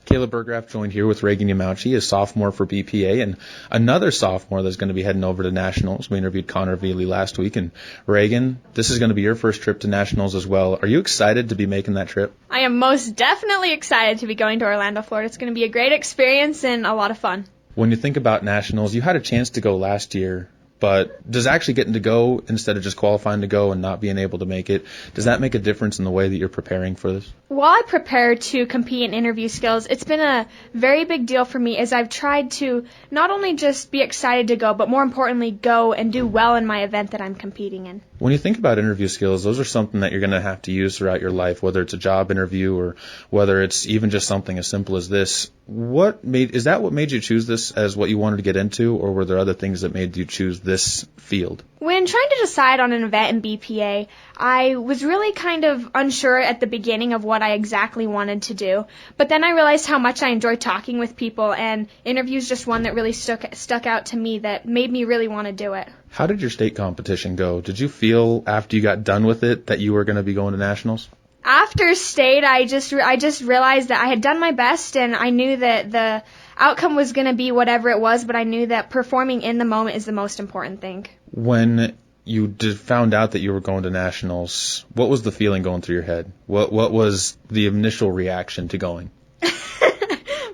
Caleb Burgraff joined here with Reagan Yamauchi, a sophomore for BPA, and another sophomore that's going to be heading over to Nationals. We interviewed Connor Veely last week, and Reagan, this is going to be your first trip to Nationals as well. Are you excited to be making that trip? I am most definitely excited to be going to Orlando, Florida. It's going to be a great experience and a lot of fun. When you think about Nationals, you had a chance to go last year, but does actually getting to go instead of just qualifying to go and not being able to make it, does that make a difference in the way that you're preparing for this? While I prepare to compete in interview skills, it's been a very big deal for me as I've tried to not only just be excited to go, but more importantly, go and do well in my event that I'm competing in. When you think about interview skills, those are something that you're going to have to use throughout your life, whether it's a job interview or whether it's even just something as simple as this. Is that what made you choose this as what you wanted to get into, or were there other things that made you choose this field? When trying to decide on an event in BPA, I was really kind of unsure at the beginning of what I exactly wanted to do, but then I realized how much I enjoy talking with people, and interviews just one that really stuck out to me that made me really want to do it. How did your state competition go? Did you feel after you got done with it that you were going to be going to Nationals? After state, I just realized that I had done my best, and I knew that the outcome was going to be whatever it was, but I knew that performing in the moment is the most important thing. When you found out that you were going to Nationals, what was the feeling going through your head? What was the initial reaction to going?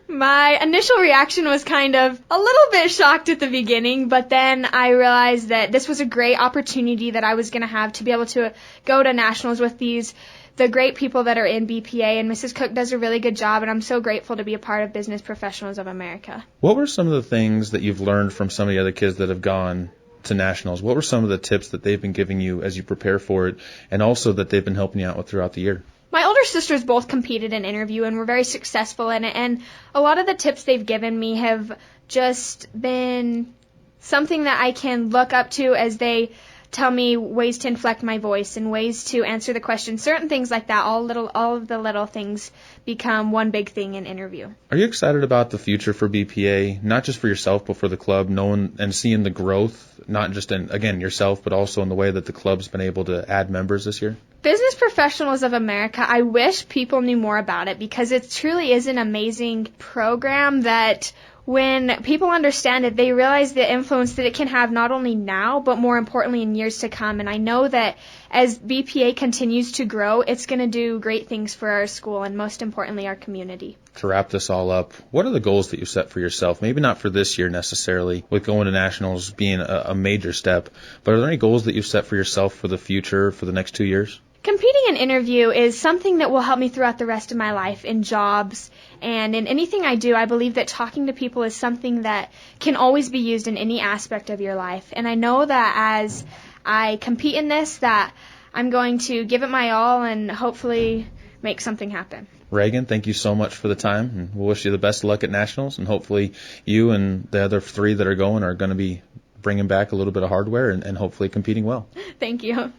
My initial reaction was kind of a little bit shocked at the beginning, but then I realized that this was a great opportunity that I was going to have to be able to go to Nationals with the great people that are in BPA, and Mrs. Cook does a really good job, and I'm so grateful to be a part of Business Professionals of America. What were some of the things that you've learned from some of the other kids that have gone to Nationals? What were some of the tips that they've been giving you as you prepare for it, and also that they've been helping you out with throughout the year? My older sisters both competed in interview and were very successful in it, and a lot of the tips they've given me have just been something that I can look up to as they tell me ways to inflect my voice and ways to answer the questions, certain things like that. All of the little things become one big thing in interview. Are you excited about the future for BPA, not just for yourself, but for the club, knowing and seeing the growth, not just in, again, yourself, but also in the way that the club's been able to add members this year? Business Professionals of America, I wish people knew more about it because it truly is an amazing program that when people understand it, they realize the influence that it can have not only now, but more importantly in years to come. And I know that as BPA continues to grow, it's going to do great things for our school and most importantly our community. To wrap this all up, what are the goals that you set for yourself? Maybe not for this year necessarily, with going to Nationals being a major step, but are there any goals that you've set for yourself for the future, for the next 2 years? Competing in interview is something that will help me throughout the rest of my life in jobs and in anything I do. I believe that talking to people is something that can always be used in any aspect of your life. And I know that as I compete in this, that I'm going to give it my all and hopefully make something happen. Reagan, thank you so much for the time, and we'll wish you the best of luck at Nationals, and hopefully you and the other 3 that are going are going to be bringing back a little bit of hardware and hopefully competing well. Thank you.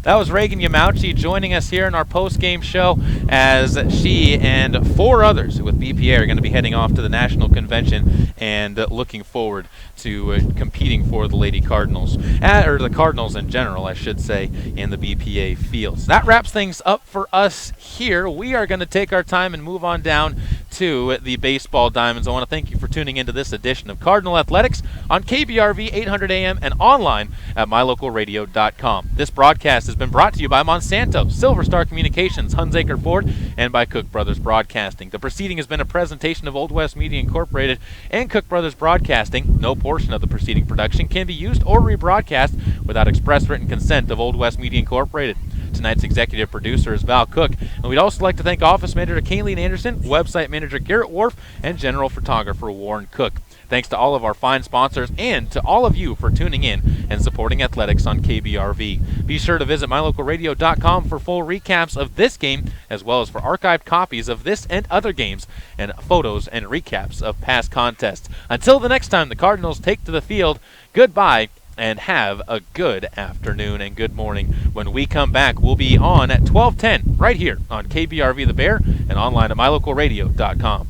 That was Reagan Yamauchi joining us here in our post-game show as she and 4 others with BPA are going to be heading off to the National Convention and looking forward to competing for the Lady Cardinals, or the Cardinals in general, I should say, in the BPA fields. That wraps things up for us here. We are going to take our time and move on down to the baseball diamonds. I want to thank you for tuning into this edition of Cardinal Athletics on KBRV 800 AM and online at mylocalradio.com. This broadcast has been brought to you by Monsanto, Silver Star Communications, Hunsaker Ford, and by Cook Brothers Broadcasting. The proceeding has been a presentation of Old West Media Incorporated and Cook Brothers Broadcasting. No portion of the preceding production can be used or rebroadcast without express written consent of Old West Media Incorporated. Tonight's executive producer is Val Cook, and we'd also like to thank Office Manager Kayleen Anderson, Website Manager Garrett Wharf, and General Photographer Warren Cook. Thanks to all of our fine sponsors and to all of you for tuning in and supporting athletics on KBRV. Be sure to visit mylocalradio.com for full recaps of this game, as well as for archived copies of this and other games and photos and recaps of past contests. Until the next time the Cardinals take to the field, goodbye and have a good afternoon and good morning. When we come back, we'll be on at 12:10 right here on KBRV The Bear and online at mylocalradio.com.